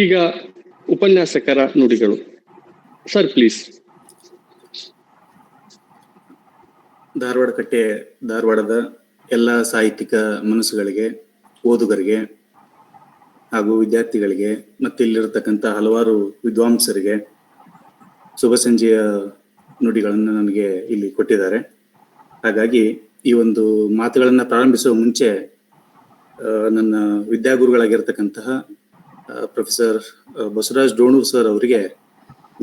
ಈಗ ಉಪನ್ಯಾಸಕರ ನುಡಿಗಳು. Sir please. ಧಾರವಾಡ ಕಟ್ಟೆ ಧಾರವಾಡದ ಎಲ್ಲ ಸಾಹಿತ್ಯಿಕ ಮನಸ್ಸುಗಳಿಗೆ, ಓದುಗರಿಗೆ ಹಾಗೂ ವಿದ್ಯಾರ್ಥಿಗಳಿಗೆ ಮತ್ತು ಇಲ್ಲಿರತಕ್ಕಂಥ ಹಲವಾರು ವಿದ್ವಾಂಸರಿಗೆ ಶುಭ ಸಂಜೆಯ ನುಡಿಗಳನ್ನು ನನಗೆ ಇಲ್ಲಿ ಕೊಟ್ಟಿದ್ದಾರೆ. ಹಾಗಾಗಿ ಈ ಒಂದು ಮಾತುಗಳನ್ನು ಪ್ರಾರಂಭಿಸುವ ಮುಂಚೆ ನನ್ನ ವಿದ್ಯಾಗುರುಗಳಾಗಿರ್ತಕ್ಕಂತಹ ಪ್ರೊಫೆಸರ್ ಬಸವರಾಜ್ ಡೋಣೂರ್ ಸರ್ ಅವರಿಗೆ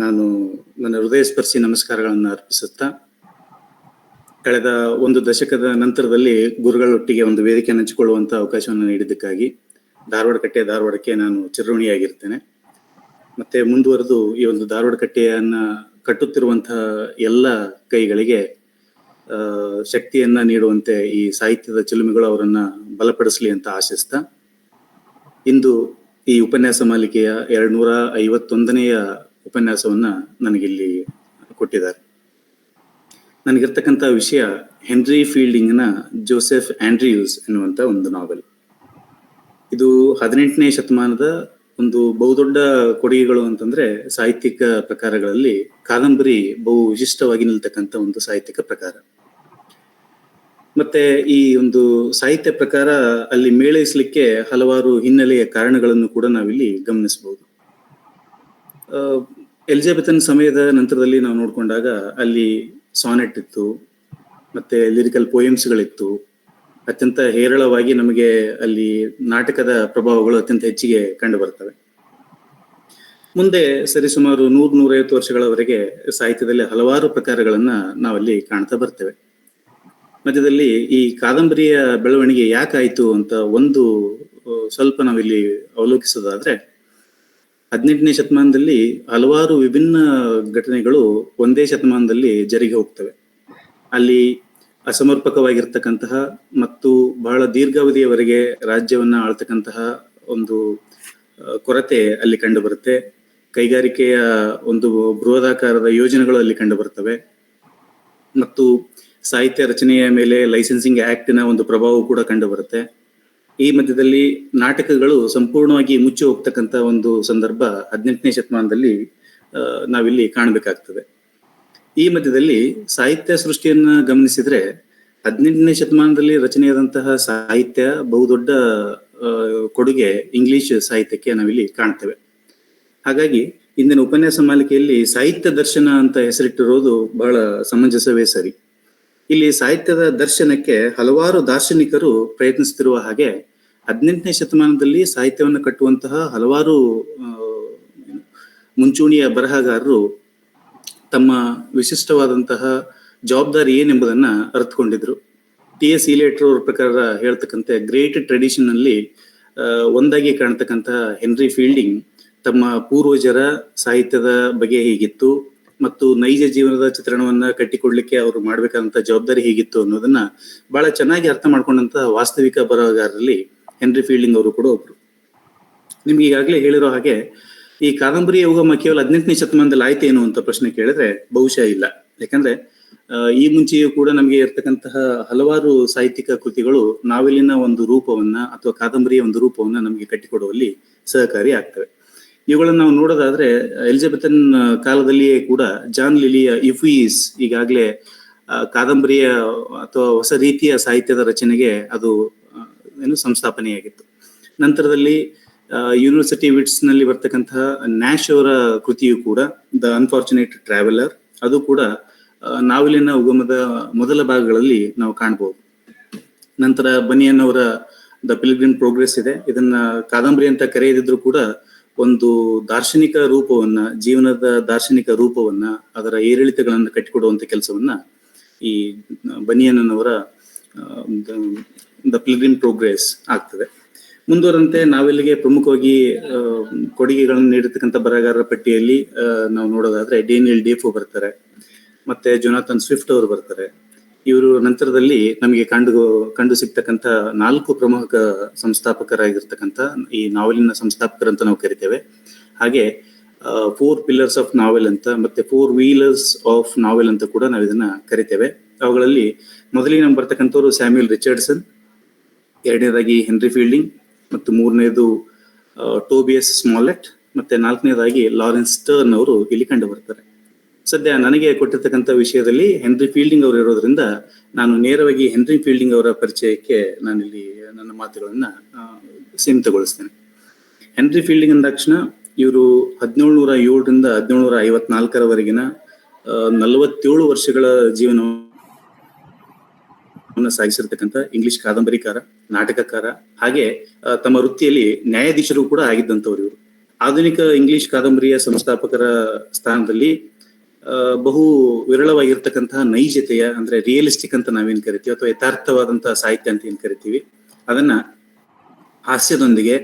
ನಾನು ನನ್ನ ಹೃದಯ ಸ್ಪರ್ಶಿ ನಮಸ್ಕಾರಗಳನ್ನು ಅರ್ಪಿಸುತ್ತಾ, ಕಳೆದ ಒಂದು ದಶಕದ ನಂತರದಲ್ಲಿ ಗುರುಗಳೊಟ್ಟಿಗೆ ಒಂದು ವೇದಿಕೆಯನ್ನು ಹಂಚಿಕೊಳ್ಳುವಂಥ ಅವಕಾಶವನ್ನು ನೀಡಿದ್ದಕ್ಕಾಗಿ ಧಾರವಾಡಕ್ಕೆ ನಾನು ಚಿರಋಣಿಯಾಗಿರ್ತೇನೆ. ಮತ್ತೆ ಮುಂದುವರೆದು ಈ ಒಂದು ಧಾರವಾಡ ಕಟ್ಟೆಯನ್ನ ಕಟ್ಟುತ್ತಿರುವಂತಹ ಎಲ್ಲ ಕೈಗಳಿಗೆ ಶಕ್ತಿಯನ್ನ ನೀಡುವಂತೆ ಈ ಸಾಹಿತ್ಯದ ಚಿಲುಮೆಗಳು ಅವರನ್ನ ಬಲಪಡಿಸಲಿ ಅಂತ ಆಶಿಸ್ತಾ, ಇಂದು ಈ ಉಪನ್ಯಾಸ ಮಾಲಿಕೆಯ 251ನೆಯ ಉಪನ್ಯಾಸವನ್ನ ನನಗಿಲ್ಲಿ ಕೊಟ್ಟಿದ್ದಾರೆ. ನನಗಿರ್ತಕ್ಕಂಥ ವಿಷಯ ಹೆನ್ರಿ ಫೀಲ್ಡಿಂಗ್ನ ಜೋಸೆಫ್ ಆಂಡ್ರಿಯೂಸ್ ಎನ್ನುವಂತ ಒಂದು ನಾವೆಲ್. ಇದು 18ನೇ ಶತಮಾನದ ಒಂದು ಬಹುದೊಡ್ಡ ಕೊಡುಗೆಗಳು ಅಂತಂದ್ರೆ ಸಾಹಿತ್ಯಿಕ ಪ್ರಕಾರಗಳಲ್ಲಿ ಕಾದಂಬರಿ ಬಹು ವಿಶಿಷ್ಟವಾಗಿ ನಿಲ್ತಕ್ಕಂಥ ಒಂದು ಸಾಹಿತ್ಯಿಕ ಪ್ರಕಾರ. ಮತ್ತೆ ಈ ಒಂದು ಸಾಹಿತ್ಯ ಪ್ರಕಾರ ಅಲ್ಲಿ ಮೇಳೈಸಲಿಕ್ಕೆ ಹಲವಾರು ಹಿನ್ನೆಲೆಯ ಕಾರಣಗಳನ್ನು ಕೂಡ ನಾವಿಲ್ಲಿ ಗಮನಿಸಬಹುದು. ಎಲಿಜಬೆಥನ್ ಸಮಯದ ನಂತರದಲ್ಲಿ ನಾವು ನೋಡ್ಕೊಂಡಾಗ ಅಲ್ಲಿ ಸಾನೆಟ್ ಇತ್ತು, ಮತ್ತೆ ಲಿರಿಕಲ್ ಪೋಯಮ್ಸ್ಗಳಿತ್ತು. ಅತ್ಯಂತ ಹೇರಳವಾಗಿ ನಮಗೆ ಅಲ್ಲಿ ನಾಟಕದ ಪ್ರಭಾವಗಳು ಅತ್ಯಂತ ಹೆಚ್ಚಿಗೆ ಕಂಡು ಬರ್ತವೆ. ಮುಂದೆ ಸರಿಸುಮಾರು 100-150 ವರ್ಷಗಳವರೆಗೆ ಸಾಹಿತ್ಯದಲ್ಲಿ ಹಲವಾರು ಪ್ರಕಾರಗಳನ್ನ ನಾವಲ್ಲಿ ಕಾಣ್ತಾ ಬರ್ತೇವೆ. ಮಧ್ಯದಲ್ಲಿ ಈ ಕಾದಂಬರಿಯ ಬೆಳವಣಿಗೆ ಯಾಕಾಯ್ತು ಅಂತ ಒಂದು ಸ್ವಲ್ಪ ನಾವಿಲ್ಲಿ ಅವಲೋಕಿಸೋದಾದ್ರೆ, 18ನೇ ಶತಮಾನದಲ್ಲಿ ಹಲವಾರು ವಿಭಿನ್ನ ಘಟನೆಗಳು ಒಂದೇ ಶತಮಾನದಲ್ಲಿ ಜರುಗಿ ಹೋಗ್ತವೆ. ಅಲ್ಲಿ ಅಸಮರ್ಪಕವಾಗಿರ್ತಕ್ಕಂತಹ ಮತ್ತು ಬಹಳ ದೀರ್ಘಾವಧಿಯವರೆಗೆ ರಾಜ್ಯವನ್ನ ಆಳ್ತಕ್ಕಂತಹ ಒಂದು ಕೊರತೆ ಅಲ್ಲಿ ಕಂಡು ಬರುತ್ತೆ. ಕೈಗಾರಿಕೆಯ ಒಂದು ಬೃಹದಾಕಾರದ ಯೋಜನೆಗಳು ಅಲ್ಲಿ ಕಂಡು ಬರ್ತವೆ. ಮತ್ತು ಸಾಹಿತ್ಯ ರಚನೆಯ ಮೇಲೆ ಲೈಸೆನ್ಸಿಂಗ್ ಆಕ್ಟಿನ ಒಂದು ಪ್ರಭಾವ ಕೂಡ ಕಂಡು ಬರುತ್ತೆ. ಈ ಮಧ್ಯದಲ್ಲಿ ನಾಟಕಗಳು ಸಂಪೂರ್ಣವಾಗಿ ಮುಚ್ಚಿ ಹೋಗ್ತಕ್ಕಂಥ ಒಂದು ಸಂದರ್ಭ 18ನೇ ಶತಮಾನದಲ್ಲಿ ನಾವಿಲ್ಲಿ ಕಾಣಬೇಕಾಗ್ತದೆ. ಈ ಮಧ್ಯದಲ್ಲಿ ಸಾಹಿತ್ಯ ಸೃಷ್ಟಿಯನ್ನ ಗಮನಿಸಿದ್ರೆ 18ನೇ ಶತಮಾನದಲ್ಲಿ ರಚನೆಯಾದಂತಹ ಸಾಹಿತ್ಯ ಬಹುದೊಡ್ಡ ಕೊಡುಗೆ ಇಂಗ್ಲಿಷ್ ಸಾಹಿತ್ಯಕ್ಕೆ ನಾವಿಲ್ಲಿ ಕಾಣ್ತೇವೆ. ಹಾಗಾಗಿ ಇಂದಿನ ಉಪನ್ಯಾಸ ಮಾಲಿಕೆಯಲ್ಲಿ ಸಾಹಿತ್ಯ ದರ್ಶನ ಅಂತ ಹೆಸರಿಟ್ಟಿರೋದು ಬಹಳ ಸಮಂಜಸವೇ ಸರಿ. ಇಲ್ಲಿ ಸಾಹಿತ್ಯದ ದರ್ಶನಕ್ಕೆ ಹಲವಾರು ದಾರ್ಶನಿಕರು ಪ್ರಯತ್ನಿಸುತ್ತಿರುವ ಹಾಗೆ 18ನೇ ಶತಮಾನದಲ್ಲಿ ಸಾಹಿತ್ಯವನ್ನು ಕಟ್ಟುವಂತಹ ಹಲವಾರು ಮುಂಚೂಣಿಯ ಬರಹಗಾರರು ತಮ್ಮ ವಿಶಿಷ್ಟವಾದಂತಹ ಜವಾಬ್ದಾರಿ ಏನೆಂಬುದನ್ನ ಅರ್ಥಕೊಂಡಿದ್ರು. ಟಿ.ಎಸ್. ಇಲಿಯಟ್ ಅವ್ರ ಪ್ರಕಾರ ಹೇಳ್ತಕ್ಕಂಥ ಗ್ರೇಟ್ ಟ್ರೆಡಿಷನ್ ಅಲ್ಲಿ ಒಂದಾಗಿ ಕಾಣ್ತಕ್ಕಂತಹ ಹೆನ್ರಿ ಫೀಲ್ಡಿಂಗ್ ತಮ್ಮ ಪೂರ್ವಜರ ಸಾಹಿತ್ಯದ ಬಗೆ ಹೀಗಿತ್ತು ಮತ್ತು ನೈಜ ಜೀವನದ ಚಿತ್ರಣವನ್ನ ಕಟ್ಟಿಕೊಡ್ಲಿಕ್ಕೆ ಅವರು ಮಾಡ್ಬೇಕಾದಂತ ಜವಾಬ್ದಾರಿ ಹೀಗಿತ್ತು ಅನ್ನೋದನ್ನ ಬಹಳ ಚೆನ್ನಾಗಿ ಅರ್ಥ ಮಾಡ್ಕೊಂಡಂತ ವಾಸ್ತವಿಕ ಬರಹಗಾರರಲ್ಲಿ ಹೆನ್ರಿ ಫೀಲ್ಡಿಂಗ್ ಅವರು ಕೂಡ ಒಬ್ರು. ನಿಮ್ಗೆ ಈಗಾಗಲೇ ಹೇಳಿರೋ ಹಾಗೆ ಈ ಕಾದಂಬರಿಯ ಉಗಮ ಕೇವಲ 18ನೇ ಶತಮಾನದಲ್ಲಿ ಆಯ್ತೇನು ಅಂತ ಪ್ರಶ್ನೆ ಕೇಳಿದ್ರೆ ಬಹುಶಃ ಇಲ್ಲ. ಯಾಕಂದ್ರೆ ಈ ಮುಂಚೆಯೂ ಕೂಡ ನಮಗೆ ಇರ್ತಕ್ಕಂತಹ ಹಲವಾರು ಸಾಹಿತ್ಯಿಕ ಕೃತಿಗಳು ನಾವೆಲ್ಲಿನ ಒಂದು ರೂಪವನ್ನ ಅಥವಾ ಕಾದಂಬರಿಯ ಒಂದು ರೂಪವನ್ನ ನಮಗೆ ಕಟ್ಟಿಕೊಡುವಲ್ಲಿ ಸಹಕಾರಿ ಆಗ್ತವೆ. ಇವುಗಳನ್ನು ನಾವು ನೋಡೋದಾದ್ರೆ ಎಲಿಜಬೆಥನ್ ಕಾಲದಲ್ಲಿಯೇ ಕೂಡ ಜಾನ್ ಲಿಲಿಯ ಇಫ್ವೀಸ್ ಈಗಾಗಲೇ ಕಾದಂಬರಿಯ ಅಥವಾ ಹೊಸ ರೀತಿಯ ಸಾಹಿತ್ಯದ ರಚನೆಗೆ ಅದು ಸಂಸ್ಥಾಪನೆಯಾಗಿತ್ತು. ನಂತರದಲ್ಲಿ ಯೂನಿವರ್ಸಿಟಿ ವಿಟ್ಸ್ ನಲ್ಲಿ ಬರ್ತಕ್ಕಂತಹ ನ್ಯಾಶ್ ಅವರ ಕೃತಿಯು ಕೂಡ ದ ಅನ್ಫಾರ್ಚುನೇಟ್ ಟ್ರಾವೆಲರ್, ಅದು ಕೂಡ ನಾವೆಲಿನ ಉಗಮದ ಮೊದಲ ಭಾಗಗಳಲ್ಲಿ ನಾವು ಕಾಣಬಹುದು. ನಂತರ ಬನಿಯನ್ ಅವರ ದ ಪಿಲ್ಗ್ರಿಮ್ ಪ್ರೋಗ್ರೆಸ್ ಇದೆ. ಇದನ್ನ ಕಾದಂಬರಿ ಅಂತ ಕರೆಯದಿದ್ರು ಕೂಡ ಒಂದು ದಾರ್ಶನಿಕ ರೂಪವನ್ನ, ಜೀವನದ ದಾರ್ಶನಿಕ ರೂಪವನ್ನ, ಅದರ ಏರಿಳಿತಗಳನ್ನು ಕಟ್ಟಿಕೊಡುವಂತ ಕೆಲಸವನ್ನ ಈ ಬನಿಯನ್ನವರ ದ ಪಿಲ್ಗ್ರಿಮ್ ಪ್ರೋಗ್ರೆಸ್ ಆಗ್ತದೆ. ಮುಂದುವರಂತೆ ನಾವೆಲ್ಲಿಗೆ ಪ್ರಮುಖವಾಗಿ ಕೊಡುಗೆಗಳನ್ನು ನೀಡಿರ್ತಕ್ಕಂಥ ಬರಹಗಾರರ ಪಟ್ಟಿಯಲ್ಲಿ ನಾವು ನೋಡೋದಾದ್ರೆ ಡೇನಿಯಲ್ ಡೇಫೋ ಬರ್ತಾರೆ, ಮತ್ತೆ ಜೊನಾಥನ್ ಸ್ವಿಫ್ಟ್ ಅವರು ಬರ್ತಾರೆ. ಇವರು ನಂತರದಲ್ಲಿ ನಮಗೆ ಕಂಡು ಸಿಗ್ತಕ್ಕಂಥ 4 ಪ್ರಮುಖ ಸಂಸ್ಥಾಪಕರಾಗಿರ್ತಕ್ಕಂಥ ಈ ನಾವೆಲಿನ ಸಂಸ್ಥಾಪಕರಂತ ನಾವು ಕರಿತೇವೆ. ಹಾಗೆ 4 ಪಿಲ್ಲರ್ಸ್ ಆಫ್ ನಾವೆಲ್ ಅಂತ ಮತ್ತೆ 4 ವೀಲರ್ಸ್ ಆಫ್ ನಾವೆಲ್ ಅಂತ ಕೂಡ ನಾವು ಇದನ್ನ ಕರಿತೇವೆ. ಅವುಗಳಲ್ಲಿ ಮೊದಲಿಗೆ ನಮ್ಗೆ ಬರ್ತಕ್ಕಂಥವ್ರು ಸ್ಯಾಮ್ಯುಯಲ್ ರಿಚರ್ಡ್ಸನ್, ಎರಡನೇದಾಗಿ ಹೆನ್ರಿ ಫೀಲ್ಡಿಂಗ್, ಮತ್ತು ಮೂರನೇದು ಟೋಬಿಯಸ್ ಸ್ಮಾಲೆಟ್, ಮತ್ತೆ ನಾಲ್ಕನೇದಾಗಿ ಲಾರೆನ್ಸ್ ಸ್ಟರ್ನ್ ಅವರು ಇಲ್ಲಿ ಕಂಡು ಬರ್ತಾರೆ. ಸದ್ಯ ನನಗೆ ಕೊಟ್ಟಿರ್ತಕ್ಕಂಥ ವಿಷಯದಲ್ಲಿ ಹೆನ್ರಿ ಫೀಲ್ಡಿಂಗ್ ಅವರು ಇರೋದ್ರಿಂದ ನಾನು ನೇರವಾಗಿ ಹೆನ್ರಿ ಫೀಲ್ಡಿಂಗ್ ಅವರ ಪರಿಚಯಕ್ಕೆ ನಾನಿಲ್ಲಿ ನನ್ನ ಮಾತುಗಳನ್ನ ಸೀಮಿತಗೊಳಿಸ್ತೇನೆ. ಹೆನ್ರಿ ಫೀಲ್ಡಿಂಗ್ ಅಂದಾಕ್ಷಣ ಇವರು 1707ರಿಂದ 1754ರವರೆಗಿನ 47 ವರ್ಷಗಳ ಜೀವನವನ್ನು ಸಾಗಿಸಿರ್ತಕ್ಕಂಥ ಇಂಗ್ಲಿಷ್ ಕಾದಂಬರಿಕಾರ, ನಾಟಕಕಾರ, ಹಾಗೆ ತಮ್ಮ ವೃತ್ತಿಯಲ್ಲಿ ನ್ಯಾಯಾಧೀಶರು ಕೂಡ ಆಗಿದ್ದಂಥವ್ರು ಇವರು. ಆಧುನಿಕ ಇಂಗ್ಲಿಷ್ ಕಾದಂಬರಿಯ ಸಂಸ್ಥಾಪಕರ ಸ್ಥಾನದಲ್ಲಿ ಬಹು ವಿರಳವಾಗಿರ್ತಕ್ಕಂತಹ ನೈಜತೆಯ, ಅಂದ್ರೆ ರಿಯಲಿಸ್ಟಿಕ್ ಅಂತ ನಾವೇನ್ ಕರಿತೀವಿ, ಅಥವಾ ಯಥಾರ್ಥವಾದಂತಹ ಸಾಹಿತ್ಯ ಅಂತ ಏನ್ ಕರಿತೀವಿ, ಅದನ್ನ ಹಾಸ್ಯದೊಂದಿಗೆ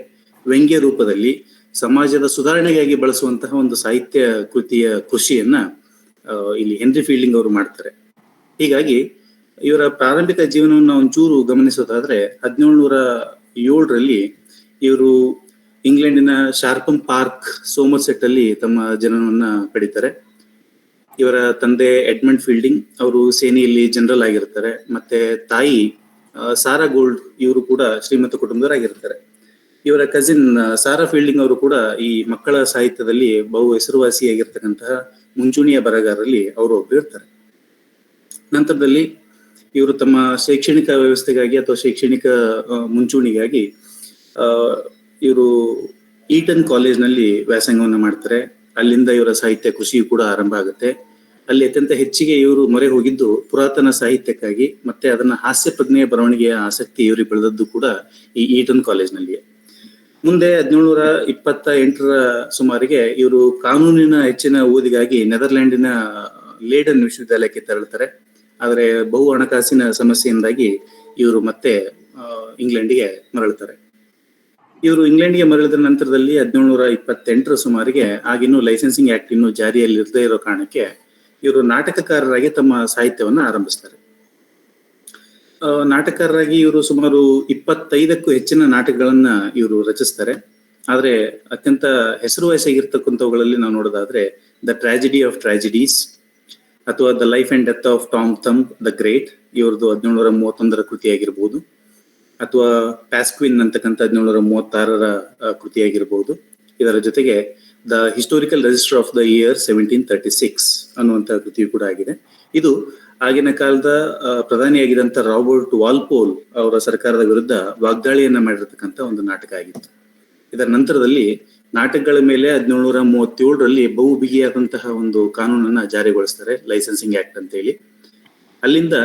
ವ್ಯಂಗ್ಯ ರೂಪದಲ್ಲಿ ಸಮಾಜದ ಸುಧಾರಣೆಗಾಗಿ ಬಳಸುವಂತಹ ಒಂದು ಸಾಹಿತ್ಯ ಕೃತಿಯ ಕೃಷಿಯನ್ನ ಇಲ್ಲಿ ಹೆನ್ರಿ ಫೀಲ್ಡಿಂಗ್ ಅವರು ಮಾಡ್ತಾರೆ. ಹೀಗಾಗಿ ಇವರ ಪ್ರಾರಂಭಿಕ ಜೀವನವನ್ನು ಒಂಚೂರು ಗಮನಿಸೋದಾದ್ರೆ 1707ರಲ್ಲಿ ಇವರು ಇಂಗ್ಲೆಂಡಿನ ಶಾರ್ಪಮ್ ಪಾರ್ಕ್, ಸೋಮರ್ಸೆಟ್ ಅಲ್ಲಿ ತಮ್ಮ ಜನನವನ್ನ ಪಡಿತಾರೆ. ಇವರ ತಂದೆ ಎಡ್ಮಂಡ್ ಫೀಲ್ಡಿಂಗ್ ಅವರು ಸೇನೆಯಲ್ಲಿ ಜನರಲ್ ಆಗಿರ್ತಾರೆ. ಮತ್ತೆ ತಾಯಿ ಸಾರಾ ಗೋಲ್ಡ್, ಇವರು ಕೂಡ ಶ್ರೀಮಂತ ಕುಟುಂಬದವರಾಗಿರ್ತಾರೆ. ಇವರ ಕಸಿನ್ ಸಾರಾ ಫೀಲ್ಡಿಂಗ್ ಅವರು ಕೂಡ ಈ ಮಕ್ಕಳ ಸಾಹಿತ್ಯದಲ್ಲಿ ಬಹು ಹೆಸರುವಾಸಿಯಾಗಿರ್ತಕ್ಕಂತಹ ಮುಂಚೂಣಿಯ ಬರಹಗಾರರಲ್ಲಿ ಅವರು ಒಬ್ಬರು ಇರ್ತಾರೆ. ನಂತರದಲ್ಲಿ ಇವರು ತಮ್ಮ ಶೈಕ್ಷಣಿಕ ವ್ಯವಸ್ಥೆಗಾಗಿ ಅಥವಾ ಶೈಕ್ಷಣಿಕ ಮುಂಚೂಣಿಗಾಗಿ ಇವರು ಈಟನ್ ಕಾಲೇಜ್ನಲ್ಲಿ ವ್ಯಾಸಂಗವನ್ನು ಮಾಡ್ತಾರೆ. ಅಲ್ಲಿಂದ ಇವರ ಸಾಹಿತ್ಯ ಕೃಷಿಯು ಕೂಡ ಆರಂಭ ಆಗುತ್ತೆ. ಅಲ್ಲಿ ಅತ್ಯಂತ ಹೆಚ್ಚಿಗೆ ಇವರು ಮೊರೆ ಹೋಗಿದ್ದು ಪುರಾತನ ಸಾಹಿತ್ಯಕ್ಕಾಗಿ, ಮತ್ತೆ ಅದನ್ನ ಹಾಸ್ಯ ಪ್ರಜ್ಞೆಯ ಬರವಣಿಗೆಯ ಆಸಕ್ತಿ ಇವರಿಗೆ ಬೆಳೆದದ್ದು ಕೂಡ ಈ ಈಟನ್ ಕಾಲೇಜ್ನಲ್ಲಿಯೇ. ಮುಂದೆ 1728ರ ಸುಮಾರಿಗೆ ಇವರು ಕಾನೂನಿನ ಹೆಚ್ಚಿನ ಓದಿಗಾಗಿ ನೆದರ್ಲ್ಯಾಂಡಿನ ಲೇಡನ್ ವಿಶ್ವವಿದ್ಯಾಲಯಕ್ಕೆ ತೆರಳುತ್ತಾರೆ. ಆದರೆ ಬಹು ಹಣಕಾಸಿನ ಸಮಸ್ಯೆಯಿಂದಾಗಿ ಇವರು ಮತ್ತೆ ಇಂಗ್ಲೆಂಡಿಗೆ ಮರಳುತ್ತಾರೆ. ಇವರು ಇಂಗ್ಲೆಂಡ್ಗೆ ಮರಳಿದ ನಂತರದಲ್ಲಿ 1728ರ ಸುಮಾರಿಗೆ, ಆಗಿನ್ನೂ ಲೈಸೆನ್ಸಿಂಗ್ ಆಕ್ಟ್ ಇನ್ನೂ ಜಾರಿಯಲ್ಲಿ ಇರದೇ ಇರೋ ಕಾರಣಕ್ಕೆ ಇವರು ನಾಟಕಕಾರರಾಗಿ ತಮ್ಮ ಸಾಹಿತ್ಯವನ್ನ ಆರಂಭಿಸ್ತಾರೆ. ನಾಟಕಕಾರರಾಗಿ ಇವರು ಸುಮಾರು 25ಕ್ಕೂ ಹೆಚ್ಚಿನ ನಾಟಕಗಳನ್ನ ಇವರು ರಚಿಸ್ತಾರೆ. ಆದ್ರೆ ಅತ್ಯಂತ ಹೆಸರುವಾಸಿಯಾಗಿರ್ತಕ್ಕಂಥವುಗಳಲ್ಲಿ ನಾವು ನೋಡೋದಾದ್ರೆ ದ ಟ್ರಾಜಿಡಿ ಆಫ್ ಟ್ರಾಜಿಡೀಸ್ ಅಥವಾ the life and death of Tom thumb the great, ಇವ್ರದ್ದು 1731ರ ಕೃತಿಯಾಗಿರ್ಬೋದು, ಅಥವಾ ಪ್ಯಾಸ್ಕ್ವಿನ್ ಅಂತಕ್ಕಂಥ 1736ರ ಕೃತಿಯಾಗಿರ್ಬೋದು. ಇದರ ಜೊತೆಗೆ the historical register of the year 1736 ಅನ್ನುವಂಥ ಕೃತಿಯು ಕೂಡ ಆಗಿದೆ. ಇದು ಆಗಿನ ಕಾಲದ ಪ್ರಧಾನಿಯಾಗಿದ್ದಂಥ ರಾಬರ್ಟ್ ವಾಲ್ಪೋಲ್ ಅವರ ಸರ್ಕಾರದ ವಿರುದ್ಧ ವಾಗ್ದಾಳಿಯನ್ನ ಮಾಡಿರ್ತಕ್ಕಂಥ ಒಂದು ನಾಟಕ ಆಗಿತ್ತು. ಇದರ ನಂತರದಲ್ಲಿ ನಾಟಕಗಳ ಮೇಲೆ 1737ರಲ್ಲಿ ಬಹು ಬಿಗಿಯಾದಂತಹ ಒಂದು ಕಾನೂನನ್ನ ಜಾರಿಗೊಳಿಸ್ತಾರೆ, ಲೈಸೆನ್ಸಿಂಗ್ ಆಕ್ಟ್ ಅಂತ ಹೇಳಿ. ಅಲ್ಲಿಂದ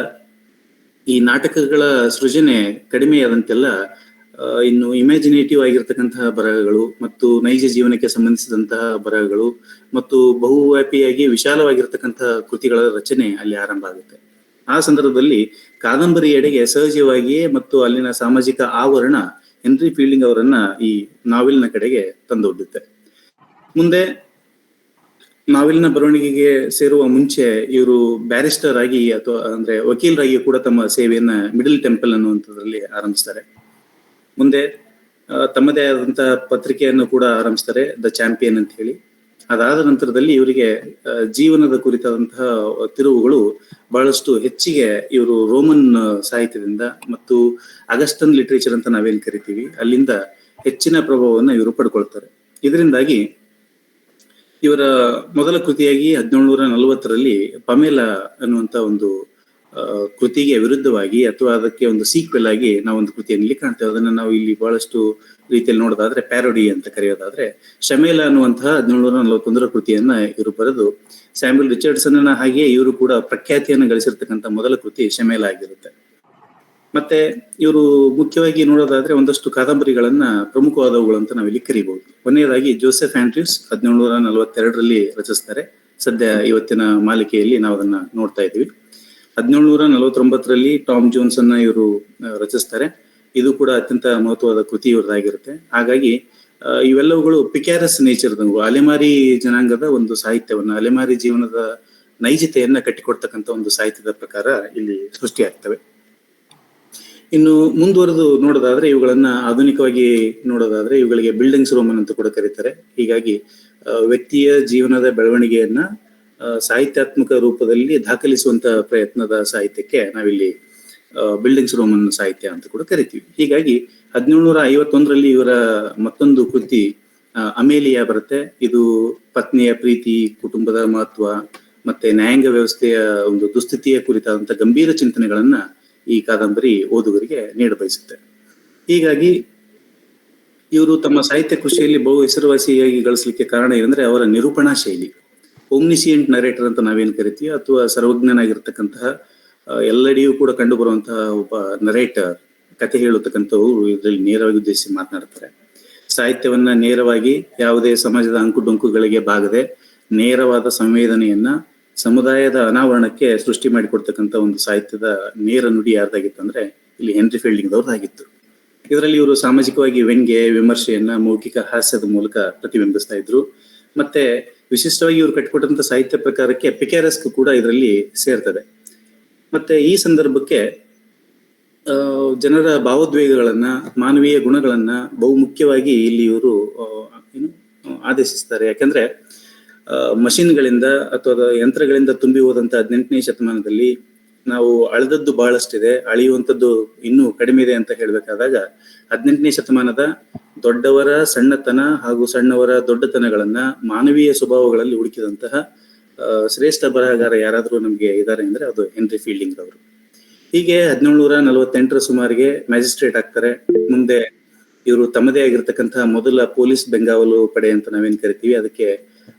ಈ ನಾಟಕಗಳ ಸೃಜನೆ ಕಡಿಮೆಯಾದಂತೆಲ್ಲ ಇನ್ನು ಇಮ್ಯಾಜಿನೇಟಿವ್ ಆಗಿರ್ತಕ್ಕಂತಹ ಬರಹಗಳು ಮತ್ತು ನೈಜ ಜೀವನಕ್ಕೆ ಸಂಬಂಧಿಸಿದಂತಹ ಬರಹಗಳು ಮತ್ತು ಬಹುವ್ಯಾಪಿಯಾಗಿ ವಿಶಾಲವಾಗಿರ್ತಕ್ಕಂತಹ ಕೃತಿಗಳ ರಚನೆ ಅಲ್ಲಿ ಆರಂಭ ಆಗುತ್ತೆ. ಆ ಸಂದರ್ಭದಲ್ಲಿ ಕಾದಂಬರಿ ಎಡೆಗೆ ಸಹಜವಾಗಿಯೇ ಮತ್ತು ಅಲ್ಲಿನ ಸಾಮಾಜಿಕ ಆವರಣ ಹೆನ್ರಿ ಫೀಲ್ಡಿಂಗ್ ಅವರನ್ನ ಈ ನಾವೆಲ್ನ ಕಡೆಗೆ ತಂದೊಡ್ಡುತ್ತೆ. ಮುಂದೆ ನಾವೆಲ್ನ ಬರವಣಿಗೆಗೆ ಸೇರುವ ಮುಂಚೆ ಇವರು ಬ್ಯಾರಿಸ್ಟರ್ ಆಗಿ ಅಥವಾ ಅಂದ್ರೆ ವಕೀಲರಾಗಿ ಕೂಡ ತಮ್ಮ ಸೇವೆಯನ್ನ ಮಿಡಲ್ ಟೆಂಪಲ್ ಅನ್ನುವಂಥದ್ರಲ್ಲಿ ಆರಂಭಿಸ್ತಾರೆ. ಮುಂದೆ ತಮ್ಮದೇ ಆದಂತಹ ಪತ್ರಿಕೆಯನ್ನು ಕೂಡ ಆರಂಭಿಸ್ತಾರೆ, ದ ಚಾಂಪಿಯನ್ ಅಂತ ಹೇಳಿ. ಅದಾದ ನಂತರದಲ್ಲಿ ಇವರಿಗೆ ಜೀವನದ ಕುರಿತಾದಂತಹ ತಿರುವುಗಳು ಬಹಳಷ್ಟು ಹೆಚ್ಚಿಗೆ ಇವರು ರೋಮನ್ ಸಾಹಿತ್ಯದಿಂದ ಮತ್ತು ಅಗಸ್ಟನ್ ಲಿಟರೇಚರ್ ಅಂತ ನಾವೇನ್ ಕರಿತೀವಿ, ಅಲ್ಲಿಂದ ಹೆಚ್ಚಿನ ಪ್ರಭಾವವನ್ನು ಇವರು ಪಡ್ಕೊಳ್ತಾರೆ. ಇದರಿಂದಾಗಿ ಇವರ ಮೊದಲ ಕೃತಿಯಾಗಿ 1740ರಲ್ಲಿ ಪಮೇಲಾ ಅನ್ನುವಂತ ಒಂದು ಕೃತಿಗೆ ವಿರುದ್ಧವಾಗಿ ಅಥವಾ ಅದಕ್ಕೆ ಒಂದು ಸೀಕ್ವೆಲ್ ಆಗಿ ನಾವೊಂದು ಕೃತಿಯನ್ನು ಇಲ್ಲಿ ಕಾಣ್ತೇವೆ. ಅದನ್ನ ನಾವು ಇಲ್ಲಿ ಬಹಳಷ್ಟು ರೀತಿಯಲ್ಲಿ ನೋಡೋದಾದ್ರೆ ಪ್ಯಾರೋಡಿ ಅಂತ ಕರೆಯೋದಾದ್ರೆ ಶಮೇಲಾ ಅನ್ನುವಂತಹ 1741ರ ಕೃತಿಯನ್ನ ಇವರು ಬರೆದು ಸ್ಯಾಮ್ಯುಯಲ್ ರಿಚರ್ಡ್ಸನ್ ಹಾಗೆ ಇವರು ಕೂಡ ಪ್ರಖ್ಯಾತಿಯನ್ನು ಗಳಿಸಿರ್ತಕ್ಕಂಥ ಮೊದಲ ಕೃತಿ ಶಮೇಲಾ ಆಗಿರುತ್ತೆ. ಮತ್ತೆ ಇವರು ಮುಖ್ಯವಾಗಿ ನೋಡೋದಾದ್ರೆ ಒಂದಷ್ಟು ಕಾದಂಬರಿಗಳನ್ನ ಪ್ರಮುಖವಾದವುಗಳು ಅಂತ ನಾವಿಲ್ಲಿ ಕರಿಬಹುದು. ಕೊನೆಯದಾಗಿ ಜೋಸೆಫ್ ಆಂಡ್ರ್ಯೂಸ್ 1742ರಲ್ಲಿ ರಚಿಸ್ತಾರೆ. ಸದ್ಯ ಇವತ್ತಿನ ಮಾಲಿಕೆಯಲ್ಲಿ ನಾವು ಅದನ್ನ ನೋಡ್ತಾ ಇದ್ದೀವಿ. 1749ರಲ್ಲಿ ಟಾಮ್ ಜೋನ್ಸ್ ಅನ್ನ ಇವರು ರಚಿಸ್ತಾರೆ. ಇದು ಕೂಡ ಅತ್ಯಂತ ಮಹತ್ವವಾದ ಕೃತಿ ಇವರದಾಗಿರುತ್ತೆ. ಹಾಗಾಗಿ ಇವೆಲ್ಲವುಗಳು ಪಿಕ್ಯಾರಸ್ ನೇಚರ್ದವು, ಅಲೆಮಾರಿ ಜನಾಂಗದ ಒಂದು ಸಾಹಿತ್ಯವನ್ನ, ಅಲೆಮಾರಿ ಜೀವನದ ನೈಜತೆಯನ್ನ ಕಟ್ಟಿಕೊಡ್ತಕ್ಕಂಥ ಒಂದು ಸಾಹಿತ್ಯದ ಪ್ರಕಾರ ಇಲ್ಲಿ ಸೃಷ್ಟಿಯಾಗ್ತವೆ. ಇನ್ನು ಮುಂದುವರೆದು ನೋಡೋದಾದ್ರೆ ಇವುಗಳನ್ನ ಆಧುನಿಕವಾಗಿ ನೋಡೋದಾದ್ರೆ ಇವುಗಳಿಗೆ ಬಿಲ್ಡಿಂಗ್ಸ್ ರೋಮನ್ ಅಂತ ಕೂಡ ಕರೀತಾರೆ. ಹೀಗಾಗಿ ವ್ಯಕ್ತಿಯ ಜೀವನದ ಬೆಳವಣಿಗೆಯನ್ನ ಸಾಹಿತ್ಯಾತ್ಮಕ ರೂಪದಲ್ಲಿ ದಾಖಲಿಸುವಂತ ಪ್ರಯತ್ನದ ಸಾಹಿತ್ಯಕ್ಕೆ ನಾವಿಲ್ಲಿ ಬಿಲ್ಡಿಂಗ್ಸ್ ರೋಮನ್ ಸಾಹಿತ್ಯ ಅಂತ ಕೂಡ ಕರಿತೀವಿ. ಹೀಗಾಗಿ 1751ರಲ್ಲಿ ಇವರ ಮತ್ತೊಂದು ಕೃತಿ ಅಮೇಲಿಯಾ ಬರುತ್ತೆ. ಇದು ಪತ್ನಿಯ ಪ್ರೀತಿ, ಕುಟುಂಬದ ಮಹತ್ವ ಮತ್ತೆ ನ್ಯಾಯಾಂಗ ವ್ಯವಸ್ಥೆಯ ಒಂದು ದುಸ್ಥಿತಿಯ ಕುರಿತಾದಂತ ಗಂಭೀರ ಚಿಂತನೆಗಳನ್ನ ಈ ಕಾದಂಬರಿ ಓದುಗರಿಗೆ ನೀಡಬಯಸುತ್ತೆ. ಹೀಗಾಗಿ ಇವರು ತಮ್ಮ ಸಾಹಿತ್ಯ ಕೃಷಿಯಲ್ಲಿ ಬಹು ಹೆಸರುವಾಸಿಯಾಗಿ ಗಳಿಸಲಿಕ್ಕೆ ಕಾರಣ ಏನಂದ್ರೆ ಅವರ ನಿರೂಪಣಾ ಶೈಲಿ. ಓಮ್ನಿಸಿಯಂಟ್ ನರೇಟರ್ ಅಂತ ನಾವೇನ್ ಕರಿತೀವಿ, ಅಥವಾ ಸರ್ವಜ್ಞನಾಗಿರ್ತಕ್ಕಂತಹ ಎಲ್ಲೆಡೆಯೂ ಕೂಡ ಕಂಡು ಬರುವಂತಹ ಒಬ್ಬ ನರೇಟರ್, ಕಥೆ ಹೇಳತಕ್ಕಂಥವ್ರು ಇದರಲ್ಲಿ ನೇರವಾಗಿ ಉದ್ದೇಶಿಸಿ ಮಾತನಾಡ್ತಾರೆ. ಸಾಹಿತ್ಯವನ್ನ ನೇರವಾಗಿ ಯಾವುದೇ ಸಮಾಜದ ಅಂಕುಡೊಂಕುಗಳಿಗೆ ಬಾಗದೆ ನೇರವಾದ ಸಂವೇದನೆಯನ್ನ ಸಮುದಾಯದ ಅನಾವರಣಕ್ಕೆ ಸೃಷ್ಟಿ ಮಾಡಿಕೊಡ್ತಕ್ಕಂಥ ಒಂದು ಸಾಹಿತ್ಯದ ನೇರ ನುಡಿ ಯಾರ್ದಾಗಿತ್ತಂದ್ರೆ ಇಲ್ಲಿ ಹೆನ್ರಿ ಫೀಲ್ಡಿಂಗ್ ಅವ್ರದ್ದಾಗಿತ್ತು. ಇದರಲ್ಲಿ ಇವರು ಸಾಮಾಜಿಕವಾಗಿ ವ್ಯಂಗ್ಯ, ವಿಮರ್ಶೆಯನ್ನ ಮೌಖಿಕ ಹಾಸ್ಯದ ಮೂಲಕ ಪ್ರತಿಬಿಂಬಿಸ್ತಾ ಇದ್ರು. ಮತ್ತೆ ವಿಶಿಷ್ಟವಾಗಿ ಇವರು ಕಟ್ಟಿಕೊಟ್ಟಂತ ಸಾಹಿತ್ಯ ಪ್ರಕಾರಕ್ಕೆ ಪಿಕ್ಯಾರೆಸ್ಕ್ ಕೂಡ ಇದರಲ್ಲಿ ಸೇರ್ತದೆ. ಮತ್ತೆ ಈ ಸಂದರ್ಭಕ್ಕೆ ಜನರ ಭಾವೋದ್ವೇಗಗಳನ್ನ, ಮಾನವೀಯ ಗುಣಗಳನ್ನ ಬಹುಮುಖ್ಯವಾಗಿ ಇಲ್ಲಿ ಇವರು ಆದೇಶಿಸ್ತಾರೆ. ಯಾಕಂದ್ರೆ ಮಷಿನ್ಗಳಿಂದ ಅಥವಾ ಯಂತ್ರಗಳಿಂದ ತುಂಬಿ ಹೋದಂತ 18ನೇ ಶತಮಾನದಲ್ಲಿ ನಾವು ಅಳೆದದ್ದು ಬಹಳಷ್ಟಿದೆ, ಅಳೆಯುವಂಥದ್ದು ಇನ್ನೂ ಕಡಿಮೆ ಇದೆ ಅಂತ ಹೇಳ್ಬೇಕಾದಾಗ 18ನೇ ಶತಮಾನದ ದೊಡ್ಡವರ ಸಣ್ಣತನ ಹಾಗೂ ಸಣ್ಣವರ ದೊಡ್ಡತನಗಳನ್ನ ಮಾನವೀಯ ಸ್ವಭಾವಗಳಲ್ಲಿ ಹುಡುಕಿದಂತಹ ಶ್ರೇಷ್ಠ ಬರಹಗಾರ ಯಾರಾದ್ರೂ ನಮ್ಗೆ ಇದ್ದಾರೆ ಅಂದ್ರೆ ಅದು ಹೆನ್ರಿ ಫೀಲ್ಡಿಂಗ್ ಅವರು. ಹೀಗೆ 1748 ಸುಮಾರಿಗೆ ಮ್ಯಾಜಿಸ್ಟ್ರೇಟ್ ಆಗ್ತಾರೆ. ಮುಂದೆ ಇವರು ತಮ್ಮದೇ ಆಗಿರ್ತಕ್ಕಂತಹ ಮೊದಲ ಪೊಲೀಸ್ ಬೆಂಗಾವಲು ಪಡೆ ಅಂತ ನಾವೇನ್ ಕರಿತೀವಿ, ಅದಕ್ಕೆ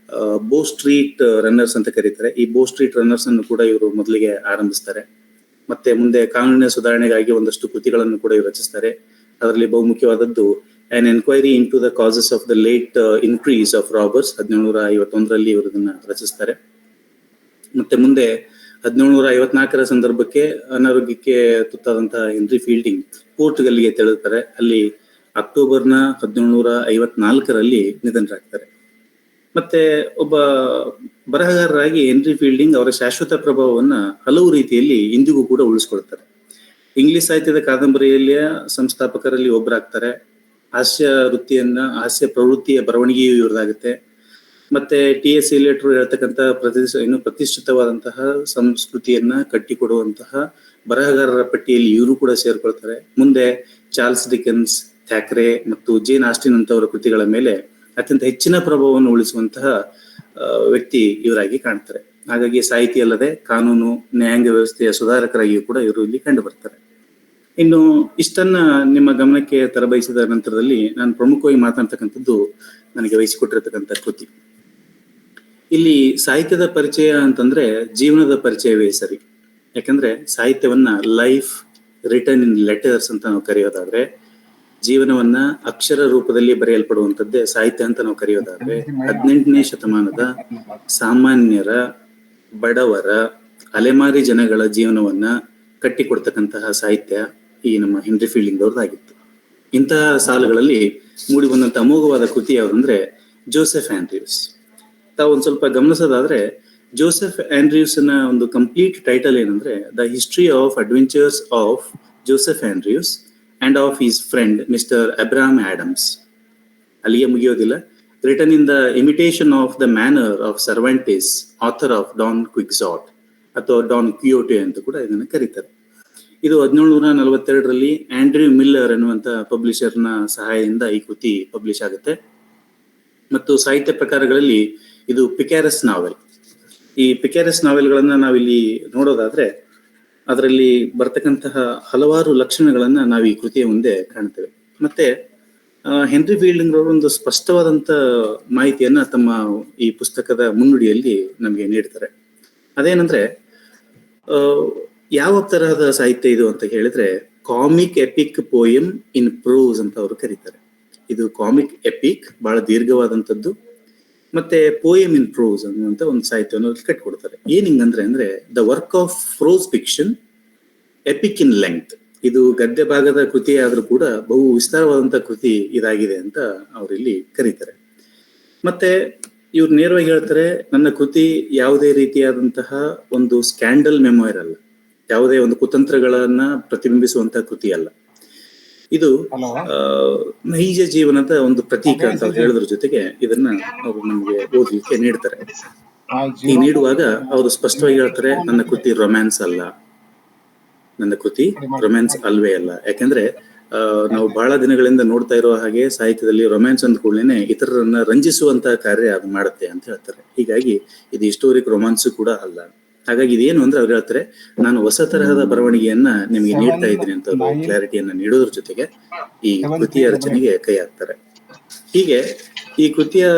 ಬೋ ಸ್ಟ್ರೀಟ್ ರನ್ನರ್ಸ್ ಅಂತ ಕರೀತಾರೆ. ಈ ಬೋ ಸ್ಟ್ರೀಟ್ ರನ್ನರ್ಸ್ ಅನ್ನು ಕೂಡ ಇವರು ಮೊದಲಿಗೆ ಆರಂಭಿಸ್ತಾರೆ. ಮತ್ತೆ ಮುಂದೆ ಕಾನೂನಿನ ಸುಧಾರಣೆಗಾಗಿ ಒಂದಷ್ಟು ಕೃತಿಗಳನ್ನು ಕೂಡ ಇವರು ರಚಿಸ್ತಾರೆ. ಅದರಲ್ಲಿ ಬಹುಮುಖ್ಯವಾದದ್ದು an enquiry into the causes of the late increase of robbers, 1751ರಲ್ಲಿ ಇವರು ಇದನ್ನ ರಚಿಸ್ತಾರೆ. ಮತ್ತೆ ಮುಂದೆ 1754 ಸಂದರ್ಭಕ್ಕೆ ಅನಾರೋಗ್ಯಕ್ಕೆ ತುತ್ತಾದಂತಹ ಹೆನ್ರಿ ಫೀಲ್ಡಿಂಗ್ ಪೋರ್ಟುಗಲ್ಗೆ ತೆರಳುತ್ತಾರೆ. ಅಲ್ಲಿ ಅಕ್ಟೋಬರ್ನ 1754ರಲ್ಲಿ ನಿಧನರಾಗ್ತಾರೆ. ಮತ್ತೆ ಒಬ್ಬ ಬರಹಗಾರರಾಗಿ ಹೆನ್ರಿ ಫೀಲ್ಡಿಂಗ್ ಅವರ ಶಾಶ್ವತ ಪ್ರಭಾವವನ್ನ ಹಲವು ರೀತಿಯಲ್ಲಿ ಇಂದಿಗೂ ಕೂಡ ಉಳಿಸ್ಕೊಳ್ತಾರೆ. ಇಂಗ್ಲಿಷ್ ಸಾಹಿತ್ಯದ ಕಾದಂಬರಿಯಲ್ಲಿಯ ಸಂಸ್ಥಾಪಕರಲ್ಲಿ ಒಬ್ಬರಾಗ್ತಾರೆ. ಹಾಸ್ಯ ಪ್ರವೃತ್ತಿಯ ಬರವಣಿಗೆಯೂ ಇವ್ರದಾಗುತ್ತೆ. ಮತ್ತೆ ಟಿ.ಎಸ್. ಇಲಿಯಟ್ ಹೇಳ್ತಕ್ಕಂಥ ಪ್ರತಿಷ್ಠಿತವಾದಂತಹ ಸಂಸ್ಕೃತಿಯನ್ನ ಕಟ್ಟಿಕೊಡುವಂತಹ ಬರಹಗಾರರ ಪಟ್ಟಿಯಲ್ಲಿ ಇವರು ಕೂಡ ಸೇರ್ಕೊಳ್ತಾರೆ. ಮುಂದೆ ಚಾರ್ಲ್ಸ್ ಡಿಕೆನ್ಸ್, ಥ್ಯಾಕ್ರೆ ಮತ್ತು ಜೇನ್ ಆಸ್ಟಿನ್ ಅಂತವರ ಕೃತಿಗಳ ಮೇಲೆ ಅತ್ಯಂತ ಹೆಚ್ಚಿನ ಪ್ರಭಾವವನ್ನು ಉಳಿಸುವಂತಹ ವ್ಯಕ್ತಿ ಇವರಾಗಿ ಕಾಣ್ತಾರೆ. ಹಾಗಾಗಿ ಸಾಹಿತಿ ಅಲ್ಲದೆ ಕಾನೂನು, ನ್ಯಾಯಾಂಗ ವ್ಯವಸ್ಥೆಯ ಸುಧಾರಕರಾಗಿಯೂ ಕೂಡ ಇವರು ಇಲ್ಲಿ ಕಂಡು ಬರ್ತಾರೆ. ಇನ್ನು ಇಷ್ಟನ್ನ ನಿಮ್ಮ ಗಮನಕ್ಕೆ ತರಬಯಸಿದ ನಂತರದಲ್ಲಿ ನಾನು ಪ್ರಮುಖವಾಗಿ ಮಾತಾಡ್ತಕ್ಕಂಥದ್ದು ನನಗೆ ವಹಿಸಿಕೊಟ್ಟಿರ್ತಕ್ಕಂಥ ಕೃತಿ. ಇಲ್ಲಿ ಸಾಹಿತ್ಯದ ಪರಿಚಯ ಅಂತಂದ್ರೆ ಜೀವನದ ಪರಿಚಯವೇ ಸರಿ. ಯಾಕಂದ್ರೆ ಸಾಹಿತ್ಯವನ್ನ ಲೈಫ್ ರಿಟರ್ನ್ ಇನ್ ಲೆಟರ್ಸ್ ಅಂತ ನಾವು ಕರೆಯೋದಾದ್ರೆ, ಜೀವನವನ್ನ ಅಕ್ಷರ ರೂಪದಲ್ಲಿ ಬರೆಯಲ್ಪಡುವಂಥದ್ದೇ ಸಾಹಿತ್ಯ ಅಂತ ನಾವು ಕರೆಯೋದಾದ್ರೆ, 18ನೇ ಶತಮಾನದ ಸಾಮಾನ್ಯರ, ಬಡವರ, ಅಲೆಮಾರಿ ಜನಗಳ ಜೀವನವನ್ನ ಕಟ್ಟಿಕೊಡ್ತಕ್ಕಂತಹ ಸಾಹಿತ್ಯ ಈ ನಮ್ಮ ಹೆನ್ರಿ ಫೀಲ್ಡಿಂಗ್ ಅವ್ರದ್ದಾಗಿತ್ತು. ಇಂತಹ ಸಾಲುಗಳಲ್ಲಿ ಮೂಡಿ ಬಂದಂತ ಅಮೋಘವಾದ ಕೃತಿ ಯಾವುದಂದ್ರೆ ಜೋಸೆಫ್ ಆಂಡ್ರ್ಯೂಸ್. ತಾವು ಒಂದ್ ಸ್ವಲ್ಪ ಗಮನಿಸೋದಾದ್ರೆ, ಜೋಸೆಫ್ ಆಂಡ್ರ್ಯೂಸ್ ನ ಒಂದು ಕಂಪ್ಲೀಟ್ ಟೈಟಲ್ ಏನಂದ್ರೆ the history of adventures of Joseph Andrews and of his friend Mr Abraham Adams. ಅಲ್ಲಿಗೆ ಮುಗಿಯೋದಿಲ್ಲ. Written in the imitation of the manner of Cervantes, author of Don Quixote ಅಥವಾ Don ಕ್ವಿಯೋಟೆ ಅಂತ ಕೂಡ ಇದನ್ನು ಕರೀತಾರೆ. ಇದು 1742ರಲ್ಲಿ ಆಂಡ್ರ್ಯೂ ಮಿಲ್ಲರ್ ಎನ್ನುವಂತ ಪಬ್ಲಿಷರ್ನ ಸಹಾಯದಿಂದ ಈ ಕೃತಿ ಪಬ್ಲಿಷ್ ಆಗುತ್ತೆ. ಮತ್ತು ಸಾಹಿತ್ಯ ಪ್ರಕಾರಗಳಲ್ಲಿ ಇದು ಪಿಕ್ಯಾರಸ್ ನಾವೆಲ್. ಈ ಪಿಕ್ಯಾರಸ್ ನಾವೆಲ್ಗಳನ್ನ ನಾವಿಲ್ಲಿ ನೋಡೋದಾದ್ರೆ ಅದರಲ್ಲಿ ಬರ್ತಕ್ಕಂತಹ ಹಲವಾರು ಲಕ್ಷಣಗಳನ್ನ ನಾವು ಈ ಕೃತಿಯ ಮುಂದೆ ಕಾಣ್ತೇವೆ. ಮತ್ತೆ ಹೆನ್ರಿ ಫೀಲ್ಡಿಂಗ್ ಅವರು ಒಂದು ಸ್ಪಷ್ಟವಾದಂತ ಮಾಹಿತಿಯನ್ನ ತಮ್ಮ ಈ ಪುಸ್ತಕದ ಮುನ್ನುಡಿಯಲ್ಲಿ ನಮಗೆ ನೀಡ್ತಾರೆ. ಅದೇನಂದ್ರೆ ಯಾವ ತರಹದ ಸಾಹಿತ್ಯ ಇದು ಅಂತ ಹೇಳಿದ್ರೆ ಕಾಮಿಕ್ ಎಪಿಕ್ ಪೋಯಮ್ ಇನ್ ಪ್ರೋಸ್ ಅಂತ ಅವರು ಕರೀತಾರೆ. ಇದು ಕಾಮಿಕ್ ಎಪಿಕ್, ಬಹಳ ದೀರ್ಘವಾದಂಥದ್ದು, ಮತ್ತೆ ಪೋಯಮ್ ಇನ್ ಪ್ರೋಸ್ ಅನ್ನುವಂತ ಒಂದು ಸಾಹಿತ್ಯವನ್ನು ಕಟ್ಟಿಕೊಡ್ತಾರೆ. ಅಂದ್ರೆ the work of prose fiction epic in length. ಇದು ಗದ್ಯ ಭಾಗದ ಕೃತಿ ಆದ್ರೂ ಕೂಡ ಬಹು ವಿಸ್ತಾರವಾದಂತ ಕೃತಿ ಇದಾಗಿದೆ ಅಂತ ಅವರಿಲ್ಲಿ ಕರೀತಾರೆ. ಮತ್ತೆ ಇವ್ರು ನೇರವಾಗಿ ಹೇಳ್ತಾರೆ, ನನ್ನ ಕೃತಿ ಯಾವುದೇ ರೀತಿಯಾದಂತಹ ಒಂದು ಸ್ಕ್ಯಾಂಡಲ್ ಮೆಮೊಯರ್ ಅಲ್ಲ, ಯಾವುದೇ ಒಂದು ಕುತಂತ್ರಗಳನ್ನ ಪ್ರತಿಬಿಂಬಿಸುವಂತಹ ಕೃತಿ ಅಲ್ಲ. ಇದು ನೈಜ ಜೀವನದ ಒಂದು ಪ್ರತೀಕ ಅಂತ ಹೇಳೋದ್ರ ಜೊತೆಗೆ ಇದನ್ನ ಅವರು ನಮ್ಗೆ ಓದಲಿಕ್ಕೆ ನೀಡ್ತಾರೆ. ಈ ನೀಡುವಾಗ ಅವರು ಸ್ಪಷ್ಟವಾಗಿ ಹೇಳ್ತಾರೆ, ನನ್ನ ಕೃತಿ ರೊಮ್ಯಾನ್ಸ್ ಅಲ್ಲ, ನನ್ನ ಕೃತಿ ರೊಮ್ಯಾನ್ಸ್ ಅಲ್ವೇ ಅಲ್ಲ. ಯಾಕಂದ್ರೆ ನಾವು ಬಹಳ ದಿನಗಳಿಂದ ನೋಡ್ತಾ ಇರುವ ಹಾಗೆ ಸಾಹಿತ್ಯದಲ್ಲಿ ರೊಮ್ಯಾನ್ಸ್ ಅಂದ ಕೂಡಲೇ ಇತರರನ್ನ ರಂಜಿಸುವಂತಹ ಕಾರ್ಯ ಅದು ಮಾಡುತ್ತೆ ಅಂತ ಹೇಳ್ತಾರೆ. ಹೀಗಾಗಿ ಇದು ಹಿಸ್ಟೋರಿಕ್ ರೊಮ್ಯಾನ್ಸ್ ಕೂಡ ಅಲ್ಲ. ಹಾಗಾಗಿ ಇದೇನು ಅಂದ್ರೆ ಅವ್ರು ಹೇಳ್ತಾರೆ, ನಾನು ಹೊಸ ತರಹದ ಬರವಣಿಗೆಯನ್ನ ನಿಮಗೆ ನೀಡ್ತಾ ಇದ್ದೀನಿ ಅಂತ ಅವರು ಕ್ಲಾರಿಟಿಯನ್ನ ನೀಡೋದ್ರ ಜೊತೆಗೆ ಈ ಕೃತಿಯ ರಚನೆಗೆ ಕೈ ಹಾಕ್ತಾರೆ. ಹೀಗೆ ಈ ಕೃತಿಯ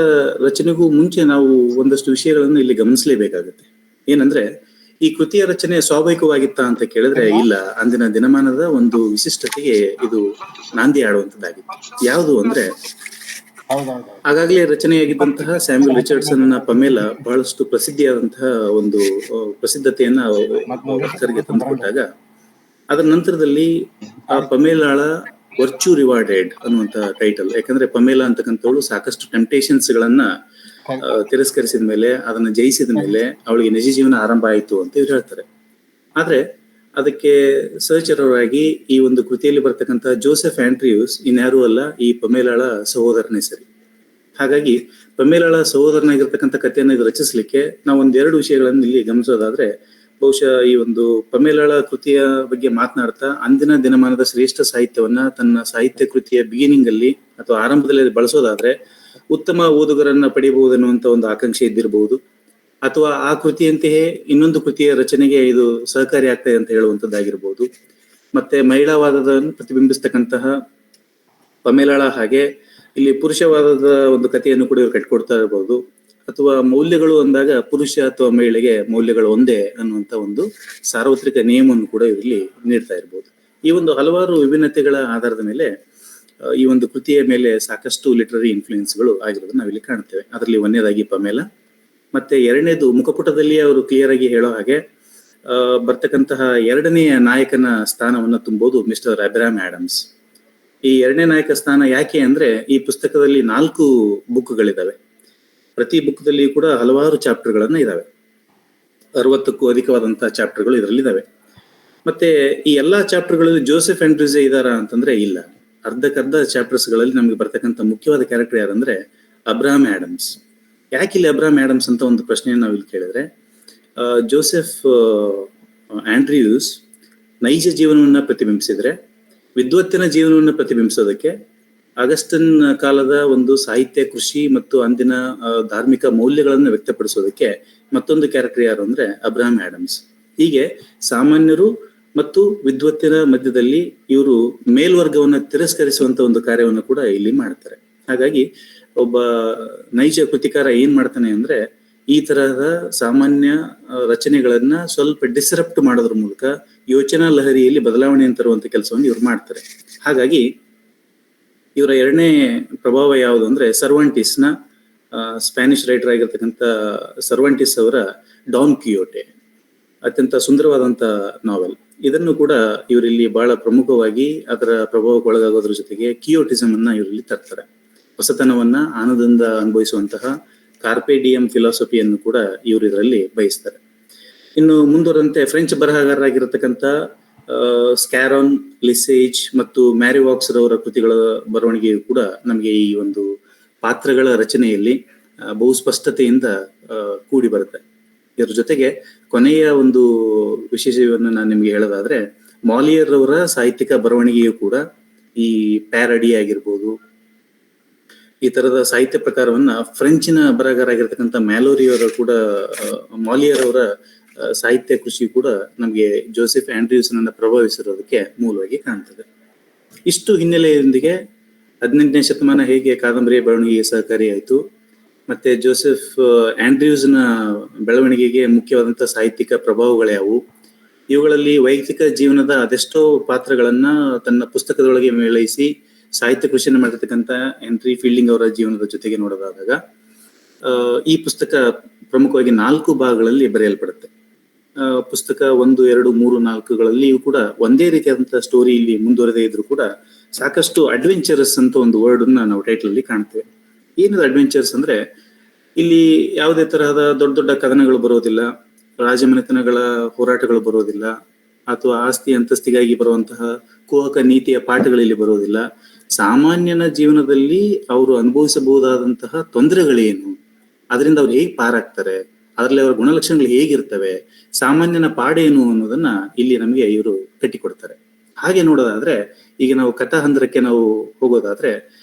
ರಚನೆಗೂ ಮುಂಚೆ ನಾವು ಒಂದಷ್ಟು ವಿಷಯಗಳನ್ನು ಇಲ್ಲಿ ಗಮನಿಸಲೇಬೇಕಾಗುತ್ತೆ. ಏನಂದ್ರೆ, ಈ ಕೃತಿಯ ರಚನೆ ಸ್ವಾಭಾವಿಕವಾಗಿತ್ತ ಅಂತ ಕೇಳಿದ್ರೆ ಇಲ್ಲ, ಅಂದಿನ ದಿನಮಾನದ ಒಂದು ವಿಶಿಷ್ಟತೆಗೆ ಇದು ನಾಂದಿ ಆಡುವಂತದ್ದಾಗಿತ್ತು. ಯಾವುದು ಅಂದ್ರೆ, ಆಗಾಗಲೇ ರಚನೆಯಾಗಿದ್ದಂತಹ ಸ್ಯಾಮ್ಯುಯಲ್ ರಿಚರ್ಡ್ಸನ್ ಪಮೇಲಾ ಬಹಳಷ್ಟು ಪ್ರಸಿದ್ಧಿಯಾದಂತಹ ಒಂದು ಪ್ರಸಿದ್ಧತೆಯನ್ನ ಕರಿಗೆ ತಂದುಕೊಟ್ಟಾಗ, ಅದರ ನಂತರದಲ್ಲಿ ಆ ಪಮೇಲಾಳ ವರ್ಚ್ಯೂ ರಿವಾರ್ಡೆಡ್ ಅನ್ನುವಂತ ಟೈಟಲ್, ಯಾಕಂದ್ರೆ ಪಮೇಲಾ ಅಂತಕ್ಕಂಥವಳು ಸಾಕಷ್ಟು ಟೆಂಪ್ಟೇಷನ್ಸ್ ಗಳನ್ನ ತಿರಸ್ಕರಿಸಿದ ಮೇಲೆ, ಅದನ್ನ ಜಯಿಸಿದ ಮೇಲೆ ಅವಳಿಗೆ ನಿಜ ಜೀವನ ಆರಂಭ ಆಯಿತು ಅಂತ ಇವ್ರು ಹೇಳ್ತಾರೆ. ಆದ್ರೆ ಅದಕ್ಕೆ ಸಹಚರರಾಗಿ ಈ ಒಂದು ಕೃತಿಯಲ್ಲಿ ಬರ್ತಕ್ಕಂಥ ಜೋಸೆಫ್ ಆಂಡ್ರಿಯೂಸ್ ಇನ್ಯಾರೂ ಅಲ್ಲ, ಈ ಪಮೇಲಾಳ ಸಹೋದರನೇ ಸರಿ. ಹಾಗಾಗಿ ಪಮೇಲಾಳ ಸಹೋದರನಾಗಿರ್ತಕ್ಕಂಥ ಕಥೆಯನ್ನು ಇದು ರಚಿಸಲಿಕ್ಕೆ ನಾವು ಒಂದೆರಡು ವಿಷಯಗಳನ್ನು ಇಲ್ಲಿ ಗಮನಿಸೋದಾದ್ರೆ, ಬಹುಶಃ ಈ ಒಂದು ಪಮೇಲಾಳ ಕೃತಿಯ ಬಗ್ಗೆ ಮಾತನಾಡ್ತಾ ಅಂದಿನ ದಿನಮಾನದ ಶ್ರೇಷ್ಠ ಸಾಹಿತ್ಯವನ್ನ ತನ್ನ ಸಾಹಿತ್ಯ ಕೃತಿಯ ಬಿಗಿನಿಂಗ್ ಅಲ್ಲಿ ಅಥವಾ ಆರಂಭದಲ್ಲಿ ಬಳಸೋದಾದ್ರೆ ಉತ್ತಮ ಓದುಗರನ್ನ ಪಡೆಯಬಹುದನ್ನುವಂತ ಒಂದು ಆಕಾಂಕ್ಷೆ ಇದ್ದಿರಬಹುದು, ಅಥವಾ ಆ ಕೃತಿಯಂತೆಯೇ ಇನ್ನೊಂದು ಕೃತಿಯ ರಚನೆಗೆ ಇದು ಸಹಕಾರಿ ಆಗ್ತದೆ ಅಂತ ಹೇಳುವಂತದ್ದಾಗಿರ್ಬೋದು. ಮತ್ತೆ ಮಹಿಳಾವಾದವನ್ನು ಪ್ರತಿಬಿಂಬಿಸ್ತಕ್ಕಂತಹ ಪಮೇಲಾಳ ಹಾಗೆ ಇಲ್ಲಿ ಪುರುಷವಾದದ ಒಂದು ಕಥೆಯನ್ನು ಕೂಡ ಇವರು ಕಟ್ಕೊಡ್ತಾ ಇರಬಹುದು, ಅಥವಾ ಮೌಲ್ಯಗಳು ಅಂದಾಗ ಪುರುಷ ಅಥವಾ ಮಹಿಳೆಗೆ ಮೌಲ್ಯಗಳು ಒಂದೇ ಅನ್ನುವಂತ ಒಂದು ಸಾರ್ವತ್ರಿಕ ನಿಯಮವನ್ನು ಕೂಡ ಇವರಲ್ಲಿ ನೀಡ್ತಾ ಇರಬಹುದು. ಈ ಒಂದು ಹಲವಾರು ವಿಭಿನ್ನತೆಗಳ ಆಧಾರದ ಮೇಲೆ ಈ ಒಂದು ಕೃತಿಯ ಮೇಲೆ ಸಾಕಷ್ಟು ಲಿಟರರಿ ಇನ್ಫ್ಲೂಯೆನ್ಸ್ಗಳು ಆಗಿರೋದನ್ನ ನಾವಿಲ್ಲಿ ಕಾಣ್ತೇವೆ. ಅದರಲ್ಲಿ ಒಂದನೇದಾಗಿ ಪಮೇಲಾ, ಮತ್ತೆ ಎರಡನೇದು ಮುಖಪುಟದಲ್ಲಿ ಅವರು ಕ್ಲಿಯರ್ ಆಗಿ ಹೇಳೋ ಹಾಗೆ ಬರ್ತಕ್ಕಂತಹ ಎರಡನೆಯ ನಾಯಕನ ಸ್ಥಾನವನ್ನು ತುಂಬೋದು ಮಿಸ್ಟರ್ ಅಬ್ರಹಾಂ ಆಡಮ್ಸ್. ಈ ಎರಡನೇ ನಾಯಕ ಸ್ಥಾನ ಯಾಕೆ ಅಂದ್ರೆ, ಈ ಪುಸ್ತಕದಲ್ಲಿ 4 ಬುಕ್ಗಳಿದಾವೆ. ಪ್ರತಿ ಬುಕ್ದಲ್ಲಿ ಕೂಡ ಹಲವಾರು ಚಾಪ್ಟರ್ಗಳನ್ನ ಇದಾವೆ. 60ಕ್ಕೂ ಅಧಿಕವಾದಂತಹ ಚಾಪ್ಟರ್ಗಳು ಇದರಲ್ಲಿ ಇದಾವೆ. ಮತ್ತೆ ಈ ಎಲ್ಲಾ ಚಾಪ್ಟರ್ಗಳಲ್ಲಿ ಜೋಸೆಫ್ ಆಂಡ್ರ್ಯೂಸ್ ಇದಾರಾ ಅಂತಂದ್ರೆ ಇಲ್ಲ. ಅರ್ಧಕ್ಕರ್ಧ ಚಾಪ್ಟರ್ಸ್ ಗಳಲ್ಲಿ ನಮ್ಗೆ ಬರ್ತಕ್ಕಂಥ ಮುಖ್ಯವಾದ ಕ್ಯಾರೆಕ್ಟರ್ ಯಾರಂದ್ರೆ ಅಬ್ರಹಾಂ ಆಡಮ್ಸ್. ಯಾಕೆ ಇಲ್ಲಿ ಅಬ್ರಹಾಂ ಆಡಮ್ಸ್ ಅಂತ ಒಂದು ಪ್ರಶ್ನೆಯನ್ನು ನಾವು ಇಲ್ಲಿ ಕೇಳಿದ್ರೆ, ಜೋಸೆಫ್ ಆಂಡ್ರ್ಯೂಸ್ ನೈಜ ಜೀವನವನ್ನ ಪ್ರತಿಬಿಂಬಿಸಿದ್ರೆ, ವಿದ್ವತ್ತಿನ ಜೀವನವನ್ನು ಪ್ರತಿಬಿಂಬಿಸೋದಕ್ಕೆ ಆಗಸ್ಟನ್ ಕಾಲದ ಒಂದು ಸಾಹಿತ್ಯ ಕೃಷಿ ಮತ್ತು ಅಂದಿನ ಧಾರ್ಮಿಕ ಮೌಲ್ಯಗಳನ್ನು ವ್ಯಕ್ತಪಡಿಸೋದಕ್ಕೆ ಮತ್ತೊಂದು ಕ್ಯಾರೆಕ್ಟರ್ ಯಾರು ಅಂದ್ರೆ ಅಬ್ರಹಾಂ ಆಡಮ್ಸ್. ಹೀಗೆ ಸಾಮಾನ್ಯರು ಮತ್ತು ವಿದ್ವತ್ತಿನ ಮಧ್ಯದಲ್ಲಿ ಇವರು ಮೇಲ್ವರ್ಗವನ್ನ ತಿರಸ್ಕರಿಸುವಂತ ಒಂದು ಕಾರ್ಯವನ್ನು ಕೂಡ ಇಲ್ಲಿ ಮಾಡ್ತಾರೆ. ಹಾಗಾಗಿ ಒಬ್ಬ ನೈಜ ಕೃತಿಕಾರ ಏನ್ ಮಾಡ್ತಾನೆ ಅಂದ್ರೆ, ಈ ತರಹದ ಸಾಮಾನ್ಯ ರಚನೆಗಳನ್ನ ಸ್ವಲ್ಪ ಡಿಸ್ರಪ್ಟ್ ಮಾಡೋದ್ರ ಮೂಲಕ ಯೋಚನಾ ಲಹರಿಯಲ್ಲಿ ಬದಲಾವಣೆಯನ್ನು ತರುವಂತ ಕೆಲಸವನ್ನು ಇವ್ರು ಮಾಡ್ತಾರೆ. ಹಾಗಾಗಿ ಇವರ ಎರಡನೇ ಪ್ರಭಾವ ಯಾವುದು ಅಂದ್ರೆ ಸರ್ವಾಂಟಿಸ್ನ ಸ್ಪ್ಯಾನಿಷ್ ರೈಟರ್ ಆಗಿರ್ತಕ್ಕಂಥ ಸರ್ವಾಂಟಿಸ್ ಅವರ ಡಾನ್ ಕಿಯೋಟೆ, ಅತ್ಯಂತ ಸುಂದರವಾದಂತ ನಾವೆಲ್. ಇದನ್ನು ಕೂಡ ಇವರಲ್ಲಿ ಬಹಳ ಪ್ರಮುಖವಾಗಿ ಅದರ ಪ್ರಭಾವಕ್ಕೆ ಒಳಗಾಗೋದ್ರ ಜೊತೆಗೆ ಕಿಯೋಟಿಸಮ್ ಅನ್ನ ಇವರಲ್ಲಿ ತರ್ತಾರೆ. ಹೊಸತನವನ್ನ ಆನಂದದಿಂದ ಅನುಭವಿಸುವಂತಹ ಕಾರ್ಪೆಡಿಯಂ ಫಿಲಾಸಫಿಯನ್ನು ಕೂಡ ಇವರು ಇದರಲ್ಲಿ ಬಯಸ್ತಾರೆ. ಇನ್ನು ಮುಂದುವರೆದಂತೆ ಫ್ರೆಂಚ್ ಬರಹಗಾರರಾಗಿರತಕ್ಕಂಥ ಸ್ಕ್ಯಾರಾನ್, ಲಿಸೇಜ್ ಮತ್ತು ಮ್ಯಾರಿವಾಕ್ಸ್ ರವರ ಕೃತಿಗಳ ಬರವಣಿಗೆಯು ಕೂಡ ನಮಗೆ ಈ ಒಂದು ಪಾತ್ರಗಳ ರಚನೆಯಲ್ಲಿ ಬಹು ಸ್ಪಷ್ಟತೆಯಿಂದ ಕೂಡಿ ಬರುತ್ತೆ. ಇದರ ಜೊತೆಗೆ ಕೊನೆಯ ಒಂದು ವಿಶೇಷವನ್ನು ನಾನು ನಿಮ್ಗೆ ಹೇಳೋದಾದ್ರೆ, ಮಾಲಿಯರ್ ಅವರ ಸಾಹಿತ್ಯಿಕ ಬರವಣಿಗೆಯು ಕೂಡ ಈ ಪ್ಯಾರಡಿ ಆಗಿರ್ಬೋದು, ಈ ತರದ ಸಾಹಿತ್ಯ ಪ್ರಕಾರವನ್ನ ಫ್ರೆಂಚಿನ ಬರಹಗಾರ ಆಗಿರ್ತಕ್ಕಂಥ ಮ್ಯಾಲೋರಿಯವರ ಕೂಡ ಮಾಲಿಯರ್ ಅವರ ಸಾಹಿತ್ಯ ಕೃಷಿ ಕೂಡ ನಮಗೆ ಜೋಸೆಫ್ ಆಂಡ್ರ್ಯೂಸ್ನನ್ನ ಪ್ರಭಾವಿಸಿರೋದಕ್ಕೆ ಮೂಲವಾಗಿ ಕಾಣ್ತದೆ. ಇಷ್ಟು ಹಿನ್ನೆಲೆಯೊಂದಿಗೆ 18ನೇ ಶತಮಾನ ಹೇಗೆ ಕಾದಂಬರಿಯ ಬೆಳವಣಿಗೆಗೆ ಸಹಕಾರಿಯಾಯಿತು, ಮತ್ತೆ ಜೋಸೆಫ್ ಆಂಡ್ರ್ಯೂಸ್ನ ಬೆಳವಣಿಗೆಗೆ ಮುಖ್ಯವಾದಂತಹ ಸಾಹಿತ್ಯಿಕ ಪ್ರಭಾವಗಳ್ಯಾವು, ಇವುಗಳಲ್ಲಿ ವೈಯಕ್ತಿಕ ಜೀವನದ ಅದೆಷ್ಟೋ ಪಾತ್ರಗಳನ್ನ ತನ್ನ ಪುಸ್ತಕದೊಳಗೆ ಮೇಳೈಸಿ ಸಾಹಿತ್ಯ ಕೃಷಿಯನ್ನು ಮಾಡಿರ್ತಕ್ಕಂಥ ಹೆನ್ರಿ ಫೀಲ್ಡಿಂಗ್ ಅವರ ಜೀವನದ ಜೊತೆಗೆ ನೋಡೋದಾದಾಗ ಈ ಪುಸ್ತಕ ಪ್ರಮುಖವಾಗಿ 4 ಭಾಗಗಳಲ್ಲಿ ಬರೆಯಲ್ಪಡುತ್ತೆ. ಪುಸ್ತಕ 1, 2, 3, 4ಗಳಲ್ಲಿ ಇವು ಕೂಡ ಒಂದೇ ರೀತಿಯಾದಂತಹ ಸ್ಟೋರಿ ಇಲ್ಲಿ ಮುಂದುವರೆದೇ ಇದ್ರು ಕೂಡ ಸಾಕಷ್ಟು ಅಡ್ವೆಂಚರಸ್ ಅಂತ ಒಂದು ವರ್ಡ್ ಅನ್ನ ನಾವು ಟೈಟಲ್ ಅಲ್ಲಿ ಕಾಣ್ತೇವೆ. ಏನಿದೆ ಅಡ್ವೆಂಚರ್ಸ್ ಅಂದ್ರೆ, ಇಲ್ಲಿ ಯಾವುದೇ ತರಹದ ದೊಡ್ಡ ದೊಡ್ಡ ಕದನಗಳು ಬರೋದಿಲ್ಲ, ರಾಜಮನೆತನಗಳ ಹೋರಾಟಗಳು ಬರೋದಿಲ್ಲ, ಅಥವಾ ಆಸ್ತಿ ಅಂತಸ್ತಿಗಾಗಿ ಬರುವಂತಹ ಕುಹಕ ನೀತಿಯ ಪಾಠಗಳು ಇಲ್ಲಿ ಬರೋದಿಲ್ಲ. ಸಾಮಾನ್ಯನ ಜೀವನದಲ್ಲಿ ಅವರು ಅನುಭವಿಸಬಹುದಾದಂತಹ ತೊಂದರೆಗಳೇನು, ಅದರಿಂದ ಅವ್ರು ಹೇಗೆ ಪಾರಾಗ್ತಾರೆ, ಅದರಲ್ಲಿ ಅವರ ಗುಣಲಕ್ಷಣಗಳು ಹೇಗಿರ್ತವೆ, ಸಾಮಾನ್ಯನ ಪಾಡೇನು ಅನ್ನೋದನ್ನ ಇಲ್ಲಿ ನಮಗೆ ಇವರು ಕಟ್ಟಿಕೊಡ್ತಾರೆ. ಹಾಗೆ ನೋಡೋದಾದ್ರೆ ಈಗ ನಾವು ಕಥಾಹಂದರಕ್ಕೆ ನಾವು ಹೋಗೋದಾದ್ರೆ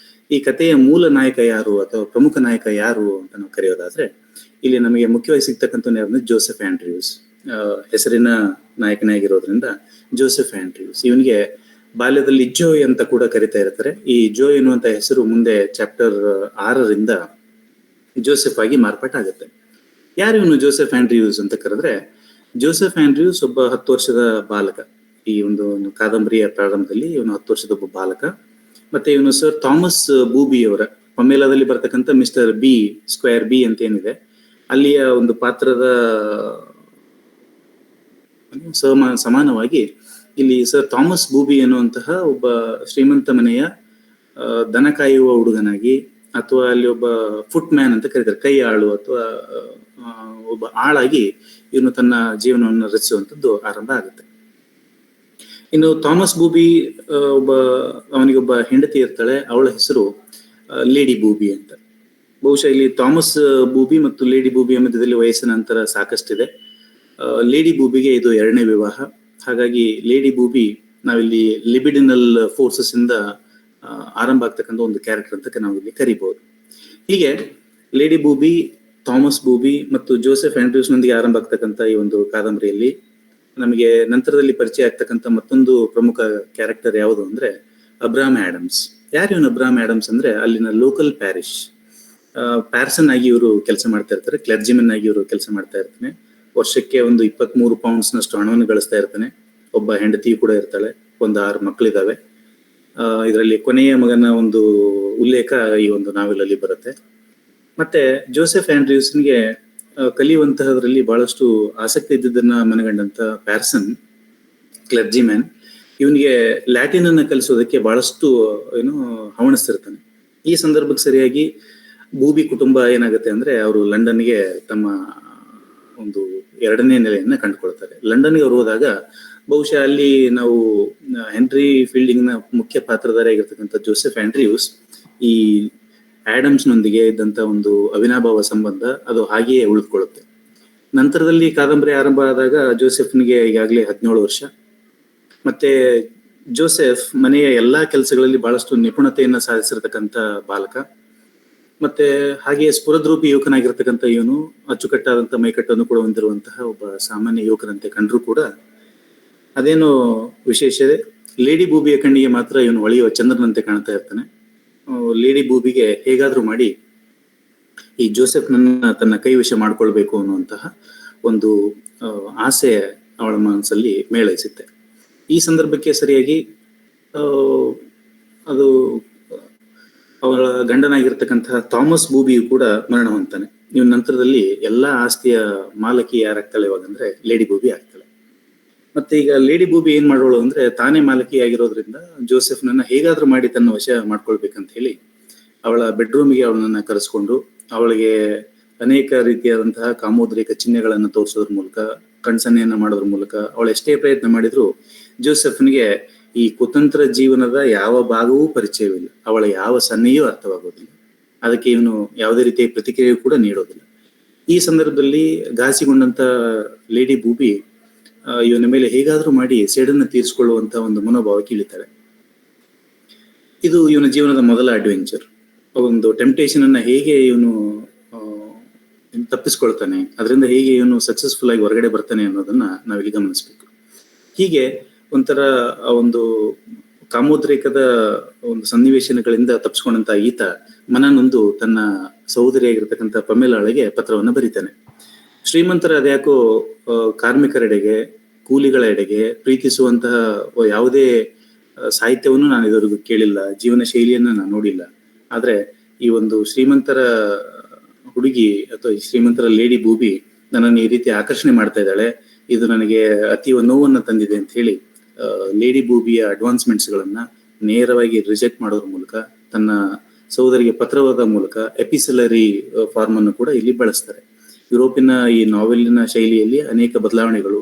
ಈ ಕಥೆಯ ಮೂಲ ನಾಯಕ ಯಾರು ಅಥವಾ ಪ್ರಮುಖ ನಾಯಕ ಯಾರು ಅಂತ ನಾವು ಕರೆಯೋದಾದ್ರೆ ಇಲ್ಲಿ ನಮಗೆ ಮುಖ್ಯವಾಗಿ ಸಿಗ್ತಕ್ಕಂಥ ಜೋಸೆಫ್ ಆಂಡ್ರ್ಯೂಸ್. ಹೆಸರಿನ ನಾಯಕನೇ ಆಗಿರೋದ್ರಿಂದ ಜೋಸೆಫ್ ಆಂಡ್ರ್ಯೂಸ್. ಇವನಿಗೆ ಬಾಲ್ಯದಲ್ಲಿ ಜೋಯ್ ಅಂತ ಕೂಡ ಕರಿತಾ ಇರ್ತಾರೆ. ಈ ಜೋಯ್ ಎನ್ನುವಂತ ಹೆಸರು ಮುಂದೆ ಚಾಪ್ಟರ್ 6ರಿಂದ ಜೋಸೆಫ್ ಆಗಿ ಮಾರ್ಪಾಟಾಗುತ್ತೆ. ಯಾರು ಇವನು ಜೋಸೆಫ್ ಆಂಡ್ರ್ಯೂಸ್ ಅಂತ ಕರೆದ್ರೆ, ಜೋಸೆಫ್ ಆಂಡ್ರ್ಯೂಸ್ ಒಬ್ಬ 10 ವರ್ಷದ ಬಾಲಕ. ಈ ಒಂದು ಕಾದಂಬರಿಯ ಪ್ರಾರಂಭದಲ್ಲಿ ಇವನು 10 ವರ್ಷದ ಒಬ್ಬ ಬಾಲಕ. ಮತ್ತೆ ಇವನು ಸರ್ ಥಾಮಸ್ ಬೂಬಿ ಅವರ ಪಮೇಲಾದಲ್ಲಿ ಬರ್ತಕ್ಕಂಥ ಮಿಸ್ಟರ್ ಬಿ, ಸ್ಕ್ವೇರ್ ಬಿ ಅಂತ ಏನಿದೆ, ಅಲ್ಲಿಯ ಒಂದು ಪಾತ್ರದ ಸಮಾನವಾಗಿ ಇಲ್ಲಿ ಸರ್ ಥಾಮಸ್ ಬೂಬಿ ಎನ್ನುವಂತಹ ಒಬ್ಬ ಶ್ರೀಮಂತ ಮನೆಯ ದನ ಕಾಯುವ ಹುಡುಗನಾಗಿ, ಅಥವಾ ಅಲ್ಲಿ ಒಬ್ಬ ಫುಟ್ ಮ್ಯಾನ್ ಅಂತ ಕರೀತಾರೆ, ಕೈ ಆಳು ಅಥವಾ ಒಬ್ಬ ಆಳಾಗಿ ಇವನು ತನ್ನ ಜೀವನವನ್ನು ರಚಿಸುವಂಥದ್ದು ಆರಂಭ ಆಗುತ್ತೆ. ಇನ್ನು ಥಾಮಸ್ ಬೂಬಿ ಅವನಿಗೊಬ್ಬ ಹೆಂಡತಿ ಇರ್ತಾಳೆ. ಅವಳ ಹೆಸರು ಲೇಡಿ ಬೂಬಿ ಅಂತ. ಬಹುಶಃ ಇಲ್ಲಿ ಥಾಮಸ್ ಬೂಬಿ ಮತ್ತು ಲೇಡಿ ಬೂಬಿಯ ಮಧ್ಯದಲ್ಲಿ ವಯಸ್ಸಿನ ಅಂತರ ಸಾಕಷ್ಟಿದೆ. ಲೇಡಿ ಬೂಬಿಗೆ ಇದು 2ನೇ ವಿವಾಹ. ಹಾಗಾಗಿ ಲೇಡಿ ಬೂಬಿ ನಾವಿಲ್ಲಿ ಲಿಬಿಡಿನಲ್ ಫೋರ್ಸಸ್ ಇಂದ ಆರಂಭ ಆಗ್ತಕ್ಕಂಥ ಒಂದು ಕ್ಯಾರೆಕ್ಟರ್ ಅಂತ ನಾವು ಇಲ್ಲಿ ಕರಿಬಹುದು. ಹೀಗೆ ಲೇಡಿ ಬೂಬಿ, ಥಾಮಸ್ ಬೂಬಿ ಮತ್ತು ಜೋಸೆಫ್ ಆಂಡ್ರ್ಯೂಸ್ ನೊಂದಿಗೆ ಆರಂಭ ಆಗ್ತಕ್ಕಂಥ ಈ ಒಂದು ಕಾದಂಬರಿಯಲ್ಲಿ ನಮಗೆ ನಂತರದಲ್ಲಿ ಪರಿಚಯ ಆಗ್ತಕ್ಕಂಥ ಮತ್ತೊಂದು ಪ್ರಮುಖ ಕ್ಯಾರೆಕ್ಟರ್ ಯಾವುದು ಅಂದ್ರೆ ಅಬ್ರಾಮ್ ಆಡಮ್ಸ್. ಯಾರು ಇವನು ಅಬ್ರಾಮ್ ಆಡಮ್ಸ್ ಅಂದ್ರೆ ಅಲ್ಲಿನ ಲೋಕಲ್ ಪ್ಯಾರ್ಸನ್ ಆಗಿ ಇವರು ಕೆಲಸ ಮಾಡ್ತಾ ಇರ್ತಾರೆ. ಕ್ಲರ್ಜಿಮನ್ ಆಗಿ ಇವರು ಕೆಲಸ ಮಾಡ್ತಾ ಇರ್ತಾನೆ. ವರ್ಷಕ್ಕೆ ಒಂದು 23 ಪೌಂಡ್ಸ್ ನಷ್ಟು ಹಣವನ್ನು ಗಳಿಸ್ತಾ ಇರ್ತಾನೆ. ಒಬ್ಬ ಹೆಂಡತಿ ಕೂಡ ಇರ್ತಾಳೆ, ಒಂದು 6 ಮಕ್ಕಳಿದಾವೆ. ಇದರಲ್ಲಿ ಕೊನೆಯ ಮಗನ ಒಂದು ಉಲ್ಲೇಖ ಈ ಒಂದು ನಾವೆಲಲ್ಲಿ ಬರುತ್ತೆ. ಮತ್ತೆ ಜೋಸೆಫ್ ಆಂಡ್ರ್ಯೂಸ್ಗೆ ಕಲಿಯುವಂತಹದ್ರಲ್ಲಿ ಬಹಳಷ್ಟು ಆಸಕ್ತಿ ಇದ್ದಿದ್ದನ್ನ ಮನಗಂಡಂತ ಪ್ಯಾರ್ಸನ್ ಕ್ಲರ್ಜಿಮ್ಯಾನ್ ಇವನಿಗೆ ಲ್ಯಾಟಿನ್ ಅನ್ನ ಕಲಿಸೋದಕ್ಕೆ ಬಹಳಷ್ಟು ಹವಣಿಸ್ತಿರ್ತಾನೆ. ಈ ಸಂದರ್ಭಕ್ಕೆ ಸರಿಯಾಗಿ ಬೂಬಿ ಕುಟುಂಬ ಏನಾಗುತ್ತೆ ಅಂದ್ರೆ ಅವರು ಲಂಡನ್ಗೆ ತಮ್ಮ ಒಂದು 2ನೇ ನೆಲೆಯನ್ನ ಕಂಡುಕೊಳ್ತಾರೆ. ಲಂಡನ್ಗೆ ಅವರು ಹೋದಾಗ ಬಹುಶಃ ಅಲ್ಲಿ ನಾವು ಹೆನ್ರಿ ಫೀಲ್ಡಿಂಗ್ ನ ಮುಖ್ಯ ಪಾತ್ರಧಾರಿಯಾಗಿರ್ತಕ್ಕಂಥ ಜೋಸೆಫ್ ಆಂಡ್ರ್ಯೂಸ್ ಈ ಆಡಮ್ಸ್ ನೊಂದಿಗೆ ಇದ್ದಂತ ಒಂದು ಅವಿನಾಭಾವ ಸಂಬಂಧ ಅದು ಹಾಗೆಯೇ ಉಳಿದುಕೊಳ್ಳುತ್ತೆ. ನಂತರದಲ್ಲಿ ಕಾದಂಬರಿ ಆರಂಭ ಆದಾಗ ಜೋಸೆಫ್ನಿಗೆ ಈಗಾಗಲೇ 17 ವರ್ಷ. ಮತ್ತೆ ಜೋಸೆಫ್ ಮನೆಯ ಎಲ್ಲಾ ಕೆಲಸಗಳಲ್ಲಿ ಬಹಳಷ್ಟು ನಿಪುಣತೆಯನ್ನ ಸಾಧಿಸಿರ್ತಕ್ಕಂಥ ಬಾಲಕ. ಮತ್ತೆ ಹಾಗೆಯೇ ಸ್ಫುರದ್ರೂಪಿ ಯುವಕನಾಗಿರ್ತಕ್ಕಂಥ ಇವನು ಅಚ್ಚುಕಟ್ಟಾದಂಥ ಮೈಕಟ್ಟನ್ನು ಕೂಡ ಹೊಂದಿರುವಂತಹ ಒಬ್ಬ ಸಾಮಾನ್ಯ ಯುವಕರಂತೆ ಕಂಡ್ರು ಕೂಡ ಅದೇನು ವಿಶೇಷ ಲೇಡಿ ಬೂಬಿಯ ಕಣ್ಣಿಗೆ ಮಾತ್ರ ಇವನು ಹೊಳೆಯುವ ಚಂದ್ರನಂತೆ ಕಾಣ್ತಾ ಇರ್ತಾನೆ. ಲೇಡಿ ಬೂಬಿಗೆ ಹೇಗಾದ್ರೂ ಮಾಡಿ ಈ ಜೋಸೆಫ್ನನ್ನ ತನ್ನ ಕೈವಶ ಮಾಡ್ಕೊಳ್ಬೇಕು ಅನ್ನುವಂತಹ ಒಂದು ಆಸೆ ಅವಳ ಮನಸ್ಸಲ್ಲಿ ಮೇಳೈಸುತ್ತೆ. ಈ ಸಂದರ್ಭಕ್ಕೆ ಸರಿಯಾಗಿ ಅದು ಅವಳ ಗಂಡನಾಗಿರ್ತಕ್ಕಂತಹ ಥಾಮಸ್ ಬೂಬಿಯು ಕೂಡ ಮರಣ ಹೊಂತಾನೆ. ಇವನ ನಂತರದಲ್ಲಿ ಎಲ್ಲಾ ಆಸ್ತಿಯ ಮಾಲಕಿ ಯಾರಾಗ್ತಾಳೆ ಇವಾಗಂದ್ರೆ ಲೇಡಿ ಬೂಬಿ ಆಗ್ತಾಳೆ. ಮತ್ತೆ ಈಗ ಲೇಡಿ ಬೂಬಿ ಏನ್ ಮಾಡೋಳು ಅಂದ್ರೆ ತಾನೇ ಮಾಲಕಿ ಆಗಿರೋದ್ರಿಂದ ಜೋಸೆಫ್ನನ್ನ ಹೇಗಾದ್ರೂ ಮಾಡಿ ತನ್ನ ವಶ ಮಾಡ್ಕೊಳ್ಬೇಕಂತ ಹೇಳಿ ಅವಳ ಬೆಡ್ರೂಮಿಗೆ ಅವಳನ್ನ ಕರೆಸ್ಕೊಂಡು ಅವಳಿಗೆ ಅನೇಕ ರೀತಿಯಾದಂತಹ ಕಾಮೋದ್ರೇಕ ಚಿಹ್ನೆಗಳನ್ನ ತೋರಿಸೋದ್ರ ಮೂಲಕ, ಕಣ್ಸನ್ನೆಯನ್ನ ಮಾಡೋದ್ರ ಮೂಲಕ ಅವಳು ಎಷ್ಟೇ ಪ್ರಯತ್ನ ಮಾಡಿದ್ರು ಜೋಸೆಫ್ನಿಗೆ ಈ ಕುತಂತ್ರ ಜೀವನದ ಯಾವ ಭಾಗವೂ ಪರಿಚಯವಿಲ್ಲ. ಅವಳ ಯಾವ ಸನ್ನೆಯೂ ಅರ್ಥವಾಗೋದಿಲ್ಲ. ಅದಕ್ಕೆ ಇವನು ಯಾವುದೇ ರೀತಿಯ ಪ್ರತಿಕ್ರಿಯೆ ಕೂಡ ನೀಡೋದಿಲ್ಲ. ಈ ಸಂದರ್ಭದಲ್ಲಿ ಘಾಸಿಗೊಂಡಂತ ಲೇಡಿ ಬೂಬಿ ಇವನ ಮೇಲೆ ಹೇಗಾದ್ರೂ ಮಾಡಿ ಸೇಡನ್ನು ತೀರಿಸಿಕೊಳ್ಳುವಂತ ಒಂದು ಮನೋಭಾವಕ್ಕೆ ಇಳಿತಾಳೆ. ಇದು ಇವನ ಜೀವನದ ಮೊದಲ ಅಡ್ವೆಂಚರ್. ಒಂದು ಟೆಂಪ್ಟೇಷನ್ ಅನ್ನ ಹೇಗೆ ಇವನು ತಪ್ಪಿಸ್ಕೊಳ್ತಾನೆ, ಅದರಿಂದ ಹೇಗೆ ಇವನು ಸಕ್ಸಸ್ಫುಲ್ ಆಗಿ ಹೊರಗಡೆ ಬರ್ತಾನೆ ಅನ್ನೋದನ್ನ ನಾವಿಲ್ಲಿ ಗಮನಿಸ್ಬೇಕು. ಹೀಗೆ ಒಂಥರ ಒಂದು ಕಾಮೋದ್ರೇಕದ ಒಂದು ಸನ್ನಿವೇಶಗಳಿಂದ ತಪ್ಪಿಸ್ಕೊಂಡಂತ ಈತ ಮನನೊಂದು ತನ್ನ ಸಹೋದರಿಯಾಗಿರ್ತಕ್ಕಂಥ ಪಮೇಲಾಳಿಗೆ ಪತ್ರವನ್ನು ಬರೀತಾನೆ. ಶ್ರೀಮಂತರ ಅದ್ಯಾಕೋ ಕಾರ್ಮಿಕರೆಡೆಗೆ, ಕೂಲಿಗಳ ಎಡೆಗೆ ಪ್ರೀತಿಸುವಂತಹ ಯಾವುದೇ ಸಾಹಿತ್ಯವನ್ನು ನಾನು ಇದುವರೆಗೂ ಕೇಳಿಲ್ಲ, ಜೀವನ ಶೈಲಿಯನ್ನ ನಾನು ನೋಡಿಲ್ಲ. ಆದ್ರೆ ಈ ಒಂದು ಶ್ರೀಮಂತರ ಹುಡುಗಿ ಅಥವಾ ಶ್ರೀಮಂತರ ಲೇಡಿ ಬೂಬಿ ನನ್ನನ್ನು ಈ ರೀತಿ ಆಕರ್ಷಣೆ ಮಾಡ್ತಾ ಇದ್ದಾಳೆ, ಇದು ನನಗೆ ಅತೀವ ನೋವನ್ನ ತಂದಿದೆ ಅಂತ ಹೇಳಿ ಲೇಡಿ ಬೂಬಿಯ ಅಡ್ವಾನ್ಸ್ಮೆಂಟ್ಸ್ ಗಳನ್ನ ನೇರವಾಗಿ ರಿಜೆಕ್ಟ್ ಮಾಡೋದ್ರ ಮೂಲಕ ತನ್ನ ಸಹೋದರಿಗೆ ಪತ್ರವಾದ ಮೂಲಕ ಎಪಿಸಲರಿ ಫಾರ್ಮ್ ಅನ್ನು ಕೂಡ ಇಲ್ಲಿ ಬಳಸ್ತಾರೆ. ಯುರೋಪಿನ ಈ ನಾವೆಲಿನ ಶೈಲಿಯಲ್ಲಿ ಅನೇಕ ಬದಲಾವಣೆಗಳು,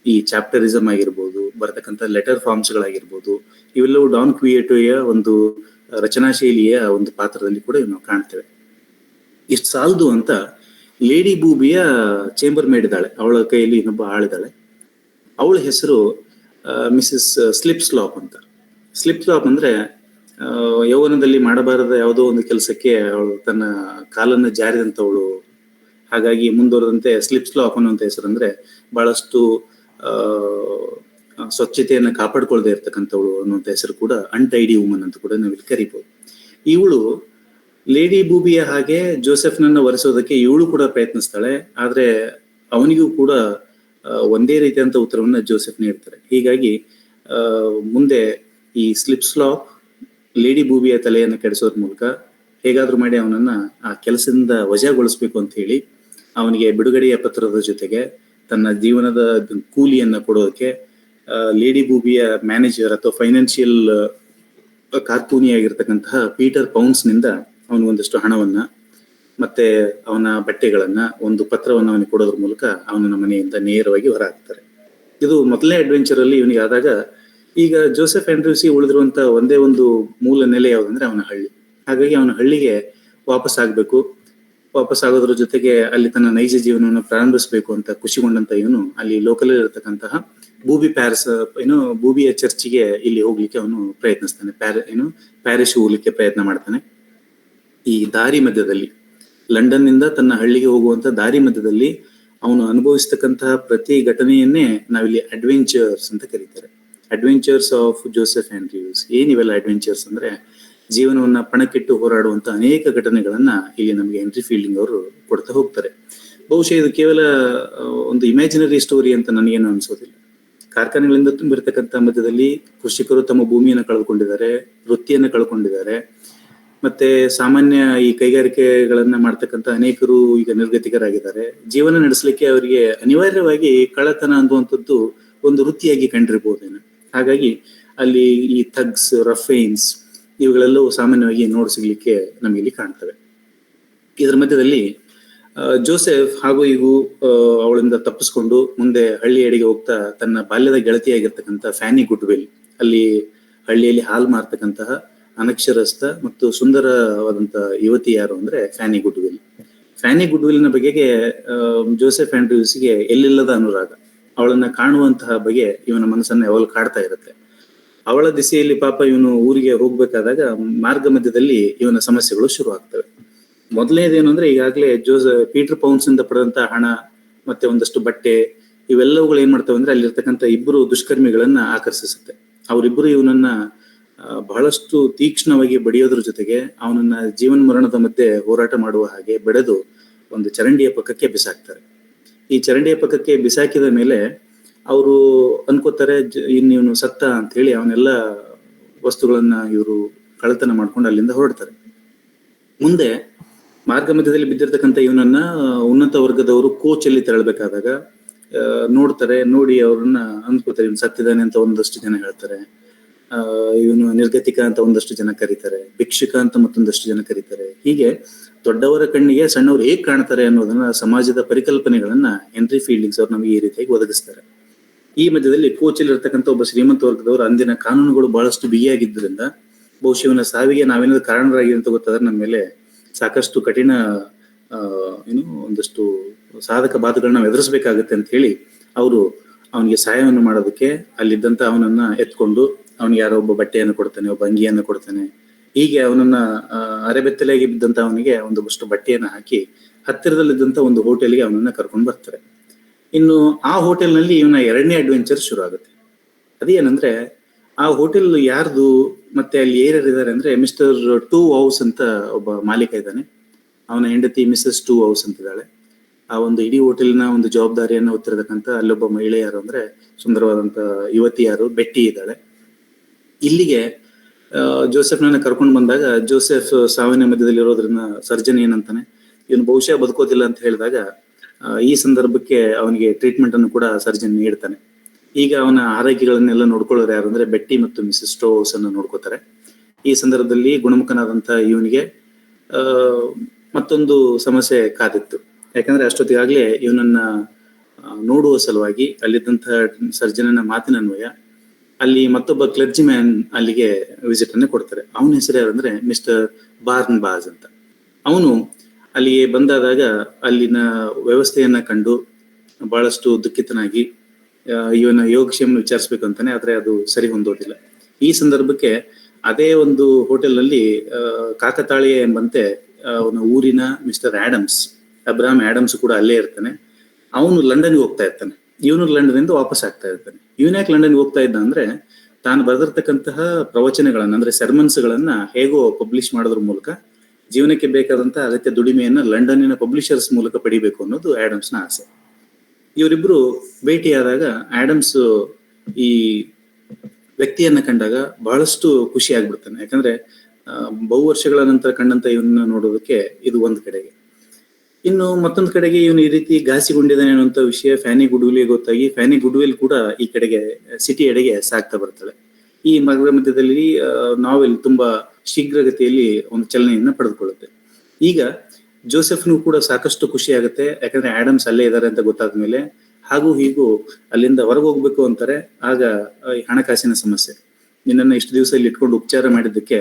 ಈ ಚಾಪ್ಟರಿಸಮ್ ಆಗಿರ್ಬೋದು, ಬರ್ತಕ್ಕಂಥ ಲೆಟರ್ ಫಾರ್ಮ್ಸ್ ಗಳಾಗಿರ್ಬೋದು, ಇವೆಲ್ಲವೂ ಡಾನ್ ಕ್ವಿಯೇಟೋಯ ಒಂದು ರಚನಾ ಶೈಲಿಯ ಒಂದು ಪಾತ್ರದಲ್ಲಿ ಕೂಡ ನಾವು ಕಾಣ್ತೇವೆ. ಇಷ್ಟು ಸಾಲದು ಅಂತ ಲೇಡಿ ಬೂಬಿಯ ಚೇಂಬರ್ ಮೇಡ್ ಇದ್ದಾಳೆ, ಅವಳ ಕೈಯಲ್ಲಿ ಇನ್ನೊಬ್ಬ ಆಳಿದಾಳೆ. ಅವಳ ಹೆಸರು ಮಿಸಸ್ ಸ್ಲಿಪ್ ಸ್ಲಾಪ್ ಅಂತ. ಸ್ಲಿಪ್ ಸ್ಲಾಪ್ ಅಂದ್ರೆ ಯೌವನದಲ್ಲಿ ಮಾಡಬಾರದ ಯಾವುದೋ ಒಂದು ಕೆಲಸಕ್ಕೆ ಅವಳು ತನ್ನ ಕಾಲನ್ನು ಜಾರಿದಂತವಳು, ಹಾಗಾಗಿ ಮುಂದುವರೆದಂತೆ ಸ್ಲಿಪ್ ಸ್ಲಾಪ್ ಅನ್ನುವಂಥ ಹೆಸರು. ಅಂದ್ರೆ ಬಹಳಷ್ಟು ಸ್ವಚ್ಛತೆಯನ್ನು ಕಾಪಾಡ್ಕೊಳ್ದೇ ಇರ್ತಕ್ಕಂಥವಳು ಅನ್ನುವಂಥ ಹೆಸರು ಕೂಡ ಅನ್ಟೈಡಿ ವುಮನ್ ಅಂತ ಕೂಡ ನಾವಿಲ್ಲಿ ಕರಿಬಹುದು. ಇವಳು ಲೇಡಿ ಬೂಬಿಯ ಹಾಗೆ ಜೋಸೆಫ್ನನ್ನ ಒರೆಸೋದಕ್ಕೆ ಇವಳು ಕೂಡ ಪ್ರಯತ್ನಿಸ್ತಾಳೆ, ಆದ್ರೆ ಅವನಿಗೂ ಕೂಡ ಒಂದೇ ರೀತಿಯಂತ ಉತ್ತರವನ್ನ ಜೋಸೆಫ್ ನೀಡ್ತಾರೆ. ಹೀಗಾಗಿ ಮುಂದೆ ಈ ಸ್ಲಿಪ್ ಸ್ಲಾಪ್ ಲೇಡಿ ಬೂಬಿಯ ತಲೆಯನ್ನು ಕೆಡಿಸೋದ್ರ ಮೂಲಕ ಹೇಗಾದ್ರೂ ಮಾಡಿ ಅವನನ್ನ ಆ ಕೆಲಸದಿಂದ ವಜಾಗೊಳಿಸ್ಬೇಕು ಅಂತ ಹೇಳಿ ಅವನಿಗೆ ಬಿಡುಗಡೆಯ ಪತ್ರದ ಜೊತೆಗೆ ತನ್ನ ಜೀವನದ ಕೂಲಿಯನ್ನ ಕೊಡೋದಕ್ಕೆ ಲೇಡಿ ಬೂಬಿಯ ಮ್ಯಾನೇಜರ್ ಅಥವಾ ಫೈನಾನ್ಷಿಯಲ್ ಕಾರ್ಕೂನಿಯಾಗಿರ್ತಕ್ಕಂತಹ ಪೀಟರ್ ಪೌನ್ಸ್ ನಿಂದ ಅವನಿಗೊಂದಷ್ಟು ಹಣವನ್ನ ಮತ್ತೆ ಅವನ ಬಟ್ಟೆಗಳನ್ನ ಒಂದು ಪತ್ರವನ್ನು ಅವನಿಗೆ ಕೊಡೋದ್ರ ಮೂಲಕ ಅವನ ಮನೆಯಿಂದ ನೇರವಾಗಿ ಹೊರ ಹಾಕ್ತಾರೆ. ಇದು ಮೊದಲನೇ ಅಡ್ವೆಂಚರ್ ಅಲ್ಲಿ ಇವನಿಗೆ ಆದಾಗ. ಈಗ ಜೋಸೆಫ್ ಆಂಡ್ರ್ಯೂಸಿ ಉಳಿದಿರುವಂತ ಒಂದೇ ಒಂದು ಮೂಲ ನೆಲೆ ಯಾವುದಂದ್ರೆ ಅವನ ಹಳ್ಳಿ. ಹಾಗಾಗಿ ಅವನ ಹಳ್ಳಿಗೆ ವಾಪಸ್ ಆಗ್ಬೇಕು. ವಾಪಸ್ ಆಗೋದ್ರ ಜೊತೆಗೆ ಅಲ್ಲಿ ತನ್ನ ನೈಜ ಜೀವನವನ್ನು ಪ್ರಾರಂಭಿಸಬೇಕು ಅಂತ ಖುಷಿಗೊಂಡಂತ ಇವನು ಅಲ್ಲಿ ಲೋಕಲ್ ಇರತಕ್ಕಂತಹ ಬೂಬಿ ಪ್ಯಾರಿಸ್ ಬೂಬಿಯ ಚರ್ಚಿಗೆ ಇಲ್ಲಿ ಹೋಗ್ಲಿಕ್ಕೆ ಅವನು ಪ್ರಯತ್ನಿಸ್ತಾನೆ. ಪ್ಯಾರಿಸ್ ಹೋಗ್ಲಿಕ್ಕೆ ಪ್ರಯತ್ನ ಮಾಡ್ತಾನೆ. ಈ ದಾರಿ ಮಧ್ಯದಲ್ಲಿ ಲಂಡನ್ ನಿಂದ ತನ್ನ ಹಳ್ಳಿಗೆ ಹೋಗುವಂತ ದಾರಿ ಮಧ್ಯದಲ್ಲಿ ಅವನು ಅನುಭವಿಸ್ತಕ್ಕಂತಹ ಪ್ರತಿ ಘಟನೆಯನ್ನೇ ನಾವಿಲ್ಲಿ ಅಡ್ವೆಂಚರ್ಸ್ ಅಂತ ಕರೀತಾರೆ. Adventures of Joseph Andrews. ಏನಿವೆಲ್ಲ ಅಡ್ವೆಂಚರ್ಸ್ ಅಂದ್ರೆ ಜೀವನವನ್ನ ಪಣಕ್ಕಿಟ್ಟು ಹೋರಾಡುವಂತ ಅನೇಕ ಘಟನೆಗಳನ್ನ ಇಲ್ಲಿ ನಮಗೆ ಹೆನ್ರಿ ಫೀಲ್ಡಿಂಗ್ ಅವರು ಕೊಡ್ತಾ ಹೋಗ್ತಾರೆ. ಬಹುಶಃ ಇದು ಕೇವಲ ಒಂದು ಇಮ್ಯಾಜಿನರಿ ಸ್ಟೋರಿ ಅಂತ ನನಗೇನು ಅನ್ಸೋದಿಲ್ಲ. ಕಾರ್ಖಾನೆಗಳಿಂದ ತುಂಬಿರ್ತಕ್ಕಂಥ ಮಧ್ಯದಲ್ಲಿ ಕೃಷಿಕರು ತಮ್ಮ ಭೂಮಿಯನ್ನು ಕಳ್ಕೊಂಡಿದ್ದಾರೆ, ವೃತ್ತಿಯನ್ನು ಕಳ್ಕೊಂಡಿದ್ದಾರೆ. ಮತ್ತೆ ಸಾಮಾನ್ಯ ಈ ಕೈಗಾರಿಕೆಗಳನ್ನ ಮಾಡ್ತಕ್ಕಂಥ ಅನೇಕರು ಈಗ ನಿರ್ಗತಿಕರಾಗಿದ್ದಾರೆ. ಜೀವನ ನಡೆಸಲಿಕ್ಕೆ ಅವರಿಗೆ ಅನಿವಾರ್ಯವಾಗಿ ಕಳ್ಳತನ ಅನ್ನುವಂಥದ್ದು ಒಂದು ವೃತ್ತಿಯಾಗಿ ಕಂಡಿರ್ಬೋದೇನು. ಹಾಗಾಗಿ ಅಲ್ಲಿ ಈ ಥಗ್ಸ್, ರಫೇನ್ಸ್ ಇವುಗಳೆಲ್ಲವೂ ಸಾಮಾನ್ಯವಾಗಿ ಸಿಗ್ಲಿಕ್ಕೆ ನಮಗೆ ಇಲ್ಲಿ ಕಾಣ್ತವೆ. ಇದರ ಮಧ್ಯದಲ್ಲಿ ಜೋಸೆಫ್ ಹಾಗೂ ಈಗೂ ಅವಳಿಂದ ತಪ್ಪಿಸ್ಕೊಂಡು ಮುಂದೆ ಹಳ್ಳಿ ಅಡಿಗೆ ಹೋಗ್ತಾ ತನ್ನ ಬಾಲ್ಯದ ಗೆಳತಿಯಾಗಿರ್ತಕ್ಕಂಥ ಫ್ಯಾನಿ ಗುಡ್ವಿಲ್, ಅಲ್ಲಿ ಹಳ್ಳಿಯಲ್ಲಿ ಹಾಲು ಮಾರ್ತಕ್ಕಂತಹ ಅನಕ್ಷರಸ್ಥ ಮತ್ತು ಸುಂದರವಾದಂತ ಯುವತಿ ಯಾರು ಅಂದ್ರೆ ಫ್ಯಾನಿ ಗುಡ್ವಿಲ್. ಫ್ಯಾನಿ ಗುಡ್ವಿಲ್ನ ಬಗೆಗೆ ಜೋಸೆಫ್ ಆಂಡ್ರ್ಯೂಸ್ಗೆ ಎಲ್ಲಿಲ್ಲದ ಅನುರಾಗ. ಅವಳನ್ನ ಕಾಣುವಂತಹ ಬಗೆ ಇವನ ಮನಸ್ಸನ್ನ ಯಾವಾಗಲೂ ಕಾಡ್ತಾ ಇರುತ್ತೆ. ಅವಳ ದಿಸೆಯಲ್ಲಿ ಪಾಪ ಇವನು ಊರಿಗೆ ಹೋಗ್ಬೇಕಾದಾಗ ಮಾರ್ಗ ಮಧ್ಯದಲ್ಲಿ ಇವನ ಸಮಸ್ಯೆಗಳು ಶುರು ಆಗ್ತವೆ. ಮೊದಲನೇದೇನು ಅಂದ್ರೆ ಈಗಾಗಲೇ ಪೀಟರ್ ಪೌನ್ಸ್ ಇಂದ ಪಡೆದಂತ ಹಣ ಮತ್ತೆ ಒಂದಷ್ಟು ಬಟ್ಟೆ ಇವೆಲ್ಲವುಗಳು ಏನ್ ಮಾಡ್ತವೆ ಅಂದ್ರೆ ಅಲ್ಲಿರ್ತಕ್ಕಂಥ ಇಬ್ಬರು ದುಷ್ಕರ್ಮಿಗಳನ್ನ ಆಕರ್ಷಿಸುತ್ತೆ. ಅವರಿಬ್ಬರು ಇವನನ್ನ ಬಹಳಷ್ಟು ತೀಕ್ಷ್ಣವಾಗಿ ಬಡಿಯೋದ್ರ ಜೊತೆಗೆ ಅವನನ್ನ ಜೀವನ ಮರಣದ ಮಧ್ಯೆ ಹೋರಾಟ ಮಾಡುವ ಹಾಗೆ ಬೆಳೆದು ಒಂದು ಚರಂಡಿಯ ಪಕ್ಕಕ್ಕೆ ಬಿಸಾಕ್ತಾರೆ. ಈ ಚರಂಡಿಯ ಪಕ್ಕಕ್ಕೆ ಬಿಸಾಕಿದ ಮೇಲೆ ಅವರು ಅನ್ಕೋತಾರೆ ಇನ್ನಿವನು ಸತ್ತ ಅಂತ ಹೇಳಿ ಅವನೆಲ್ಲ ವಸ್ತುಗಳನ್ನ ಇವರು ಕಳ್ಳತನ ಮಾಡ್ಕೊಂಡು ಅಲ್ಲಿಂದ ಹೊರಡ್ತಾರೆ. ಮುಂದೆ ಮಾರ್ಗ ಮಧ್ಯದಲ್ಲಿ ಬಿದ್ದಿರ್ತಕ್ಕಂಥ ಇವನನ್ನ ಉನ್ನತ ವರ್ಗದವರು ಕೋಚಲ್ಲಿ ತೆರಳಬೇಕಾದಾಗ ನೋಡ್ತಾರೆ. ನೋಡಿ ಅವ್ರನ್ನ ಅನ್ಕೋತಾರೆ ಇವನು ಸತ್ತಿದ್ದಾನೆ ಅಂತ ಒಂದಷ್ಟು ಜನ ಹೇಳ್ತಾರೆ. ಇವನು ನಿರ್ಗತಿಕ ಅಂತ ಒಂದಷ್ಟು ಜನ ಕರೀತಾರೆ, ಭಿಕ್ಷುಕ ಅಂತ ಮತ್ತೊಂದಷ್ಟು ಜನ ಕರೀತಾರೆ. ಹೀಗೆ ದೊಡ್ಡವರ ಕಣ್ಣಿಗೆ ಸಣ್ಣವರು ಹೇಗ್ ಕಾಣ್ತಾರೆ ಅನ್ನೋದನ್ನ ಸಮಾಜದ ಪರಿಕಲ್ಪನೆಗಳನ್ನ ಹೆನ್ರಿ ಫೀಲ್ಡಿಂಗ್ಸ್ ಅವ್ರು ನಮಗೆ ಈ ರೀತಿಯಾಗಿ ಒದಗಿಸ್ತಾರೆ. ಈ ಮಧ್ಯದಲ್ಲಿ ಕೋಚಲ್ಲಿ ಇರ್ತಕ್ಕಂಥ ಒಬ್ಬ ಶ್ರೀಮಂತ ವರ್ಗದವರು ಅಂದಿನ ಕಾನೂನುಗಳು ಬಹಳಷ್ಟು ಬಿಗಿಯಾಗಿದ್ದರಿಂದ ಬಹುಶಃ ಇವನ ಸಾವಿಗೆ ನಾವೇನಾದ್ರು ಕಾರಣರಾಗಿ ಅಂತ ಗೊತ್ತಾದ್ರೆ ನಮ್ಮ ಮೇಲೆ ಸಾಕಷ್ಟು ಕಠಿಣ ಒಂದಷ್ಟು ಸಾಧಕ ಬಾಧಗಳನ್ನ ನಾವು ಎದುರಿಸಬೇಕಾಗತ್ತೆ ಅಂತ ಹೇಳಿ ಅವರು ಅವನಿಗೆ ಸಹಾಯವನ್ನು ಮಾಡೋದಕ್ಕೆ ಅಲ್ಲಿದ್ದಂತ ಅವನನ್ನ ಎತ್ಕೊಂಡು ಅವನಿಗೆ ಯಾರೋ ಒಬ್ಬ ಬಟ್ಟೆಯನ್ನು ಕೊಡ್ತಾನೆ, ಒಬ್ಬ ಅಂಗಿಯನ್ನು ಕೊಡ್ತಾನೆ. ಹೀಗೆ ಅವನನ್ನ ಅರೆಬೆತ್ತಲೆಯಾಗಿ ಬಿದ್ದಂತ ಅವನಿಗೆ ಒಂದಷ್ಟು ಬಟ್ಟೆಯನ್ನು ಹಾಕಿ ಹತ್ತಿರದಲ್ಲಿದ್ದಂತ ಒಂದು ಹೋಟೆಲ್ಗೆ ಅವನನ್ನ ಕರ್ಕೊಂಡು ಬರ್ತಾರೆ. ಇನ್ನು ಆ ಹೋಟೆಲ್ನಲ್ಲಿ ಇವನ ಎರಡನೇ ಅಡ್ವೆಂಚರ್ ಶುರು ಆಗುತ್ತೆ. ಅದೇನಂದ್ರೆ ಆ ಹೋಟೆಲ್ ಯಾರ್ದು ಮತ್ತೆ ಅಲ್ಲಿ ಯಾರ್ಯಾರಿದ್ದಾರೆ ಅಂದ್ರೆ ಮಿಸ್ಟರ್ ಟೂ ಹೌಸ್ ಅಂತ ಒಬ್ಬ ಮಾಲೀಕ ಇದ್ದಾನೆ. ಅವನ ಹೆಂಡತಿ ಮಿಸಸ್ ಟೂ ಹೌಸ್ ಅಂತಿದ್ದಾಳೆ. ಆ ಒಂದು ಇಡೀ ಹೋಟೆಲ್ನ ಒಂದು ಜವಾಬ್ದಾರಿಯನ್ನು ಹೊತ್ತಿರತಕ್ಕಂಥ ಅಲ್ಲೊಬ್ಬ ಮಹಿಳೆ ಯಾರು ಅಂದ್ರೆ ಸುಂದರವಾದಂತ ಯುವತಿ ಯಾರು ಬೆಟ್ಟಿ ಇದ್ದಾಳೆ. ಇಲ್ಲಿಗೆ ಜೋಸೆಫ್ನ ಕರ್ಕೊಂಡು ಬಂದಾಗ ಜೋಸೆಫ್ ಸಾವಿನ ಮಧ್ಯದಲ್ಲಿ ಇರೋದ್ರಿಂದ ಸರ್ಜನ್ ಏನಂತಾನೆ, ಇವನು ಬಹುಶಃ ಬದುಕೋದಿಲ್ಲ ಅಂತ ಹೇಳಿದಾಗ ಈ ಸಂದರ್ಭಕ್ಕೆ ಅವನಿಗೆ ಟ್ರೀಟ್ಮೆಂಟ್ ಅನ್ನು ಕೂಡ ಸರ್ಜನ್ ನೀಡ್ತಾನೆ. ಈಗ ಅವನ ಆರೈಕೆಗಳನ್ನೆಲ್ಲ ನೋಡ್ಕೊಳ್ಳೋರು ಯಾರು ಅಂದ್ರೆ ಬೆಟ್ಟಿ ಮತ್ತು ಮಿಸಸ್ ಟೋಸ್ ಅನ್ನು ನೋಡ್ಕೋತಾರೆ. ಈ ಸಂದರ್ಭದಲ್ಲಿ ಗುಣಮುಖನಾದಂತ ಇವನಿಗೆ ಮತ್ತೊಂದು ಸಮಸ್ಯೆ ಕಾದಿತ್ತು. ಯಾಕಂದ್ರೆ ಅಷ್ಟೊತ್ತಿಗಾಗ್ಲೇ ಇವನನ್ನ ನೋಡುವ ಸಲುವಾಗಿ ಅಲ್ಲಿದ್ದಂತಹ ಸರ್ಜನನ ಮಾತಿನನ್ವಯ ಅಲ್ಲಿ ಮತ್ತೊಬ್ಬ ಕ್ಲರ್ಜಿ ಮ್ಯಾನ್ ಅಲ್ಲಿಗೆ ವಿಸಿಟ್ ಅನ್ನು ಕೊಡ್ತಾರೆ. ಅವನ ಹೆಸರು ಯಾರಂದ್ರೆ ಮಿಸ್ಟರ್ ಬಾರ್ನ್ ಬಾಜ್ ಅಂತ. ಅವನು ಅಲ್ಲಿಗೆ ಬಂದಾದಾಗ ಅಲ್ಲಿನ ವ್ಯವಸ್ಥೆಯನ್ನ ಕಂಡು ಬಹಳಷ್ಟು ದುಃಖಿತನಾಗಿ ಇವನ ಯೋಗಕ್ಷೇಮ ವಿಚಾರಿಸ್ಬೇಕು ಅಂತಾನೆ, ಆದ್ರೆ ಅದು ಸರಿ ಹೊಂದೋದಿಲ್ಲ. ಈ ಸಂದರ್ಭಕ್ಕೆ ಅದೇ ಒಂದು ಹೋಟೆಲ್ನಲ್ಲಿ ಕಾಕತಾಳೀಯ ಎಂಬಂತೆ ಅವನ ಊರಿನ ಮಿಸ್ಟರ್ ಅಬ್ರಾಹಂ ಆಡಮ್ಸ್ ಕೂಡ ಅಲ್ಲೇ ಇರ್ತಾನೆ. ಅವನು ಲಂಡನ್ಗೆ ಹೋಗ್ತಾ ಇರ್ತಾನೆ, ಇವನು ಲಂಡನ್ನಿಂದ ವಾಪಸ್ ಆಗ್ತಾ ಇರ್ತಾನೆ. ಇವನ್ಯಾಕೆ ಲಂಡನ್ಗೆ ಹೋಗ್ತಾ ಇದ್ದ ಅಂದ್ರೆ, ತಾನು ಬರೆದಿರ್ತಕ್ಕಂತಹ ಪ್ರವಚನಗಳನ್ನ ಅಂದ್ರೆ ಸೆರ್ಮನ್ಸ್ಗಳನ್ನ ಹೇಗೋ ಪಬ್ಲಿಷ್ ಮಾಡೋದ್ರ ಮೂಲಕ ಜೀವನಕ್ಕೆ ಬೇಕಾದಂತಹ ಅಗತ್ಯ ದುಡಿಮೆಯನ್ನ ಲಂಡನ್ನಿನ ಪಬ್ಲಿಷರ್ಸ್ ಮೂಲಕ ಪಡಿಬೇಕು ಅನ್ನೋದು ಆಡಮ್ಸ್ನ ಆಸೆ. ಇವರಿಬ್ರು ಭೇಟಿಯಾದಾಗ ಆಡಮ್ಸ್ ಈ ವ್ಯಕ್ತಿಯನ್ನ ಕಂಡಾಗ ಬಹಳಷ್ಟು ಖುಷಿ ಆಗ್ಬಿಡ್ತಾನೆ. ಯಾಕಂದ್ರೆ ಬಹು ವರ್ಷಗಳ ನಂತರ ಕಂಡಂತ ಇವನ್ನ ನೋಡೋದಕ್ಕೆ ಇದು ಒಂದ್ ಕಡೆಗೆ. ಇನ್ನು ಮತ್ತೊಂದು ಕಡೆಗೆ ಇವನು ಈ ರೀತಿ ಘಾಸಿಗೊಂಡಿದ್ದಾನೆ ಅನ್ನುವಂಥ ವಿಷಯ ಫ್ಯಾನಿ ಗುಡ್ವಿಲ್ಗೆ ಗೊತ್ತಾಗಿ ಫ್ಯಾನಿ ಗುಡ್ವಿಲ್ ಕೂಡ ಈ ಕಡೆಗೆ ಸಿಟಿ ಎಡೆಗೆ ಸಾಗ್ತಾ ಬರ್ತಾಳೆ. ಈ ಮಧ್ಯದಲ್ಲಿ ನಾವೆಲ್ ತುಂಬಾ ಶೀಘ್ರಗತಿಯಲ್ಲಿ ಒಂದು ಚಲನೆಯನ್ನ ಪಡೆದುಕೊಳ್ಳುತ್ತೆ. ಈಗ ಜೋಸೆಫ್ನು ಕೂಡ ಸಾಕಷ್ಟು ಖುಷಿ ಆಗುತ್ತೆ, ಯಾಕಂದ್ರೆ ಆಡಮ್ಸ್ ಅಲ್ಲೇ ಇದ್ದಾರೆ ಅಂತ ಗೊತ್ತಾದ ಮೇಲೆ. ಹಾಗೂ ಹೀಗೂ ಅಲ್ಲಿಂದ ಹೊರಗೆ ಹೋಗ್ಬೇಕು ಅಂತಾರೆ. ಆಗ ಹಣಕಾಸಿನ ಸಮಸ್ಯೆ, ನಿನ್ನನ್ನು ಇಷ್ಟು ದಿವಸ ಇಲ್ಲಿ ಇಟ್ಕೊಂಡು ಉಪಚಾರ ಮಾಡಿದ್ದಕ್ಕೆ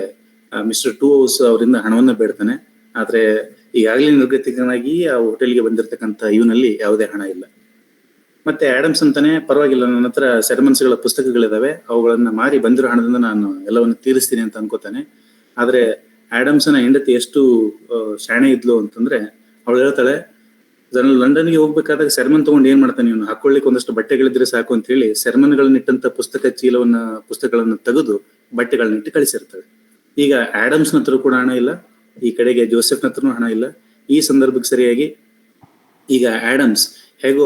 ಮಿಸ್ಟರ್ ಟೂ ಹೌಸ್ ಅವರಿಂದ ಹಣವನ್ನ ಬೇಡ್ತಾನೆ. ಆದ್ರೆ ಈಗಾಗಲೇ ನಿರ್ಗತಿಕನಾಗಿ ಆ ಹೋಟೆಲ್ಗೆ ಬಂದಿರತಕ್ಕಂಥ ಇವನಲ್ಲಿ ಯಾವುದೇ ಹಣ ಇಲ್ಲ. ಮತ್ತೆ ಆಡಮ್ಸ್ ಅಂತಾನೆ, ಪರವಾಗಿಲ್ಲ, ನನ್ನ ಹತ್ರ ಸೆರೆಮನ್ಸ್ಗಳ ಪುಸ್ತಕಗಳಿದಾವೆ, ಅವುಗಳನ್ನ ಮಾರಿ ಬಂದಿರೋ ಹಣದಿಂದ ನಾನು ಎಲ್ಲವನ್ನು ತೀರಿಸ್ತೀನಿ ಅಂತ ಅನ್ಕೋತಾನೆ. ಆದ್ರೆ ಆಡಮ್ಸನ ಹೆಂಡತಿ ಎಷ್ಟು ಶಾಣೆ ಇದ್ಲು ಅಂತಂದ್ರೆ, ಅವಳು ಹೇಳ್ತಾಳೆ, ಲಂಡನ್ಗೆ ಹೋಗ್ಬೇಕಾದಾಗ ಸೆರ್ಮನ್ ತಗೊಂಡು ಏನ್ ಮಾಡ್ತಾನೆ ಇವನು, ಹಾಕೊಳ್ಳಿಕ್ಕೆ ಒಂದಷ್ಟು ಬಟ್ಟೆಗಳಿದ್ರೆ ಸಾಕು ಅಂತ ಹೇಳಿ ಸೆರ್ಮನ್ಗಳನ್ನಿಟ್ಟಂತ ಪುಸ್ತಕಗಳನ್ನ ತೆಗೆದು ಬಟ್ಟೆಗಳನ್ನಿಟ್ಟು ಕಳಿಸಿರ್ತಾಳೆ. ಈಗ ಆಡಮ್ಸ್ನ ಹತ್ರ ಕೂಡ ಹಣ ಇಲ್ಲ, ಈ ಕಡೆಗೆ ಜೋಸೆಫ್ನ ಹತ್ರನೂ ಹಣ ಇಲ್ಲ. ಈ ಸಂದರ್ಭಕ್ಕೆ ಸರಿಯಾಗಿ ಈಗ ಆಡಮ್ಸ್ ಹೇಗೋ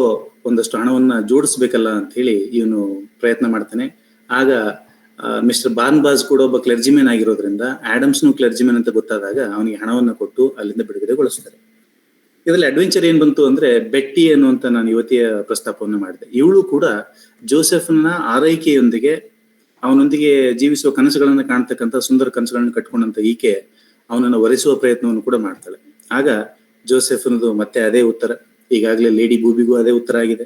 ಒಂದಷ್ಟು ಹಣವನ್ನ ಜೋಡಿಸ್ಬೇಕಲ್ಲ ಅಂತ ಹೇಳಿ ಇವನು ಪ್ರಯತ್ನ ಮಾಡ್ತಾನೆ. ಆಗ ಮಿಸ್ಟರ್ ಬಾರ್ನ್ಬಾಸ್ ಕೂಡ ಒಬ್ಬ ಕ್ಲರ್ಜಿಮೆನ್ ಆಗಿರೋದ್ರಿಂದ ಆಡಮ್ಸ್ನು ಕ್ಲರ್ಜಿಮೆನ್ ಅಂತ ಗೊತ್ತಾದಾಗ ಅವನಿಗೆ ಹಣವನ್ನ ಕೊಟ್ಟು ಅಲ್ಲಿಂದ ಬಿಡುಗಡೆಗೊಳಿಸ್ತಾರೆ. ಇದರಲ್ಲಿ ಅಡ್ವೆಂಚರ್ ಏನ್ ಬಂತು ಅಂದ್ರೆ, ಬೆಟ್ಟಿ ಅನ್ನುವಂತ ನಾನು ಯುವತಿಯ ಪ್ರಸ್ತಾಪವನ್ನು ಮಾಡಿದೆ. ಇವಳು ಕೂಡ ಜೋಸೆಫ್ನ ಆರೈಕೆಯೊಂದಿಗೆ ಅವನೊಂದಿಗೆ ಜೀವಿಸುವ ಕನಸುಗಳನ್ನ ಕಾಣ್ತಕ್ಕಂಥ ಸುಂದರ ಕನಸುಗಳನ್ನ ಕಟ್ಕೊಂಡಂತ ಈಕೆ ಅವನನ್ನು ಒರೆಸುವ ಪ್ರಯತ್ನವನ್ನು ಕೂಡ ಮಾಡ್ತಾಳೆ. ಆಗ ಜೋಸೆಫ್ನದು ಮತ್ತೆ ಅದೇ ಉತ್ತರ, ಈಗಾಗಲೇ ಲೇಡಿ ಬೂಬಿಗೂ ಅದೇ ಉತ್ತರ ಆಗಿದೆ,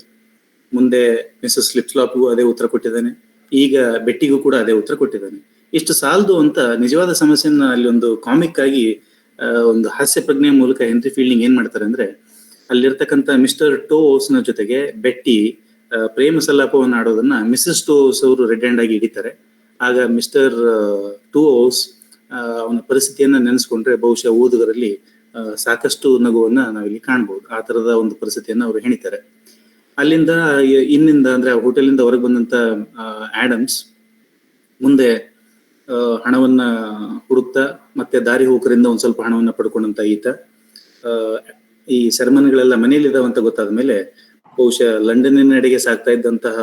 ಮುಂದೆ ಮಿಸಸ್ ಸ್ಲಿಪ್ಸ್ಲಾಪ್ಗೂ ಅದೇ ಉತ್ತರ ಕೊಟ್ಟಿದ್ದಾನೆ, ಈಗ ಬೆಟ್ಟಿಗೂ ಕೂಡ ಅದೇ ಉತ್ತರ ಕೊಟ್ಟಿದ್ದಾನೆ. ಇಷ್ಟು ಸಾಲದು ಅಂತ ನಿಜವಾದ ಸಮಸ್ಯೆಯನ್ನ ಅಲ್ಲಿ ಒಂದು ಕಾಮಿಕ್ ಆಗಿ ಒಂದು ಹಾಸ್ಯ ಪ್ರಜ್ಞೆಯ ಮೂಲಕ ಹೆನ್ರಿ ಫೀಲ್ಡಿಂಗ್ ಏನ್ ಮಾಡ್ತಾರೆ ಅಂದ್ರೆ, ಅಲ್ಲಿರ್ತಕ್ಕಂಥ ಮಿಸ್ಟರ್ ಟೋಸ್ನ ಜೊತೆಗೆ ಬೆಟ್ಟಿ ಪ್ರೇಮ ಸಲ್ಲಾಪವನ್ನು ಆಡೋದನ್ನ ಮಿಸಸ್ ಟೋಸ್ ಅವರು ರೆಡ್ ಹ್ಯಾಂಡ್ ಆಗಿ ಹಿಡಿತಾರೆ. ಆಗ ಮಿಸ್ಟರ್ ಟೋಸ್ ಅವನ ಪರಿಸ್ಥಿತಿಯನ್ನ ನೆನೆಸ್ಕೊಂಡ್ರೆ ಬಹುಶಃ ಓದುಗರಲ್ಲಿ ಸಾಕಷ್ಟು ನಗುವನ್ನ ನಾವಿಲ್ಲಿ ಕಾಣ್ಬಹುದು. ಆ ತರದ ಒಂದು ಪರಿಸ್ಥಿತಿಯನ್ನ ಅವರು ಹೆಣಿತಾರೆ. ಅಲ್ಲಿಂದ ಇನ್ನಿಂದ ಅಂದ್ರೆ ಆ ಹೋಟೆಲಿಂದ ಹೊರಗೆ ಬಂದಂತ ಆಡಮ್ಸ್ ಮುಂದೆ ಹಣವನ್ನ ಹುಡುಕ್ತಾ ಮತ್ತೆ ದಾರಿ ಹೋಕರಿಂದ ಒಂದ್ ಸ್ವಲ್ಪ ಹಣವನ್ನ ಪಡ್ಕೊಂಡಂತ ಈತ ಈ ಸೆರೆಮನಿಗಳೆಲ್ಲ ಮನೆಯಲ್ಲಿದ್ದಾವಂತ ಗೊತ್ತಾದ ಮೇಲೆ ಬಹುಶಃ ಲಂಡನ್ನಿನ ಎಡೆಗೆ ಸಾಗ್ತಾ ಇದ್ದಂತಹ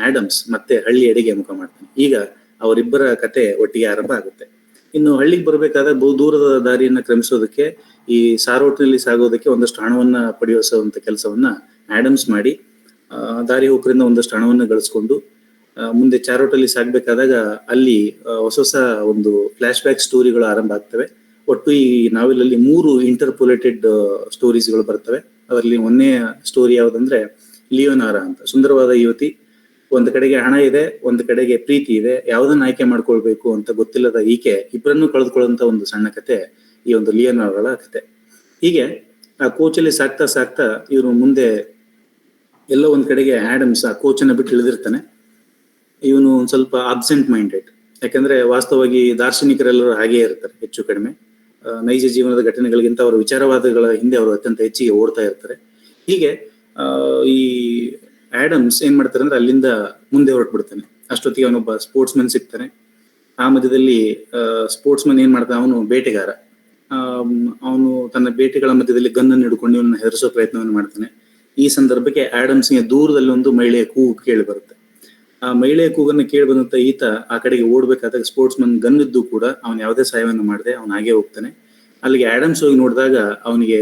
ಆಡಮ್ಸ್ ಮತ್ತೆ ಹಳ್ಳಿ ಎಡೆಗೆ ಮುಖ ಮಾಡ್ತಾನೆ. ಈಗ ಅವರಿಬ್ಬರ ಕತೆ ಒಟ್ಟಿಗೆ ಆರಂಭ ಆಗುತ್ತೆ. ಇನ್ನು ಹಳ್ಳಿಗೆ ಬರಬೇಕಾದ ಬಹು ದೂರದ ದಾರಿಯನ್ನ ಕ್ರಮಿಸೋದಕ್ಕೆ, ಈ ಸಾರೋಟ್ನಲ್ಲಿ ಸಾಗೋದಕ್ಕೆ ಒಂದಷ್ಟು ಹಣವನ್ನ ಪಡೆಯುವಂತ ಕೆಲಸವನ್ನ ಆಡಮ್ಸ್ ಮಾಡಿ ದಾರಿ ಹೋಕರಿಂದ ಒಂದಷ್ಟು ಹಣವನ್ನ ಗಳಿಸ್ಕೊಂಡು ಮುಂದೆ ಚಾರೋಟಲ್ಲಿ ಸಾಗ್ಬೇಕಾದಾಗ ಅಲ್ಲಿ ಹೊಸ ಒಂದು ಫ್ಲಾಶ್ ಬ್ಯಾಕ್ ಸ್ಟೋರಿಗಳು ಆರಂಭ ಆಗ್ತವೆ. ಒಟ್ಟು ಈ ನಾವೆಲಲ್ಲಿ 3 ಇಂಟರ್ಪೋಲೇಟೆಡ್ ಸ್ಟೋರೀಸ್ಗಳು ಬರ್ತವೆ. ಅದರಲ್ಲಿ ಒಂದೇ ಸ್ಟೋರಿ ಯಾವ್ದಂದ್ರೆ ಲಿಯೋನಾರಾ ಅಂತ, ಸುಂದರವಾದ ಯುವತಿ, ಒಂದು ಕಡೆಗೆ ಹಣ ಇದೆ, ಒಂದು ಕಡೆಗೆ ಪ್ರೀತಿ ಇದೆ, ಯಾವ್ದನ್ನ ಆಯ್ಕೆ ಮಾಡ್ಕೊಳ್ಬೇಕು ಅಂತ ಗೊತ್ತಿಲ್ಲದ ಈಕೆ ಇಬ್ಬರನ್ನು ಕಳೆದುಕೊಳ್ಳುವಂತ ಒಂದು ಸಣ್ಣ ಕತೆ ಈ ಒಂದು ಲಿಯೋನಾರಾಳ ಕತೆ. ಹೀಗೆ ಆ ಕೋಚಲ್ಲಿ ಸಾಕ್ತಾ ಸಾಕ್ತಾ ಇವರು ಮುಂದೆ ಎಲ್ಲೋ ಒಂದ್ ಕಡೆಗೆ ಆಡಮ್ಸ್ ಆ ಕೋಚನ್ನ ಬಿಟ್ಟು ಇಳಿದಿರ್ತಾನೆ. ಇವನು ಒಂದ್ ಸ್ವಲ್ಪ ಅಬ್ಸೆಂಟ್ ಮೈಂಡೆಡ್, ಯಾಕಂದ್ರೆ ವಾಸ್ತವವಾಗಿ ದಾರ್ಶನಿಕರೆಲ್ಲರೂ ಹಾಗೇ ಇರ್ತಾರೆ, ಹೆಚ್ಚು ಕಡಿಮೆ ನೈಜ ಜೀವನದ ಘಟನೆಗಳಿಗಿಂತ ಅವರ ವಿಚಾರವಾದಗಳ ಹಿಂದೆ ಅವರು ಅತ್ಯಂತ ಹೆಚ್ಚಿಗೆ ಓಡ್ತಾ ಇರ್ತಾರೆ. ಹೀಗೆ ಈ ಆಡಮ್ಸ್ ಏನ್ ಮಾಡ್ತಾರೆ ಅಂದ್ರೆ ಅಲ್ಲಿಂದ ಮುಂದೆ ಹೊರಟ್ಬಿಡ್ತಾನೆ. ಅಷ್ಟೊತ್ತಿಗೆ ಅವನೊಬ್ಬ ಸ್ಪೋರ್ಟ್ಸ್ ಮನ್ ಸಿಗ್ತಾನೆ. ಆ ಮಧ್ಯದಲ್ಲಿ ಸ್ಪೋರ್ಟ್ಸ್ ಮನ್ ಏನ್ ಮಾಡ್ತಾನೆ, ಅವನು ಬೇಟೆಗಾರ. ಅವನು ತನ್ನ ಬೇಟೆಗಳ ಮಧ್ಯದಲ್ಲಿ ಗನ್ನನ್ನು ಹಿಡ್ಕೊಂಡು ಇವನ್ನ ಹೆದರಿಸೋ ಪ್ರಯತ್ನವನ್ನು ಮಾಡ್ತಾನೆ. ಈ ಸಂದರ್ಭಕ್ಕೆ ಆಡಮ್ಸ್ಗೆ ದೂರದಲ್ಲಿ ಒಂದು ಮಹಿಳೆಯ ಕೂಗು ಕೇಳಿ ಬರುತ್ತೆ. ಆ ಮಹಿಳೆಯ ಕೂಗನ್ನು ಕೇಳಿ ಬಂದಂತ ಈತ ಆ ಕಡೆಗೆ ಓಡ್ಬೇಕಾದಾಗ ಸ್ಪೋರ್ಟ್ಸ್ ಮನ್ ಗನ್ನಿದ್ದು ಕೂಡ ಅವನು ಯಾವುದೇ ಸಹಾಯವನ್ನು ಮಾಡದೆ ಅವನು ಹಾಗೆ ಹೋಗ್ತಾನೆ. ಅಲ್ಲಿಗೆ ಆಡಮ್ಸ್ ಹೋಗಿ ನೋಡಿದಾಗ ಅವನಿಗೆ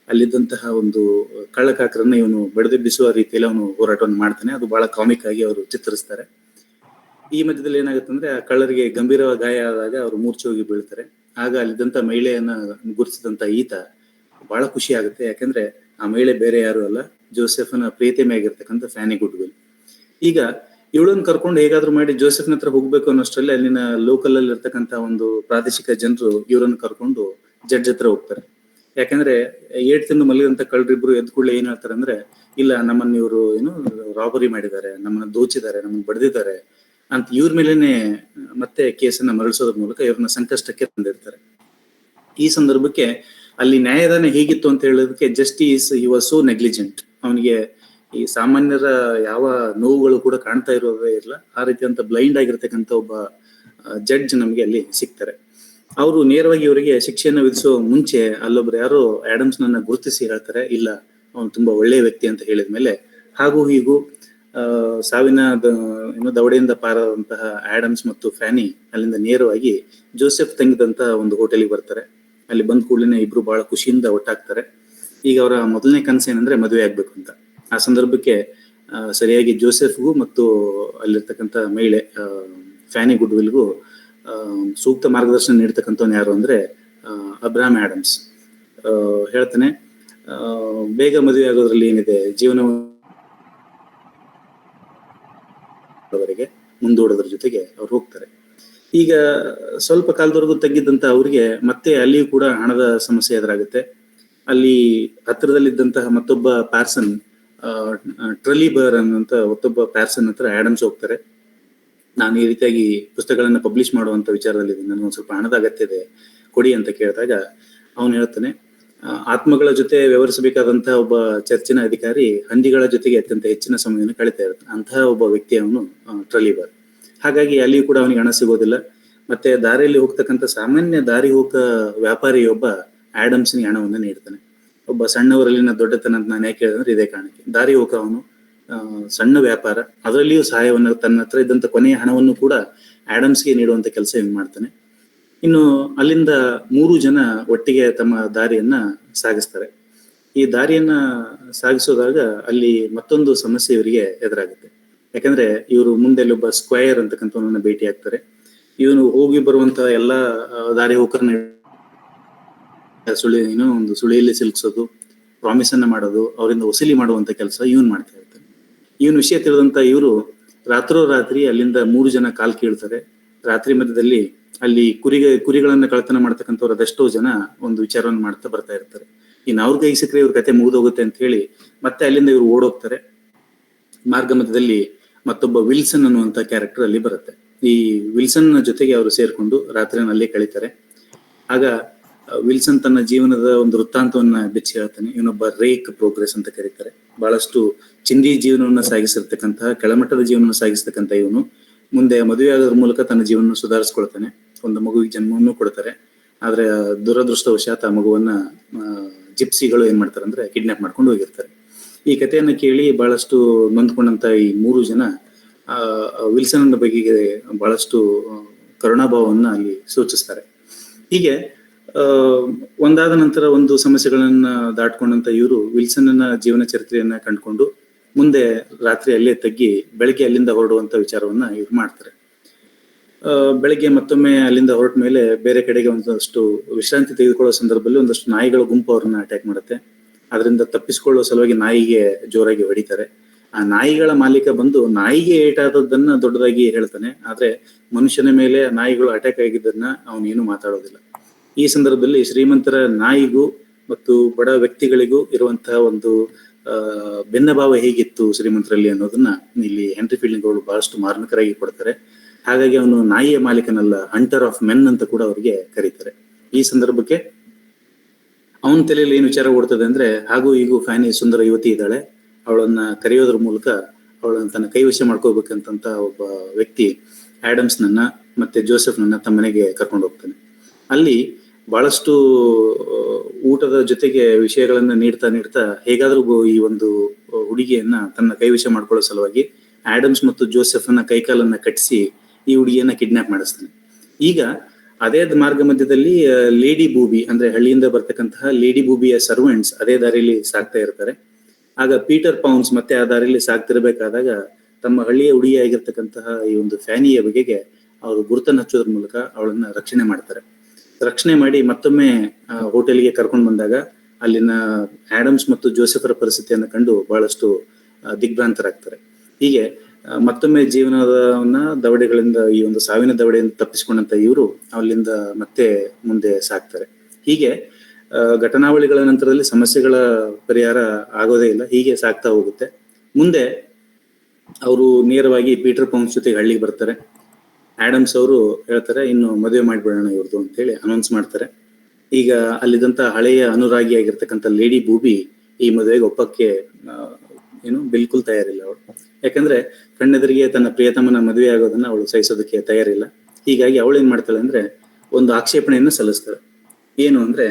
ಅಲ್ಲಿದ್ದಂತಹ ಒಂದು ಕಳ್ಳಕಾಕರನ್ನ ಇವನು ಬಡಿದೆಬ್ಬಿಸುವ ರೀತಿಯಲ್ಲಿ ಅವನು ಹೋರಾಟವನ್ನು ಮಾಡ್ತಾನೆ. ಅದು ಬಹಳ ಕಾಮಿಕ್ ಆಗಿ ಅವರು ಚಿತ್ರಿಸ್ತಾರೆ. ಈ ಮಧ್ಯದಲ್ಲಿ ಏನಾಗುತ್ತಂದ್ರೆ ಆ ಕಳ್ಳರಿಗೆ ಗಂಭೀರವಾಗಿ ಗಾಯ ಆದಾಗ ಅವರು ಮೂರ್ಛೆ ಹೋಗಿ ಬೀಳ್ತಾರೆ. ಆಗ ಅಲ್ಲಿದ್ದಂತ ಮಹಿಳೆಯನ್ನ ಗುರುತಿಸಿದಂತ ಈತ ಬಹಳ ಖುಷಿ ಆಗುತ್ತೆ, ಯಾಕಂದ್ರೆ ಆ ಮಹಿಳೆ ಬೇರೆ ಯಾರು ಅಲ್ಲ, ಜೋಸೆಫ್ನ ಪ್ರೀತಿಮೆ ಆಗಿರ್ತಕ್ಕಂಥ ಫ್ಯಾನಿ ಗುಡ್ವಿಲ್. ಈಗ ಇವಳನ್ನ ಕರ್ಕೊಂಡು ಹೇಗಾದ್ರೂ ಮಾಡಿ ಜೋಸೆಫ್ನ ಹತ್ರ ಹೋಗ್ಬೇಕು ಅನ್ನೋಷ್ಟರಲ್ಲಿ ಅಲ್ಲಿನ ಲೋಕಲ್ ಅಲ್ಲಿ ಇರ್ತಕ್ಕಂಥ ಒಂದು ಪ್ರಾದೇಶಿಕ ಜನರು ಇವರನ್ನು ಕರ್ಕೊಂಡು ಜಡ್ಜ್ ಹತ್ರ ಹೋಗ್ತಾರೆ. ಯಾಕಂದ್ರೆ 8 ತಿಂದು ಮಲಗಿದಂತ ಕಳ್ಳರಿಬ್ರು ಎದ್ದ ಕೂಡಲೇ ಏನ್ ಹೇಳ್ತಾರೆ ಅಂದ್ರೆ, ಇಲ್ಲ ನಮ್ಮನ್ನ ಇವರು ಏನು ರಾಬರಿ ಮಾಡಿದ್ದಾರೆ, ನಮ್ಮನ್ನ ದೋಚಿದ್ದಾರೆ, ನಮ್ಮನ್ನ ಬಡ್ದಿದ್ದಾರೆ ಅಂತ ಇವ್ರ ಮೇಲೇನೆ ಮತ್ತೆ ಕೇಸನ್ನ ಮರಳಿಸೋದ್ರ ಮೂಲಕ ಇವ್ರನ್ನ ಸಂಕಷ್ಟಕ್ಕೆ ತಂದಿರ್ತಾರೆ. ಈ ಸಂದರ್ಭಕ್ಕೆ ಅಲ್ಲಿ ನ್ಯಾಯದಾನ ಹೇಗಿತ್ತು ಅಂತ ಹೇಳೋದಕ್ಕೆ, justice he was so negligent. ಅವನಿಗೆ ಈ ಸಾಮಾನ್ಯರ ಯಾವ ನೋವುಗಳು ಕೂಡ ಕಾಣ್ತಾ ಇರೋದೇ ಇಲ್ಲ, ಆ ರೀತಿಯಂತ ಬ್ಲೈಂಡ್ ಆಗಿರ್ತಕ್ಕಂಥ ಒಬ್ಬ ಜಡ್ಜ್ ನಮ್ಗೆ ಅಲ್ಲಿ ಸಿಗ್ತಾರೆ. ಅವರು ನೇರವಾಗಿ ಇವರಿಗೆ ಶಿಕ್ಷೆಯನ್ನು ವಿಧಿಸೋ ಮುಂಚೆ ಅಲ್ಲೊಬ್ರು ಯಾರೋ ಆಡಮ್ಸ್ ನನ್ನ ಗುರುತಿಸಿ ಹೇಳ್ತಾರೆ, ಇಲ್ಲ ಅವನು ತುಂಬಾ ಒಳ್ಳೆಯ ವ್ಯಕ್ತಿ ಅಂತ ಹೇಳಿದ್ಮೇಲೆ ಹಾಗೂ ಹೀಗೂ ಸಾವಿನ ದವಡೆಯಿಂದ ಪಾರಾದಂತಹ ಆಡಮ್ಸ್ ಮತ್ತು ಫ್ಯಾನಿ ಅಲ್ಲಿಂದ ನೇರವಾಗಿ ಜೋಸೆಫ್ ತಂಗಿದಂತ ಒಂದು ಹೋಟೆಲಿಗೆ ಬರ್ತಾರೆ. ಅಲ್ಲಿ ಬಂದ ಕೂಡಲೇ ಇಬ್ರು ಬಹಳ ಖುಷಿಯಿಂದ ಒಟ್ಟಾಗ್ತಾರೆ. ಈಗ ಅವರ ಮೊದಲನೇ ಕನಸು ಏನಂದ್ರೆ ಮದುವೆ ಆಗ್ಬೇಕು ಅಂತ. ಆ ಸಂದರ್ಭಕ್ಕೆ ಸರಿಯಾಗಿ ಜೋಸೆಫ್ಗೂ ಮತ್ತು ಅಲ್ಲಿರ್ತಕ್ಕಂಥ ಮಹಿಳೆ ಫ್ಯಾನಿ ಗುಡ್ವಿಲ್ಗೂ ಸೂಕ್ತ ಮಾರ್ಗದರ್ಶನ ನೀಡ್ತಕ್ಕಂಥವ್ನು ಯಾರು ಅಂದ್ರೆ ಅಬ್ರಾಹಂ ಆಡಮ್ಸ್. ಹೇಳ್ತಾನೆ, ಬೇಗ ಮದುವೆ ಆಗೋದ್ರಲ್ಲಿ ಏನಿದೆ, ಜೀವನವರೆಗೆ ಮುಂದೂಡೋದ್ರ ಜೊತೆಗೆ ಅವ್ರು ಹೋಗ್ತಾರೆ. ಈಗ ಸ್ವಲ್ಪ ಕಾಲದವರೆಗೂ ತಗ್ಗಿದ್ದಂತ ಅವ್ರಿಗೆ ಮತ್ತೆ ಅಲ್ಲಿಯೂ ಕೂಡ ಹಣದ ಸಮಸ್ಯೆ ಎದುರಾಗುತ್ತೆ. ಅಲ್ಲಿ ಹತ್ತಿರದಲ್ಲಿದ್ದಂತಹ ಮತ್ತೊಬ್ಬ ಪ್ಯಾರ್ಸನ್, ಟ್ರಲಿಬರ್ ಅನ್ನುವಂತ ಮತ್ತೊಬ್ಬ ಪ್ಯಾರ್ಸನ್ ಹತ್ರ ಆಡಮ್ಸ್ ಹೋಗ್ತಾರೆ. ನಾನು ಈ ರೀತಿಯಾಗಿ ಪುಸ್ತಕಗಳನ್ನ ಪಬ್ಲಿಷ್ ಮಾಡುವಂತ ವಿಚಾರದಲ್ಲಿದ್ದೀನಿ, ನನಗೊಂದು ಸ್ವಲ್ಪ ಹಣದ ಅಗತ್ಯ ಇದೆ, ಕೊಡಿ ಅಂತ ಕೇಳಿದಾಗ ಅವನು ಹೇಳ್ತಾನೆ, ಆತ್ಮಗಳ ಜೊತೆ ವ್ಯವಹರಿಸಬೇಕಾದಂತಹ ಒಬ್ಬ ಚರ್ಚಿನ ಅಧಿಕಾರಿ ಹಂದಿಗಳ ಜೊತೆಗೆ ಅತ್ಯಂತ ಹೆಚ್ಚಿನ ಸಮಯವನ್ನು ಕಳೀತಾ ಇರ್ತಾನೆ. ಅಂತಹ ಒಬ್ಬ ವ್ಯಕ್ತಿ ಅವನು ಟ್ರಲಿಬರ್. ಹಾಗಾಗಿ ಅಲ್ಲಿಯೂ ಕೂಡ ಅವನಿಗೆ ಹಣ ಸಿಗೋದಿಲ್ಲ. ಮತ್ತೆ ದಾರಿಯಲ್ಲಿ ಹೋಗ್ತಕ್ಕಂಥ ಸಾಮಾನ್ಯ ದಾರಿ ಹೋಗ ವ್ಯಾಪಾರಿಯೊಬ್ಬ ಆಡಮ್ಸ್ನಿಗೆ ಹಣವನ್ನು ನೀಡ್ತಾನೆ. ಒಬ್ಬ ಸಣ್ಣವರಲ್ಲಿನ ದೊಡ್ಡತನ ಅಂತ ನಾನು ಯಾಕೆ ಹೇಳಿದ್ರೆ ಇದೇ ಕಾರಣಕ್ಕೆ. ದಾರಿ ಹೋಗ ಅವನು ಸಣ್ಣ ವ್ಯಾಪಾರ, ಅದರಲ್ಲಿಯೂ ಸಹಾಯವನ್ನು ತನ್ನ ಹತ್ರ ಇದ್ದಂತ ಕೊನೆಯ ಹಣವನ್ನು ಕೂಡ ಆಡಮ್ಸ್ಗೆ ನೀಡುವಂತ ಕೆಲಸ ಇವ್ನು ಮಾಡ್ತಾನೆ. ಇನ್ನು ಅಲ್ಲಿಂದ 3 ಜನ ಒಟ್ಟಿಗೆ ತಮ್ಮ ದಾರಿಯನ್ನ ಸಾಗಿಸ್ತಾರೆ. ಈ ದಾರಿಯನ್ನ ಸಾಗಿಸೋದಾಗ ಅಲ್ಲಿ ಮತ್ತೊಂದು ಸಮಸ್ಯೆ ಇವರಿಗೆ ಎದುರಾಗುತ್ತೆ. ಯಾಕಂದ್ರೆ ಇವರು ಮುಂದೆ ಒಬ್ಬ ಸ್ಕ್ವೈರ್ ಅಂತಕ್ಕಂಥವನ್ನ ಭೇಟಿ ಆಗ್ತಾರೆ. ಇವನು ಹೋಗಿ ಬರುವಂತ ಎಲ್ಲಾ ದಾರಿ ಹೋಕರನ್ನ ಒಂದು ಸುಳಿಯಲ್ಲಿ ಸಿಲುಕಿಸೋದು, ಪ್ರಾಮಿಸ್ ಅನ್ನ ಮಾಡೋದು, ಅವರಿಂದ ವಸೂಲಿ ಮಾಡುವಂತ ಕೆಲಸ ಇವನ್ ಮಾಡ್ತಾ ಇರ್ತಾನೆ. ಇವನ್ ವಿಷಯ ತಿಳಿದಂತ ಇವರು ರಾತ್ರೋರಾತ್ರಿ ಅಲ್ಲಿಂದ 3 ಜನ ಕಾಲ್ ಕೀಳ್ತಾರೆ. ರಾತ್ರಿ ಮಧ್ಯದಲ್ಲಿ ಅಲ್ಲಿ ಕುರಿಗಳನ್ನ ಕಳ್ತನ ಮಾಡ್ತಕ್ಕಂಥವ್ರು ಅದೆಷ್ಟೋ ಜನ ಒಂದು ವಿಚಾರವನ್ನು ಮಾಡ್ತಾ ಬರ್ತಾ ಇರ್ತಾರೆ. ಇನ್ನು ಅವ್ರ ಕೈ ಸಿಕ್ಕರೆ ಇವ್ರ ಕತೆ ಮುಗಿದೋಗುತ್ತೆ ಅಂತ ಹೇಳಿ ಮತ್ತೆ ಅಲ್ಲಿಂದ ಇವ್ರು ಓಡೋಗ್ತಾರೆ. ಮಾರ್ಗ ಮಧ್ಯದಲ್ಲಿ ಮತ್ತೊಬ್ಬ ವಿಲ್ಸನ್ ಅನ್ನುವಂತ ಕ್ಯಾರೆಕ್ಟರ್ ಅಲ್ಲಿ ಬರುತ್ತೆ. ಈ ವಿಲ್ಸನ್ ಜೊತೆಗೆ ಅವರು ಸೇರ್ಕೊಂಡು ರಾತ್ರಿನ ಅಲ್ಲೇ ಕಳೀತಾರೆ. ಆಗ ವಿಲ್ಸನ್ ತನ್ನ ಜೀವನದ ಒಂದು ವೃತ್ತಾಂತವನ್ನ ಬೆಚ್ಚಿ ಹೇಳ್ತಾನೆ. ಇವನೊಬ್ಬ ರೇಕ್ ಪ್ರೋಗ್ರೆಸ್ ಅಂತ ಕರೀತಾರೆ. ಬಹಳಷ್ಟು ಚಿಂದಿ ಜೀವನವನ್ನ ಸಾಗಿಸಿರ್ತಕ್ಕಂತಹ, ಕೆಳಮಟ್ಟದ ಜೀವನವನ್ನು ಸಾಗಿಸ್ತಕ್ಕಂಥ ಇವನು ಮುಂದೆ ಮದುವೆ ಆಗೋದ್ರ ಮೂಲಕ ತನ್ನ ಜೀವನ ಸುಧಾರಿಸ್ಕೊಳ್ತಾನೆ. ಒಂದು ಮಗುವಿಗೆ ಜನ್ಮವನ್ನು ಕೊಡ್ತಾರೆ. ಆದ್ರೆ ದುರದೃಷ್ಟವಶಾತ್ ಆ ಮಗುವನ್ನ ಜಿಪ್ಸಿಗಳು ಏನ್ ಮಾಡ್ತಾರೆ ಅಂದ್ರೆ ಕಿಡ್ನಾಪ್ ಮಾಡ್ಕೊಂಡು ಹೋಗಿರ್ತಾರೆ. ಈ ಕಥೆಯನ್ನ ಕೇಳಿ ಬಹಳಷ್ಟು ನೊಂದ್ಕೊಂಡಂತ ಈ 3 ಜನ ವಿಲ್ಸನ್ ಬಗೆಗೆ ಬಹಳಷ್ಟು ಕರುಣಾಭಾವವನ್ನ ಅಲ್ಲಿ ಸೂಚಿಸ್ತಾರೆ. ಹೀಗೆ ಒಂದಾದ ನಂತರ ಒಂದು ಸಮಸ್ಯೆಗಳನ್ನ ದಾಟ್ಕೊಂಡಂತ ಇವರು ವಿಲ್ಸನ್ನ ಜೀವನ ಚರಿತ್ರೆಯನ್ನ ಕಂಡುಕೊಂಡು ಮುಂದೆ ರಾತ್ರಿ ಅಲ್ಲೇ ತಗ್ಗಿ ಬೆಳಗ್ಗೆ ಅಲ್ಲಿಂದ ಹೊರಡುವಂತ ವಿಚಾರವನ್ನ ಇವ್ರು ಮಾಡ್ತಾರೆ. ಬೆಳಗ್ಗೆ ಮತ್ತೊಮ್ಮೆ ಅಲ್ಲಿಂದ ಹೊರಟ ಮೇಲೆ ಬೇರೆ ಕಡೆಗೆ ಒಂದಷ್ಟು ವಿಶ್ರಾಂತಿ ತೆಗೆದುಕೊಳ್ಳೋ ಸಂದರ್ಭದಲ್ಲಿ ಒಂದಷ್ಟು ನಾಯಿಗಳ ಗುಂಪು ಅವ್ರನ್ನ ಅಟ್ಯಾಕ್ ಮಾಡುತ್ತೆ. ಅದರಿಂದ ತಪ್ಪಿಸಿಕೊಳ್ಳುವ ಸಲುವಾಗಿ ನಾಯಿಗೆ ಜೋರಾಗಿ ಹೊಡಿತಾರೆ. ಆ ನಾಯಿಗಳ ಮಾಲೀಕ ಬಂದು ನಾಯಿಗೆ ಏಟಾದದ್ದನ್ನ ದೊಡ್ಡದಾಗಿ ಹೇಳ್ತಾನೆ. ಆದ್ರೆ ಮನುಷ್ಯನ ಮೇಲೆ ನಾಯಿಗಳು ಅಟ್ಯಾಕ್ ಆಗಿದ್ದನ್ನ ಅವನೇನು ಮಾತಾಡೋದಿಲ್ಲ. ಈ ಸಂದರ್ಭದಲ್ಲಿ ಶ್ರೀಮಂತರ ನಾಯಿಗೂ ಮತ್ತು ಬಡ ವ್ಯಕ್ತಿಗಳಿಗೂ ಇರುವಂತಹ ಒಂದು ಭಿನ್ನಭಾವ ಹೇಗಿತ್ತು ಶ್ರೀಮಂತರಲ್ಲಿ ಅನ್ನೋದನ್ನ ಇಲ್ಲಿ ಹೆನ್ರಿ ಫೀಲ್ಡಿಂಗ್ ಅವರು ಬಹಳಷ್ಟು ಮಾರ್ಮಿಕರಾಗಿ ಕೊಡ್ತಾರೆ. ಹಾಗಾಗಿ ಅವನು ನಾಯಿಯ ಮಾಲೀಕನಲ್ಲ, ಹಂಟರ್ ಆಫ್ ಮೆನ್ ಅಂತ ಕೂಡ ಅವರಿಗೆ ಕರೀತಾರೆ. ಈ ಸಂದರ್ಭಕ್ಕೆ ಅವನ ತಲೆಯಲ್ಲಿ ಏನು ವಿಚಾರ ಓಡ್ತದೆ ಅಂದ್ರೆ, ಹಾಗೂ ಹೀಗೂ ಫ್ಯಾನಿ ಸುಂದರ ಯುವತಿ ಇದ್ದಾಳೆ, ಅವಳನ್ನ ಕರೆಯೋದ್ರ ಮೂಲಕ ಅವಳನ್ನ ತನ್ನ ಕೈವಶ ಮಾಡ್ಕೋಬೇಕಂತ ಒಬ್ಬ ವ್ಯಕ್ತಿ ಆಡಮ್ಸ್ ನನ್ನ ಮತ್ತೆ ಜೋಸೆಫ್ ನನ್ನ ತಮ್ಮ ಮನೆಗೆ ಕರ್ಕೊಂಡು ಹೋಗ್ತಾನೆ. ಅಲ್ಲಿ ಬಹಳಷ್ಟು ಊಟದ ಜೊತೆಗೆ ವಿಷಯಗಳನ್ನ ನೀಡ್ತಾ ಹೇಗಾದ್ರೂ ಈ ಒಂದು ಹುಡುಗಿಯನ್ನ ತನ್ನ ಕೈವಶ ಮಾಡ್ಕೊಳ್ಳೋ ಸಲುವಾಗಿ ಆಡಮ್ಸ್ ಮತ್ತು ಜೋಸೆಫ್ನ ಕೈಕಾಲನ್ನ ಕಟ್ಟಿಸಿ ಈ ಹುಡುಗಿಯನ್ನ ಕಿಡ್ನಾಪ್ ಮಾಡಿಸ್ತಾನೆ. ಈಗ ಅದೇ ಮಾರ್ಗ ಮಧ್ಯದಲ್ಲಿ ಲೇಡಿ ಬೂಬಿ ಅಂದ್ರೆ ಹಳ್ಳಿಯಿಂದ ಬರ್ತಕ್ಕಂತಹ ಲೇಡಿ ಬೂಬಿಯ ಸರ್ವೆಂಟ್ಸ್ ಅದೇ ದಾರಿಯಲ್ಲಿ ಸಾಕ್ತಾ ಇರ್ತಾರೆ. ಆಗ ಪೀಟರ್ ಪೌನ್ಸ್ ಮತ್ತೆ ಆ ದಾರಿಯಲ್ಲಿ ಸಾಕ್ತಿರ್ಬೇಕಾದಾಗ ತಮ್ಮ ಹಳ್ಳಿಯ ಹುಡುಗಿಯಾಗಿರ್ತಕ್ಕಂತಹ ಈ ಒಂದು ಫ್ಯಾನಿಯ ಬಗೆಗೆ ಅವರು ಗುರುತನ್ನು ಹಚ್ಚೋದ್ರ ಮೂಲಕ ಅವಳನ್ನ ರಕ್ಷಣೆ ಮಾಡ್ತಾರೆ. ರಕ್ಷಣೆ ಮಾಡಿ ಮತ್ತೊಮ್ಮೆ ಹೋಟೆಲ್ಗೆ ಕರ್ಕೊಂಡು ಬಂದಾಗ ಅಲ್ಲಿನ ಆಡಮ್ಸ್ ಮತ್ತು ಜೋಸೆಫರ ಪರಿಸ್ಥಿತಿಯನ್ನು ಕಂಡು ಬಹಳಷ್ಟು ದಿಗ್ಭ್ರಾಂತರಾಗ್ತಾರೆ. ಹೀಗೆ ಮತ್ತೊಮ್ಮೆ ಜೀವನವನ್ನ ದವಡೆಗಳಿಂದ ಈ ಒಂದು ಸಾವಿನ ದವಡೆಯಿಂದ ತಪ್ಪಿಸಿಕೊಂಡಂತ ಇವರು ಅಲ್ಲಿಂದ ಮತ್ತೆ ಮುಂದೆ ಸಾಕ್ತಾರೆ. ಹೀಗೆ ಘಟನಾವಳಿಗಳ ನಂತರದಲ್ಲಿ ಸಮಸ್ಯೆಗಳ ಪರಿಹಾರ ಆಗೋದೇ ಇಲ್ಲ, ಹೀಗೆ ಸಾಗ್ತಾ ಹೋಗುತ್ತೆ. ಮುಂದೆ ಅವರು ನೇರವಾಗಿ ಪೀಟರ್ ಪೌನ್ಸ್ ಜೊತೆಗೆ ಹಳ್ಳಿಗೆ ಬರ್ತಾರೆ. ಆಡಮ್ಸ್ ಅವರು ಹೇಳ್ತಾರೆ, ಇನ್ನು ಮದುವೆ ಮಾಡಿಬಿಡೋಣ ಇವ್ರದ್ದು ಅಂತೇಳಿ ಅನೌನ್ಸ್ ಮಾಡ್ತಾರೆ. ಈಗ ಅಲ್ಲಿದ್ದಂತ ಹಳೆಯ ಅನುರಾಗಿಯಾಗಿರ್ತಕ್ಕಂಥ ಲೇಡಿ ಬೂಬಿ ಈ ಮದುವೆಗೆ ಒಪ್ಪಕ್ಕೆ ಬಿಲ್ಕುಲ್ ತಯಾರಿಲ್ಲ ಅವಳು. ಯಾಕಂದ್ರೆ ಕಣ್ಣೆದುರಿಗೆ ತನ್ನ ಪ್ರಿಯತಮನ ಮದುವೆ ಆಗೋದನ್ನ ಅವಳು ಸಹಿಸೋದಕ್ಕೆ ತಯಾರಿಲ್ಲ. ಹೀಗಾಗಿ ಅವಳು ಏನ್ ಮಾಡ್ತಾಳೆ ಅಂದ್ರೆ ಒಂದು ಆಕ್ಷೇಪಣೆಯನ್ನು ಸಲ್ಲಿಸ್ತಾಳೆ. ಏನು ಅಂದ್ರೆ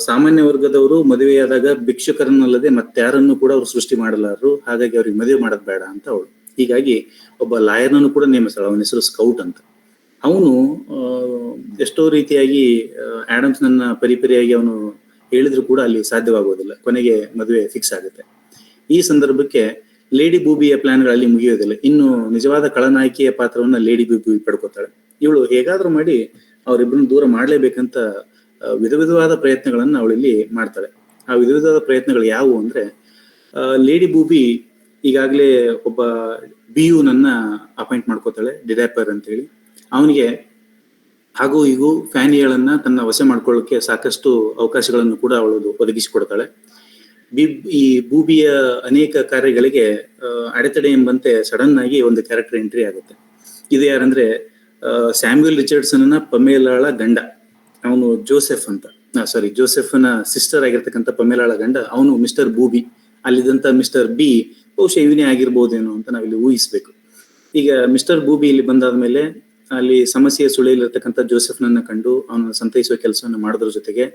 ಸಾಮಾನ್ಯ ವರ್ಗದವರು ಮದುವೆಯಾದಾಗ ಭಿಕ್ಷುಕರನ್ನಲ್ಲದೆ ಮತ್ತಾರನ್ನು ಕೂಡ ಅವ್ರು ಸೃಷ್ಟಿ ಮಾಡಲಾರರು, ಹಾಗಾಗಿ ಅವ್ರಿಗೆ ಮದುವೆ ಮಾಡೋದ್ ಬೇಡ ಅಂತ ಅವಳು. ಹೀಗಾಗಿ ಒಬ್ಬ ಲಾಯರ್ನನ್ನು ಕೂಡ ನೇಮಿಸ್ತಾಳೆ. ಅವನ ಹೆಸರು ಸ್ಕೌಟ್ ಅಂತ. ಅವನು ಎಷ್ಟೋ ರೀತಿಯಾಗಿ ಆಡಮ್ಸ್ ನನ್ನ ಪರಿಪರಿಯಾಗಿ ಅವನು ಹೇಳಿದ್ರು ಕೂಡ ಅಲ್ಲಿ ಸಾಧ್ಯವಾಗೋದಿಲ್ಲ. ಕೊನೆಗೆ ಮದುವೆ ಫಿಕ್ಸ್ ಆಗುತ್ತೆ. ಈ ಸಂದರ್ಭಕ್ಕೆ ಲೇಡಿ ಬೂಬಿಯ ಪ್ಲಾನ್ಗಳಲ್ಲಿ ಮುಗಿಯೋದಿಲ್ಲ. ಇನ್ನು ನಿಜವಾದ ಖಳನಾಯಕಿಯ ಪಾತ್ರವನ್ನ ಲೇಡಿ ಬೂಬಿ ಪಡ್ಕೋತಾಳೆ. ಇವಳು ಹೇಗಾದ್ರೂ ಮಾಡಿ ಅವರಿಬ್ಬರನ್ನ ದೂರ ಮಾಡ್ಲೇಬೇಕಂತ ವಿಧವಾದ ಪ್ರಯತ್ನಗಳನ್ನ ಅವಳಿಲ್ಲಿ ಮಾಡ್ತಾಳೆ. ಆ ವಿಧವಾದ ಪ್ರಯತ್ನಗಳು ಯಾವುವು ಅಂದ್ರೆ, ಲೇಡಿ ಬೂಬಿ ಈಗಾಗಲೇ ಒಬ್ಬ ಬಿಯುನನ್ನ ಅಪಾಯಿಂಟ್ ಮಾಡ್ಕೋತಾಳೆ, ಡಿಡ್ಯಾಪರ್ ಅಂತ ಹೇಳಿ. ಅವನಿಗೆ ಹಾಗೂ ಹೀಗೂ ಫ್ಯಾನಿಗಳನ್ನ ತನ್ನ ವಶ ಮಾಡ್ಕೊಳ್ಳೋಕೆ ಸಾಕಷ್ಟು ಅವಕಾಶಗಳನ್ನು ಕೂಡ ಅವಳು ಒದಗಿಸಿಕೊಡ್ತಾಳೆ. ಈ ಬೂಬಿಯ ಅನೇಕ ಕಾರ್ಯಗಳಿಗೆ ಅಡೆತಡೆ ಎಂಬಂತೆ ಸಡನ್ ಆಗಿ ಒಂದು ಕ್ಯಾರೆಕ್ಟರ್ ಎಂಟ್ರಿ ಆಗುತ್ತೆ. ಇದು ಯಾರಂದ್ರೆ ಸ್ಯಾಮ್ಯುಯಲ್ ರಿಚರ್ಡ್ಸನ್ ಪಮೇಲಾಳ ಗಂಡ. ಅವನು ಜೋಸೆಫ್ ಅಂತ, ಜೋಸೆಫ್ನ ಸಿಸ್ಟರ್ ಆಗಿರ್ತಕ್ಕಂಥ ಪಮೇಲಾಳ ಗಂಡ. ಅವನು ಮಿಸ್ಟರ್ ಬೂಬಿ. ಅಲ್ಲಿದ್ದಂತ ಮಿಸ್ಟರ್ ಬಿ ಬಹುಶಃ ಇವನೇ ಆಗಿರ್ಬೋದೇನೋ ಅಂತ ನಾವಿಲ್ಲಿ ಊಹಿಸ್ಬೇಕು. ಈಗ ಮಿಸ್ಟರ್ ಬೂಬಿ ಇಲ್ಲಿ ಬಂದಾದ್ಮೇಲೆ ಅಲ್ಲಿ ಸಮಸ್ಯೆಯ ಸುಳಿಯಲ್ಲಿರ್ತಕ್ಕಂಥ ಜೋಸೆಫ್ನನ್ನ ಕಂಡು ಅವನ ಸಂತೈಸುವ ಕೆಲಸವನ್ನು ಮಾಡೋದ್ರ ಜೊತೆಗೆ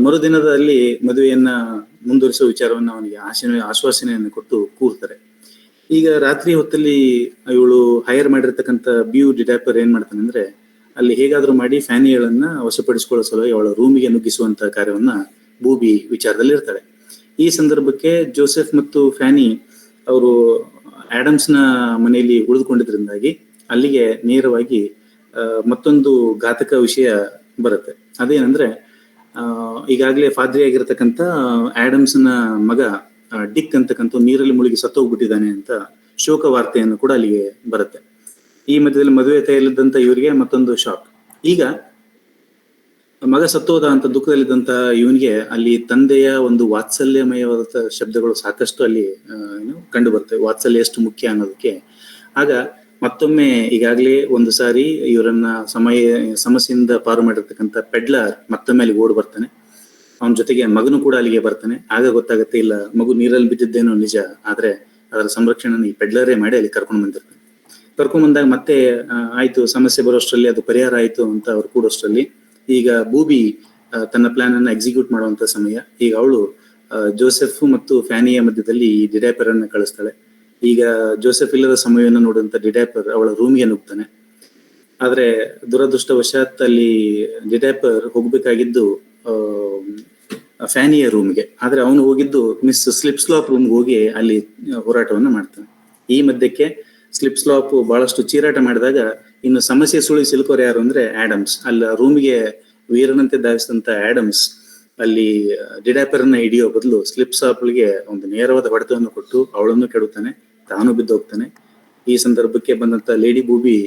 ಮರುದಿನದಲ್ಲಿ ಮದುವೆಯನ್ನ ಮುಂದುವರಿಸುವ ವಿಚಾರವನ್ನು ಅವನಿಗೆ ಆಶ್ವಾಸನೆಯನ್ನು ಕೊಟ್ಟು ಕೂರ್ತಾರೆ. ಈಗ ರಾತ್ರಿ ಹೊತ್ತಲ್ಲಿ ಇವಳು ಹೈರ್ ಮಾಡಿರ್ತಕ್ಕಂಥ ಬಿಯು ಡಿಡ್ಯಾಪರ್ ಏನ್ ಮಾಡ್ತಾನೆ ಅಂದ್ರೆ, ಅಲ್ಲಿ ಹೇಗಾದ್ರೂ ಮಾಡಿ ಫ್ಯಾನಿಗಳನ್ನ ವಶಪಡಿಸಿಕೊಳ್ಳೋ ಸಲುವಾಗಿ ಅವಳ ರೂಮಿಗೆ ನುಗ್ಗಿಸುವಂತ ಕಾರ್ಯವನ್ನ ಬೂಬಿ ವಿಚಾರದಲ್ಲಿ ಇರ್ತಾಳೆ. ಈ ಸಂದರ್ಭಕ್ಕೆ ಜೋಸೆಫ್ ಮತ್ತು ಫ್ಯಾನಿ ಅವರು ಆಡಮ್ಸ್ನ ಮನೆಯಲ್ಲಿ ಉಳಿದುಕೊಂಡಿದ್ರಿಂದಾಗಿ ಅಲ್ಲಿಗೆ ನೇರವಾಗಿ ಮತ್ತೊಂದು ಘಾತಕ ವಿಷಯ ಬರುತ್ತೆ. ಅದೇನಂದ್ರೆ, ಈಗಾಗಲೇ ಫಾದ್ರಿ ಆಗಿರ್ತಕ್ಕಂಥ ಆಡಮ್ಸ್ನ ಮಗ ಡಿಕ್ ಅಂತಕ್ಕಂಥ ನೀರಲ್ಲಿ ಮುಳುಗಿ ಸತ್ತೋಗ್ಬಿಟ್ಟಿದ್ದಾನೆ ಅಂತ ಶೋಕ ವಾರ್ತೆಯನ್ನು ಕೂಡ ಅಲ್ಲಿಗೆ ಬರುತ್ತೆ. ಈ ಮಧ್ಯದಲ್ಲಿ ಮದುವೆ ತಯಾರಿದ್ದಂತ ಇವರಿಗೆ ಮತ್ತೊಂದು ಶಾಕ್. ಈಗ ಮಗ ಸತ್ತೋದ ಅಂತ ದುಃಖದಲ್ಲಿದ್ದಂತ ಇವನಿಗೆ ಅಲ್ಲಿ ತಂದೆಯ ಒಂದು ವಾತ್ಸಲ್ಯಮಯವಾದ ಶಬ್ದಗಳು ಸಾಕಷ್ಟು ಅಲ್ಲಿ ಕಂಡು ಬರ್ತವೆ. ವಾತ್ಸಲ್ಯ ಎಷ್ಟು ಮುಖ್ಯ ಅನ್ನೋದಕ್ಕೆ. ಆಗ ಮತ್ತೊಮ್ಮೆ ಈಗಾಗಲೇ ಒಂದು ಸಾರಿ ಇವರನ್ನ ಸಮಸ್ಯೆಯಿಂದ ಪಾರು ಮಾಡಿರ್ತಕ್ಕಂಥ ಪೆಡ್ಲರ್ ಮತ್ತೊಮ್ಮೆ ಅಲ್ಲಿಗೆ ಓಡ್ ಬರ್ತಾನೆ. ಅವನ ಜೊತೆಗೆ ಮಗನು ಕೂಡ ಅಲ್ಲಿಗೆ ಬರ್ತಾನೆ. ಆಗ ಗೊತ್ತಾಗತ್ತೆ, ಇಲ್ಲ ಮಗು ನೀರಲ್ಲಿ ಬಿದ್ದಿದ್ದೇನೋ ನಿಜ, ಆದ್ರೆ ಅದರ ಸಂರಕ್ಷಣೆ ಈ ಪೆಡ್ಲರೇ ಮಾಡಿ ಅಲ್ಲಿ ಕರ್ಕೊಂಡು ಬಂದಿರ್ತಾನೆ. ಕರ್ಕೊಂಡ್ ಬಂದಾಗ ಮತ್ತೆ ಆಯ್ತು, ಸಮಸ್ಯೆ ಬರೋಷ್ಟರಲ್ಲಿ ಅದು ಪರಿಹಾರ ಆಯ್ತು ಅಂತ ಅವ್ರು ಕೂಡೋಷ್ಟರಲ್ಲಿ ಈಗ ಬೂಬಿ ತನ್ನ ಪ್ಲಾನ್ ಅನ್ನ ಎಕ್ಸಿಕ್ಯೂಟ್ ಮಾಡುವಂತ ಸಮಯ. ಈಗ ಅವಳು ಜೋಸೆಫ್ ಮತ್ತು ಫ್ಯಾನಿಯ ಮಧ್ಯದಲ್ಲಿ ಈ ಡಿಡ್ಯಾಪರ್ ಅನ್ನ ಕಳಿಸ್ತಾಳೆ. ಈಗ ಜೋಸೆಫ್ ಇಲ್ಲದ ಸಮಯವನ್ನು ನೋಡುವಂತ ಡಿಡ್ಯಾಪರ್ ಅವಳ ರೂಮ್ಗೆ ನುಗ್ತಾನೆ. ಆದ್ರೆ ದುರದೃಷ್ಟವಶಾತ್ ಅಲ್ಲಿ ಡಿಡ್ಯಾಪರ್ ಹೋಗ್ಬೇಕಾಗಿದ್ದು ಫ್ಯಾನಿಯ ರೂಮ್ಗೆ. ಆದ್ರೆ ಅವನು ಹೋಗಿದ್ದು ಮಿಸ್ ಸ್ಲಿಪ್ಸ್ಲಾಪ್ ರೂಮ್ಗೆ ಹೋಗಿ ಅಲ್ಲಿ ಹೋರಾಟವನ್ನ ಮಾಡ್ತಾನೆ. ಈ ಮಧ್ಯಕ್ಕೆ ಸ್ಲಿಪ್ಸ್ಲಾಪ್ ಬಹಳಷ್ಟು ಚೀರಾಟ ಮಾಡಿದಾಗ ಇನ್ನು ಸಮಸ್ಯೆ ಸುಳಿ ಸಿಲುಕೋರು ಯಾರು ಅಂದ್ರೆ ಆಡಮ್ಸ್. ಅಲ್ಲಿ ರೂಮಿಗೆ ವೀರನಂತೆ ಧಾವಿಸಿದಂತ ಆಡಮ್ಸ್ ಅಲ್ಲಿ ಡಿಡ್ಯಾಪರ್ನ ಹಿಡಿಯೋ ಬದಲು ಸ್ಲಿಪ್ಸ್ಲಾಪ್ಗೆ ಒಂದು ನೇರವಾದ ಹೊಡೆತವನ್ನು ಕೊಟ್ಟು ಅವಳನ್ನು ಕೆಡುತ್ತಾನೆ, ತಾನು ಬಿದ್ದು ಹೋಗ್ತಾನೆ. ಈ ಸಂದರ್ಭಕ್ಕೆ ಬಂದಂತ ಲೇಡಿ ಬೂಬಿ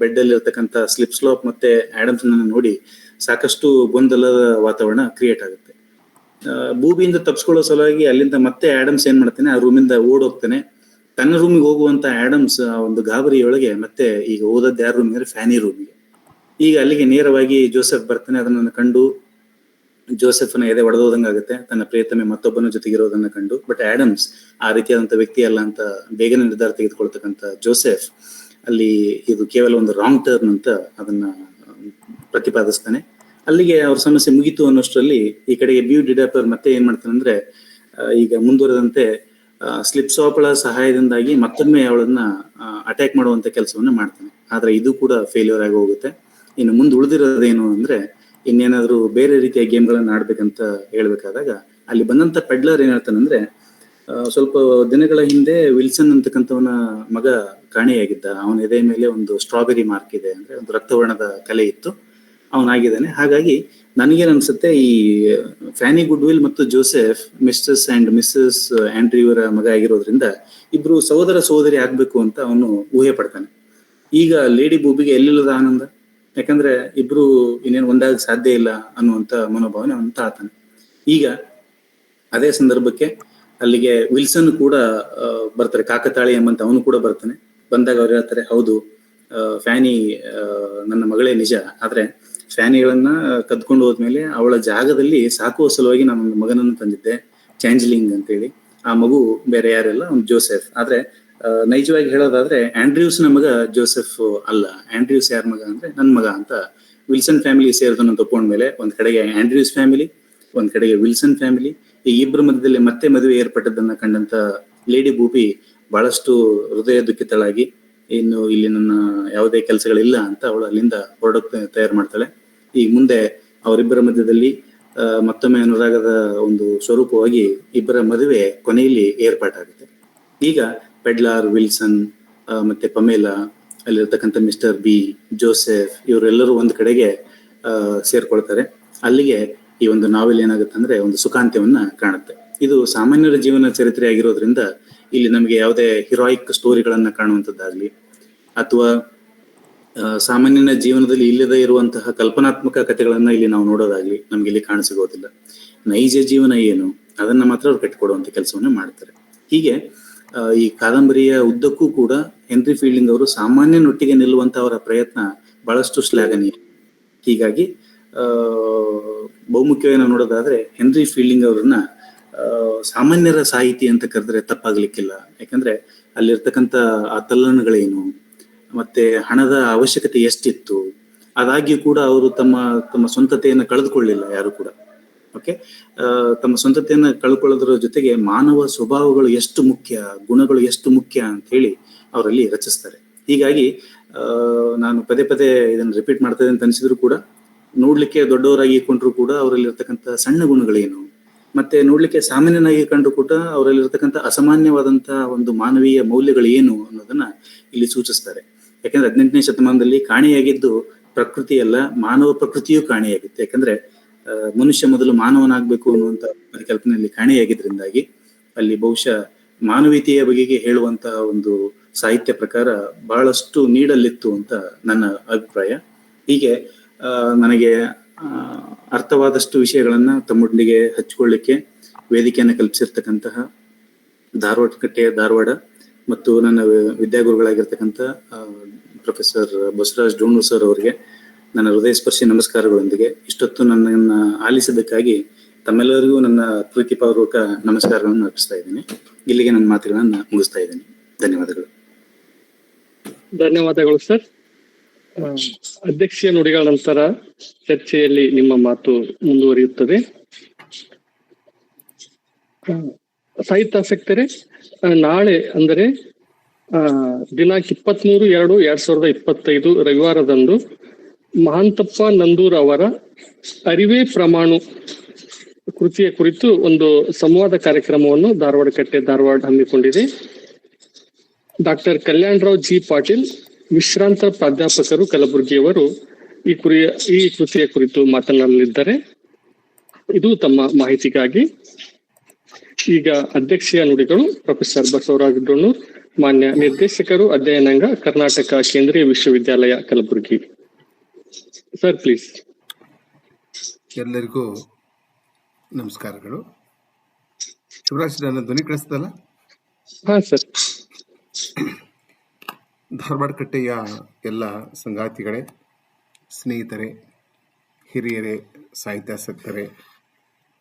ಬೆಡ್ ಅಲ್ಲಿ ಇರ್ತಕ್ಕಂಥ ಸ್ಲಿಪ್ಸ್ಲಾಪ್ ಮತ್ತೆ ಆಡಮ್ಸ್ ನೋಡಿ ಸಾಕಷ್ಟು ಗೊಂದಲದ ವಾತಾವರಣ ಕ್ರಿಯೇಟ್ ಆಗುತ್ತೆ. ಬೂಬಿಯಿಂದ ತಪ್ಪಿಸ್ಕೊಳ್ಳೋ ಸಲುವಾಗಿ ಅಲ್ಲಿಂದ ಮತ್ತೆ ಆಡಮ್ಸ್ ಏನ್ ಮಾಡ್ತಾನೆ, ಆ ರೂಮಿಂದ ಓಡೋಗ್ತಾನೆ. ತನ್ನ ರೂಮಿಗೆ ಹೋಗುವಂತ ಆಡಮ್ಸ್ ಒಂದು ಗಾಬರಿಯೊಳಗೆ ಮತ್ತೆ ಈಗ ಓದದ್ದು ಯಾರ ರೂಮಿಗೆ, ಫ್ಯಾನಿ ರೂಮಿಗೆ. ಈಗ ಅಲ್ಲಿಗೆ ನೇರವಾಗಿ ಜೋಸೆಫ್ ಬರ್ತಾನೆ. ಅದನ್ನ ಕಂಡು ಜೋಸೆಫ್ನ ಎದೆ ಒಡೆದೋದಂಗಾಗುತ್ತೆ, ತನ್ನ ಪ್ರಿಯತಮೆ ಮತ್ತೊಬ್ಬನ ಜೊತೆಗಿರೋದನ್ನ ಕಂಡು. ಬಟ್ ಆಡಮ್ಸ್ ಆ ರೀತಿಯಾದಂತ ವ್ಯಕ್ತಿ ಅಲ್ಲ ಅಂತ ಬೇಗನೆ ನಿರ್ಧಾರ ತೆಗೆದುಕೊಳ್ತಕ್ಕಂಥ ಜೋಸೆಫ್ ಅಲ್ಲಿ ಇದು ಕೇವಲ ಒಂದು ರಾಂಗ್ ಟರ್ನ್ ಅಂತ ಅದನ್ನ ಪ್ರತಿಪಾದಿಸ್ತಾನೆ. ಅಲ್ಲಿಗೆ ಅವ್ರ ಸಮಸ್ಯೆ ಮುಗೀತು ಅನ್ನೋಷ್ಟರಲ್ಲಿ ಈ ಕಡೆಗೆ ಬಿಯು ಡಿಡ್ಯಾಪರ್ ಮತ್ತೆ ಏನ್ ಮಾಡ್ತಾನೆ ಅಂದ್ರೆ, ಈಗ ಮುಂದುವರೆದಂತೆ ಸ್ಲಿಪ್ಸ್ಲಾಪ್ಗಳ ಸಹಾಯದಿಂದಾಗಿ ಮತ್ತೊಮ್ಮೆ ಅವಳನ್ನ ಅಟ್ಯಾಕ್ ಮಾಡುವಂತ ಕೆಲಸವನ್ನ ಮಾಡ್ತಾನೆ. ಆದ್ರೆ ಇದು ಕೂಡ ಫೇಲ್ಯೂರ್ ಆಗಿ ಹೋಗುತ್ತೆ. ಇನ್ನು ಮುಂದೆ ಉಳಿದಿರೋದೇನು ಅಂದ್ರೆ, ಇನ್ನೇನಾದ್ರೂ ಬೇರೆ ರೀತಿಯ ಗೇಮ್ಗಳನ್ನ ಆಡ್ಬೇಕಂತ ಹೇಳ್ಬೇಕಾದಾಗ ಅಲ್ಲಿ ಬಂದಂತ ಪೆಡ್ಲರ್ ಏನ್ ಹೇಳ್ತಾನಂದ್ರೆ, ಸ್ವಲ್ಪ ದಿನಗಳ ಹಿಂದೆ ವಿಲ್ಸನ್ ಅಂತಕ್ಕಂಥವನ ಮಗ ಕಾಣೆಯಾಗಿದ್ದ. ಅವನ ಎದೆ ಮೇಲೆ ಒಂದು ಸ್ಟ್ರಾಬೆರಿ ಮಾರ್ಕ್ ಇದೆ, ಅಂದ್ರೆ ಒಂದು ರಕ್ತವರ್ಣದ ಕಲೆ ಇತ್ತು, ಅವನಾಗಿದ್ದಾನೆ. ಹಾಗಾಗಿ ನನಗೇನ್ ಅನ್ಸುತ್ತೆ, ಈ ಫ್ಯಾನಿ ಗುಡ್ವಿಲ್ ಮತ್ತು Joseph misters and Mrs Andrew ಇವರ ಮಗ ಆಗಿರೋದ್ರಿಂದ ಇಬ್ರು ಸಹೋದರ ಸಹೋದರಿ ಆಗ್ಬೇಕು ಅಂತ ಅವನು ಊಹೆ ಪಡ್ತಾನೆ. ಈಗ ಲೇಡಿ ಬೂಬಿಗೆ ಎಲ್ಲಿಲ್ಲದ ಆನಂದ, ಯಾಕಂದ್ರೆ ಇಬ್ರು ಇನ್ನೇನು ಒಂದಾಗ ಸಾಧ್ಯ ಇಲ್ಲ ಅನ್ನುವಂತ ಮನೋಭಾವನೆ ಅವನು ತಾಳ್ತಾನೆ. ಈಗ ಅದೇ ಸಂದರ್ಭಕ್ಕೆ ಅಲ್ಲಿಗೆ ವಿಲ್ಸನ್ ಕೂಡ ಬರ್ತಾರೆ, ಕಾಕತಾಳಿ ಎಂಬಂತ ಅವನು ಕೂಡ ಬರ್ತಾನೆ. ಬಂದಾಗ ಅವ್ರು ಹೇಳ್ತಾರೆ, ಹೌದು ಫ್ಯಾನಿ ನನ್ನ ಮಗಳೇ ನಿಜ, ಆದ್ರೆ ಫ್ಯಾನಿಗಳನ್ನ ಕದ್ಕೊಂಡು ಹೋದ್ಮೇಲೆ ಅವಳ ಜಾಗದಲ್ಲಿ ಸಾಕುವ ಸಲುವಾಗಿ ನಾನು ಒಂದು ಮಗನನ್ನು ತಂದಿದ್ದೆ, ಚಾಂಜ್ಲಿಂಗ್ ಅಂತೇಳಿ. ಆ ಮಗು ಬೇರೆ ಯಾರೆಲ್ಲ, ಒಂದು ಜೋಸೆಫ್. ಆದ್ರೆ ನೈಜವಾಗಿ ಹೇಳೋದಾದ್ರೆ ಆಂಡ್ರ್ಯೂಸ್ನ ಮಗ ಜೋಸೆಫ್ ಅಲ್ಲ. ಆಂಡ್ರ್ಯೂಸ್ ಯಾರ ಮಗ ಅಂದ್ರೆ ನನ್ನ ಮಗ ಅಂತ ವಿಲ್ಸನ್ ಫ್ಯಾಮಿಲಿ ಸೇರಿದನ್ನು ತಕೊಂಡ್ಮೇಲೆ ಒಂದ್ ಕಡೆಗೆ ಆಂಡ್ರ್ಯೂಸ್ ಫ್ಯಾಮಿಲಿ, ಒಂದ್ ಕಡೆಗೆ ವಿಲ್ಸನ್ ಫ್ಯಾಮಿಲಿ, ಈ ಇಬ್ಬರ ಮಧ್ಯದಲ್ಲಿ ಮತ್ತೆ ಮದುವೆ ಏರ್ಪಟ್ಟದನ್ನ ಕಂಡಂತ ಲೇಡಿ ಬೂಬಿ ಬಹಳಷ್ಟು ಹೃದಯ ದುಃಖಿತಳಾಗಿ, ಇನ್ನು ಇಲ್ಲಿ ನನ್ನ ಯಾವುದೇ ಕೆಲಸಗಳಿಲ್ಲ ಅಂತ ಅವಳು ಅಲ್ಲಿಂದ ಹೊರಡೋಕೆ ತಯಾರು ಮಾಡ್ತಾಳೆ. ಈಗ ಮುಂದೆ ಅವರಿಬ್ಬರ ಮಧ್ಯದಲ್ಲಿ ಮತ್ತೊಮ್ಮೆ ಅನುರಾಗದ ಒಂದು ಸ್ವರೂಪವಾಗಿ ಇಬ್ಬರ ಮದುವೆ ಕೊನೆಯಲ್ಲಿ ಏರ್ಪಾಟಾಗುತ್ತೆ. ಈಗ ಪೆಡ್ಲಾರ್, ವಿಲ್ಸನ್ ಮತ್ತೆ ಪಮೇಲಾ, ಅಲ್ಲಿರ್ತಕ್ಕಂಥ ಮಿಸ್ಟರ್ ಬಿ, ಜೋಸೆಫ್, ಇವರೆಲ್ಲರೂ ಒಂದು ಕಡೆಗೆ ಸೇರ್ಕೊಳ್ತಾರೆ. ಅಲ್ಲಿಗೆ ಈ ಒಂದು ನಾವೆಲ್ ಏನಾಗುತ್ತೆ ಅಂದ್ರೆ ಒಂದು ಸುಖಾಂತ್ಯವನ್ನ ಕಾಣುತ್ತೆ. ಇದು ಸಾಮಾನ್ಯರ ಜೀವನ ಚರಿತ್ರೆ ಆಗಿರೋದ್ರಿಂದ ಇಲ್ಲಿ ನಮಗೆ ಯಾವುದೇ ಹಿರಾಯಿಕ್ ಸ್ಟೋರಿಗಳನ್ನ ಕಾಣುವಂಥದ್ದಾಗ್ಲಿ ಅಥವಾ ಸಾಮಾನ್ಯನ ಜೀವನದಲ್ಲಿ ಇಲ್ಲದೆ ಇರುವಂತಹ ಕಲ್ಪನಾತ್ಮಕ ಕಥೆಗಳನ್ನ ಇಲ್ಲಿ ನಾವು ನೋಡೋದಾಗ್ಲಿ ನಮ್ಗೆ ಇಲ್ಲಿ ಕಾಣಸಿಗೋದಿಲ್ಲ. ನೈಜ ಜೀವನ ಏನು ಅದನ್ನ ಮಾತ್ರ ಅವ್ರು ಕಟ್ಟಿಕೊಡುವಂತ ಕೆಲಸವನ್ನ ಮಾಡ್ತಾರೆ. ಹೀಗೆ ಈ ಕಾದಂಬರಿಯ ಉದ್ದಕ್ಕೂ ಕೂಡ ಹೆನ್ರಿ ಫೀಲ್ಡಿಂಗ್ ಅವರು ಸಾಮಾನ್ಯನೊಟ್ಟಿಗೆ ನಿಲ್ಲುವಂತ ಅವರ ಪ್ರಯತ್ನ ಬಹಳಷ್ಟು ಶ್ಲಾಘನೀಯ. ಹೀಗಾಗಿ ಬಹುಮುಖ್ಯವಾಗಿ ನಾವು ನೋಡೋದಾದ್ರೆ ಹೆನ್ರಿ ಫೀಲ್ಡಿಂಗ್ ಅವ್ರನ್ನ ಸಾಮಾನ್ಯರ ಸಾಹಿತಿ ಅಂತ ಕರೆದ್ರೆ ತಪ್ಪಾಗ್ಲಿಕ್ಕಿಲ್ಲ. ಯಾಕಂದ್ರೆ ಅಲ್ಲಿರ್ತಕ್ಕಂಥ ಆ ತಲ್ಲಣಗಳೇನು, ಮತ್ತೆ ಹಣದ ಅವಶ್ಯಕತೆ ಎಷ್ಟಿತ್ತು, ಆದಾಗ್ಯೂ ಕೂಡ ಅವರು ತಮ್ಮ ಸ್ವಂತತೆಯನ್ನು ಕಳೆದುಕೊಳ್ಳಿಲ್ಲ ಯಾರು ಕೂಡ. ಓಕೆ, ತಮ್ಮ ಸ್ವಂತತೆಯನ್ನ ಕಳ್ಕೊಳ್ಳೋದ್ರ ಜೊತೆಗೆ ಮಾನವ ಸ್ವಭಾವಗಳು ಎಷ್ಟು ಮುಖ್ಯ, ಗುಣಗಳು ಎಷ್ಟು ಮುಖ್ಯ ಅಂತ ಹೇಳಿ ಅವರಲ್ಲಿ ರಚಿಸ್ತಾರೆ. ಹೀಗಾಗಿ ನಾನು ಪದೇ ಪದೇ ಇದನ್ನು ರಿಪೀಟ್ ಮಾಡ್ತೇನೆ ಅಂತ ಅನಿಸಿದ್ರು ಕೂಡ, ನೋಡ್ಲಿಕ್ಕೆ ದೊಡ್ಡವರಾಗಿ ಕೊಂಡ್ರು ಕೂಡ ಅವರಲ್ಲಿರ್ತಕ್ಕಂಥ ಸಣ್ಣ ಗುಣಗಳೇನು, ಮತ್ತೆ ನೋಡ್ಲಿಕ್ಕೆ ಸಾಮಾನ್ಯನಾಗಿ ಕಂಡ್ರು ಕೂಡ ಅವರಲ್ಲಿರ್ತಕ್ಕಂಥ ಅಸಾಮಾನ್ಯವಾದಂತಹ ಒಂದು ಮಾನವೀಯ ಮೌಲ್ಯಗಳು ಏನು ಅನ್ನೋದನ್ನ ಇಲ್ಲಿ ಸೂಚಿಸ್ತಾರೆ. ಯಾಕಂದ್ರೆ 18ನೇ ಶತಮಾನದಲ್ಲಿ ಕಾಣೆಯಾಗಿದ್ದು ಪ್ರಕೃತಿ ಅಲ್ಲ, ಮಾನವ ಪ್ರಕೃತಿಯೂ ಕಾಣೆಯಾಗಿತ್ತು. ಯಾಕಂದ್ರೆ ಮನುಷ್ಯ ಮೊದಲು ಮಾನವನಾಗ್ಬೇಕು ಅನ್ನುವಂತ ಪರಿಕಲ್ಪನೆಯಲ್ಲಿ ಕಾಣೆಯಾಗಿದ್ರಿಂದಾಗಿ ಅಲ್ಲಿ ಬಹುಶಃ ಮಾನವೀಯತೆಯ ಬಗೆಗೆ ಹೇಳುವಂತಹ ಒಂದು ಸಾಹಿತ್ಯ ಪ್ರಕಾರ ಬಹಳಷ್ಟು ನೀಡಲಿತ್ತು ಅಂತ ನನ್ನ ಅಭಿಪ್ರಾಯ. ಹೀಗೆ ನನಗೆ ಅರ್ಥವಾದಷ್ಟು ವಿಷಯಗಳನ್ನ ತಮ್ಮೊಂದಿಗೆ ಹಂಚಿಕೊಳ್ಳಿಕ್ಕೆ ವೇದಿಕೆಯನ್ನು ಕಲ್ಪಿಸಿರ್ತಕ್ಕಂತಹ ಧಾರವಾಡ ಮತ್ತು ನನ್ನ ವಿದ್ಯಾಗುರುಗಳಾಗಿರ್ತಕ್ಕಂಥ ಪ್ರೊಫೆಸರ್ ಬಸವರಾಜ್ ಡೋಣೂರ್ ಸರ್ ಅವರಿಗೆ ನನ್ನ ಹೃದಯ ಸ್ಪರ್ಶಿ ನಮಸ್ಕಾರಗಳೊಂದಿಗೆ ಇಷ್ಟೊತ್ತು ನನ್ನನ್ನು ಆಲಿಸಿದ್ದಕ್ಕಾಗಿ ತಮ್ಮೆಲ್ಲರಿಗೂ ನನ್ನ ಪ್ರೀತಿಪೂರ್ವಕ ನಮಸ್ಕಾರಗಳನ್ನು ಅರ್ಪಿಸ್ತಾ ಇದ್ದೀನಿ. ಇಲ್ಲಿಗೆ ನನ್ನ ಮಾತುಗಳನ್ನ ಮುಗಿಸ್ತಾ ಇದ್ದೀನಿ. ಧನ್ಯವಾದಗಳು. ಧನ್ಯವಾದಗಳು ಸರ್. ಅಧ್ಯಕ್ಷೀಯ ನುಡಿಗಳ ನಂತರ ಚರ್ಚೆಯಲ್ಲಿ ನಿಮ್ಮ ಮಾತು ಮುಂದುವರಿಯುತ್ತದೆ. ಸಾಹಿತ್ಯಾಸಕ್ತರೇ, ನಾಳೆ ಅಂದರೆ ದಿನಾಂಕ 23/2/2025 ರವಿವಾರದಂದು ಮಹಾಂತಪ್ಪ ನಂದೂರ್ ಅವರ ಅರಿವೇ ಪ್ರಮಾಣು ಕೃತಿಯ ಕುರಿತು ಒಂದು ಸಂವಾದ ಕಾರ್ಯಕ್ರಮವನ್ನು ಧಾರವಾಡ ಹಮ್ಮಿಕೊಂಡಿದೆ. ಡಾಕ್ಟರ್ ಕಲ್ಯಾಣರಾವ್ ಜಿ ಪಾಟೀಲ್, ವಿಶ್ರಾಂತ ಪ್ರಾಧ್ಯಾಪಕರು, ಕಲಬುರಗಿಯವರು ಈ ಕೃತಿಯ ಕುರಿತು ಮಾತನಾಡಲಿದ್ದಾರೆ. ಇದು ತಮ್ಮ ಮಾಹಿತಿಗಾಗಿ. ಈಗ ಅಧ್ಯಕ್ಷೀಯ ನುಡಿಗಳು ಪ್ರೊಫೆಸರ್ ಬಸವರಾಜ್ ಡೋಣೂರ್, ಮಾನ್ಯ ನಿರ್ದೇಶಕರು, ಅಧ್ಯಯನಾಂಗ, ಕರ್ನಾಟಕ ಕೇಂದ್ರೀಯ ವಿಶ್ವವಿದ್ಯಾಲಯ ಕಲಬುರಗಿ. Sir please. ಎಲ್ಲರಿಗೂ ನಮಸ್ಕಾರಗಳು. ಶಿವರಾಜ್, ನನ್ನ ಧ್ವನಿ ಕಳಿಸ್ತಲ್ಲ? ಹಾ ಸರ್. ಧಾರವಾಡ ಕಟ್ಟೆಯ ಎಲ್ಲ ಸಂಗಾತಿಗಳೇ, ಸ್ನೇಹಿತರೆ, ಹಿರಿಯರೇ, ಸಾಹಿತ್ಯಾಸಕ್ತರೇ,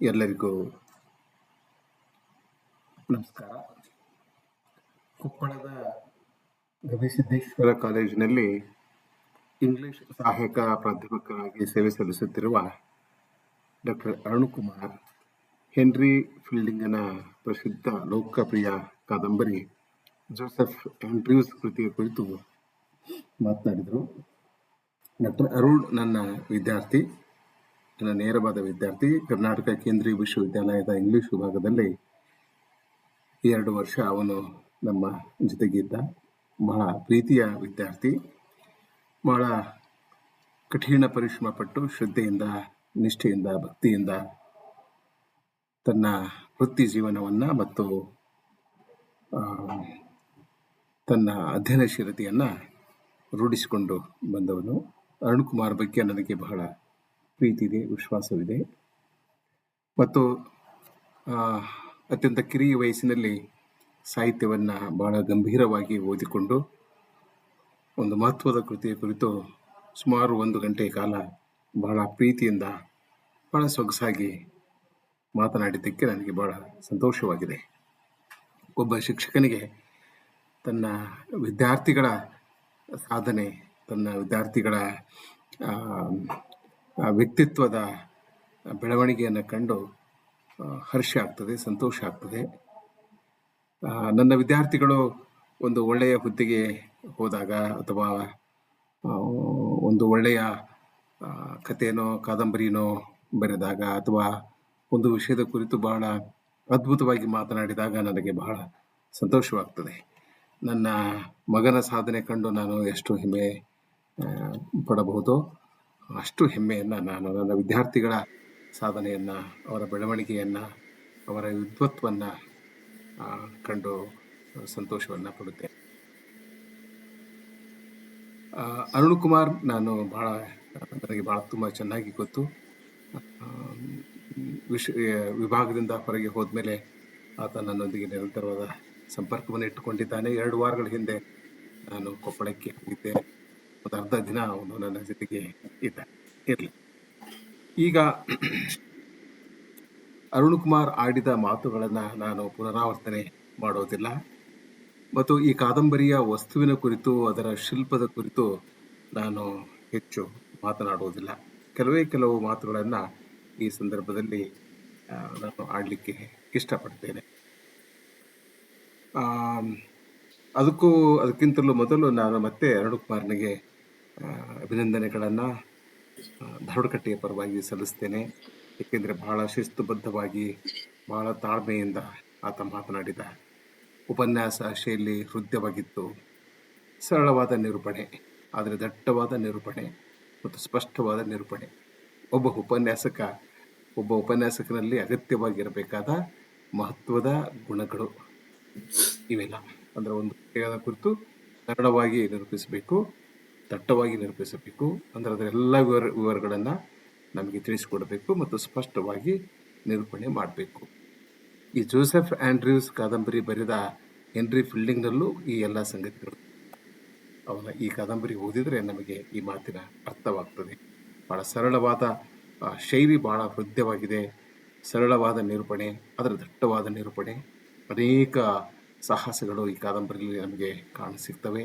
ಎಲ್ಲರಿಗೂ ನಮಸ್ಕಾರ. ಕೊಪ್ಪಳದ ಗವಿಸಿದ್ದೇಶ್ವರ ಕಾಲೇಜಿನಲ್ಲಿ ಇಂಗ್ಲಿಷ್ ಸಹಾಯಕ ಪ್ರಾಧ್ಯಾಪಕರಾಗಿ ಸೇವೆ ಸಲ್ಲಿಸುತ್ತಿರುವ ಡಾಕ್ಟರ್ ಅರುಣಕುಮಾರ್ ಹೆನ್ರಿ ಫೀಲ್ಡಿಂಗನ ಪ್ರಸಿದ್ಧ ಲೋಕಪ್ರಿಯ ಕಾದಂಬರಿ ಜೋಸೆಫ್ ಆಂಡ್ರ್ಯೂಸ್ ಕೃತಿಯ ಕುರಿತು ಮಾತನಾಡಿದರು. ಡಾಕ್ಟರ್ ಅರುಣ್ ನನ್ನ ವಿದ್ಯಾರ್ಥಿ, ನನ್ನ ನೇರವಾದ ವಿದ್ಯಾರ್ಥಿ. ಕರ್ನಾಟಕ ಕೇಂದ್ರೀಯ ವಿಶ್ವವಿದ್ಯಾಲಯದ ಇಂಗ್ಲಿಷ್ ವಿಭಾಗದಲ್ಲಿ 2 ವರ್ಷ ಅವನು ನಮ್ಮ ಜೊತೆಗಿದ್ದ. ಬಹಳ ಪ್ರೀತಿಯ ವಿದ್ಯಾರ್ಥಿ. ಬಹಳ ಕಠಿಣ ಪರಿಶ್ರಮ ಪಟ್ಟು ಶ್ರದ್ಧೆಯಿಂದ, ನಿಷ್ಠೆಯಿಂದ, ಭಕ್ತಿಯಿಂದ ತನ್ನ ವೃತ್ತಿ ಜೀವನವನ್ನು ಮತ್ತು ತನ್ನ ಅಧ್ಯಯನಶೀಲತೆಯನ್ನು ರೂಢಿಸಿಕೊಂಡು ಬಂದವನು. ಅರುಣ್ ಬಗ್ಗೆ ನನಗೆ ಬಹಳ ಪ್ರೀತಿ ಇದೆ, ವಿಶ್ವಾಸವಿದೆ. ಮತ್ತು ಅತ್ಯಂತ ಕಿರಿಯ ವಯಸ್ಸಿನಲ್ಲಿ ಸಾಹಿತ್ಯವನ್ನು ಬಹಳ ಗಂಭೀರವಾಗಿ ಓದಿಕೊಂಡು ಒಂದು ಮಹತ್ವದ ಕೃತಿಯ ಕುರಿತು ಸುಮಾರು 1 ಗಂಟೆಯ ಕಾಲ ಬಹಳ ಪ್ರೀತಿಯಿಂದ ಬಹಳ ಸೊಗಸಾಗಿ ಮಾತನಾಡಿದ್ದಕ್ಕೆ ನನಗೆ ಬಹಳ ಸಂತೋಷವಾಗಿದೆ. ಒಬ್ಬ ಶಿಕ್ಷಕನಿಗೆ ತನ್ನ ವಿದ್ಯಾರ್ಥಿಗಳ ಸಾಧನೆ, ತನ್ನ ವಿದ್ಯಾರ್ಥಿಗಳ ವ್ಯಕ್ತಿತ್ವದ ಬೆಳವಣಿಗೆಯನ್ನು ಕಂಡು ಹರ್ಷ ಆಗ್ತದೆ, ಸಂತೋಷ ಆಗ್ತದೆ. ನನ್ನ ವಿದ್ಯಾರ್ಥಿಗಳು ಒಂದು ಒಳ್ಳೆಯ ಹುದ್ದೆಗೆ ಹೋದಾಗ ಅಥವಾ ಒಂದು ಒಳ್ಳೆಯ ಕಥೆನೋ ಕಾದಂಬರಿನೋ ಬರೆದಾಗ ಅಥವಾ ಒಂದು ವಿಷಯದ ಕುರಿತು ಬಹಳ ಅದ್ಭುತವಾಗಿ ಮಾತನಾಡಿದಾಗ ನನಗೆ ಬಹಳ ಸಂತೋಷವಾಗ್ತದೆ. ನನ್ನ ಮಗನ ಸಾಧನೆ ಕಂಡು ನಾನು ಎಷ್ಟು ಹೆಮ್ಮೆ ಪಡಬಹುದೋ ಅಷ್ಟು ಹೆಮ್ಮೆಯನ್ನು ನಾನು ನನ್ನ ವಿದ್ಯಾರ್ಥಿಗಳ ಸಾಧನೆಯನ್ನು, ಅವರ ಬೆಳವಣಿಗೆಯನ್ನು, ಅವರ ವಿದ್ವತ್ವನ್ನು ಕಂಡು ಸಂತೋಷವನ್ನು ಪಡುತ್ತೇನೆ. ಅರುಣ್ ಕುಮಾರ್ ನನಗೆ ತುಂಬ ಚೆನ್ನಾಗಿ ಗೊತ್ತು. ವಿಭಾಗದಿಂದ ಹೊರಗೆ ಹೋದ್ಮೇಲೆ ಆತ ನನ್ನೊಂದಿಗೆ ನಿರಂತರವಾದ ಸಂಪರ್ಕವನ್ನು ಇಟ್ಟುಕೊಂಡಿದ್ದಾನೆ. 2 ವಾರಗಳ ಹಿಂದೆ ನಾನು ಕೊಪ್ಪಳಕ್ಕೆ ಹೋಗಿದ್ದೆ. ಒಂದು ಅರ್ಧ ದಿನ ಅವನು ನನ್ನ ಜೊತೆಗೆ ಇರಲಿ. ಈಗ ಅರುಣ್ ಕುಮಾರ್ ಆಡಿದ ಮಾತುಗಳನ್ನು ನಾನು ಪುನರಾವರ್ತನೆ ಮಾಡೋದಿಲ್ಲ ಮತ್ತು ಈ ಕಾದಂಬರಿಯ ವಸ್ತುವಿನ ಕುರಿತು, ಅದರ ಶಿಲ್ಪದ ಕುರಿತು ನಾನು ಹೆಚ್ಚು ಮಾತನಾಡುವುದಿಲ್ಲ. ಕೆಲವು ಮಾತುಗಳನ್ನು ಈ ಸಂದರ್ಭದಲ್ಲಿ ನಾನು ಆಡಲಿಕ್ಕೆ ಇಷ್ಟಪಡ್ತೇನೆ. ಅದಕ್ಕಿಂತಲೂ ಮೊದಲು ನಾನು ಮತ್ತೆ ಅರುಣ್ ಕುಮಾರ್ನಿಗೆ ಅಭಿನಂದನೆಗಳನ್ನು ಧಾರವಾಡಕಟ್ಟೆಯ ಪರವಾಗಿ ಸಲ್ಲಿಸ್ತೇನೆ. ಏಕೆಂದರೆ ಬಹಳ ಶಿಸ್ತುಬದ್ಧವಾಗಿ, ಬಹಳ ತಾಳ್ಮೆಯಿಂದ ಆತ ಮಾತನಾಡಿದ. ಉಪನ್ಯಾಸ ಶೈಲಿ ಹೃದಯವಾಗಿತ್ತು. ಸರಳವಾದ ನಿರೂಪಣೆ, ಆದರೆ ದಟ್ಟವಾದ ನಿರೂಪಣೆ ಮತ್ತು ಸ್ಪಷ್ಟವಾದ ನಿರೂಪಣೆ. ಒಬ್ಬ ಉಪನ್ಯಾಸಕನಲ್ಲಿ ಅಗತ್ಯವಾಗಿರಬೇಕಾದ ಮಹತ್ವದ ಗುಣಗಳು ಇವೆಲ್ಲ. ಅಂದರೆ ಒಂದು ವಿಷಯದ ಕುರಿತು ಸರಳವಾಗಿ ನಿರೂಪಿಸಬೇಕು, ದಟ್ಟವಾಗಿ ನಿರೂಪಿಸಬೇಕು. ಅಂದರೆ ಅದರ ಎಲ್ಲ ವಿವರಗಳನ್ನು ನಮಗೆ ತಿಳಿಸಿಕೊಡಬೇಕು ಮತ್ತು ಸ್ಪಷ್ಟವಾಗಿ ನಿರೂಪಣೆ ಮಾಡಬೇಕು. ಈ ಜೋಸೆಫ್ ಆಂಡ್ರ್ಯೂಸ್ ಕಾದಂಬರಿ ಬರೆದ ಹೆನ್ರಿ ಫೀಲ್ಡಿಂಗ್ನಲ್ಲೂ ಈ ಎಲ್ಲ ಸಂಗತಿಗಳು. ಅವನ ಈ ಕಾದಂಬರಿ ಓದಿದರೆ ನಮಗೆ ಈ ಮಾತಿನ ಅರ್ಥವಾಗ್ತದೆ. ಭಾಳ ಸರಳವಾದ ಶೈಲಿ, ಭಾಳ ಹೃದಯವಾಗಿದೆ. ಸರಳವಾದ ನಿರೂಪಣೆ, ಅದರ ದಟ್ಟವಾದ ನಿರೂಪಣೆ. ಅನೇಕ ಸಾಹಸಗಳು ಈ ಕಾದಂಬರಿಯಲ್ಲಿ ನಮಗೆ ಕಾಣಸಿಗ್ತವೆ.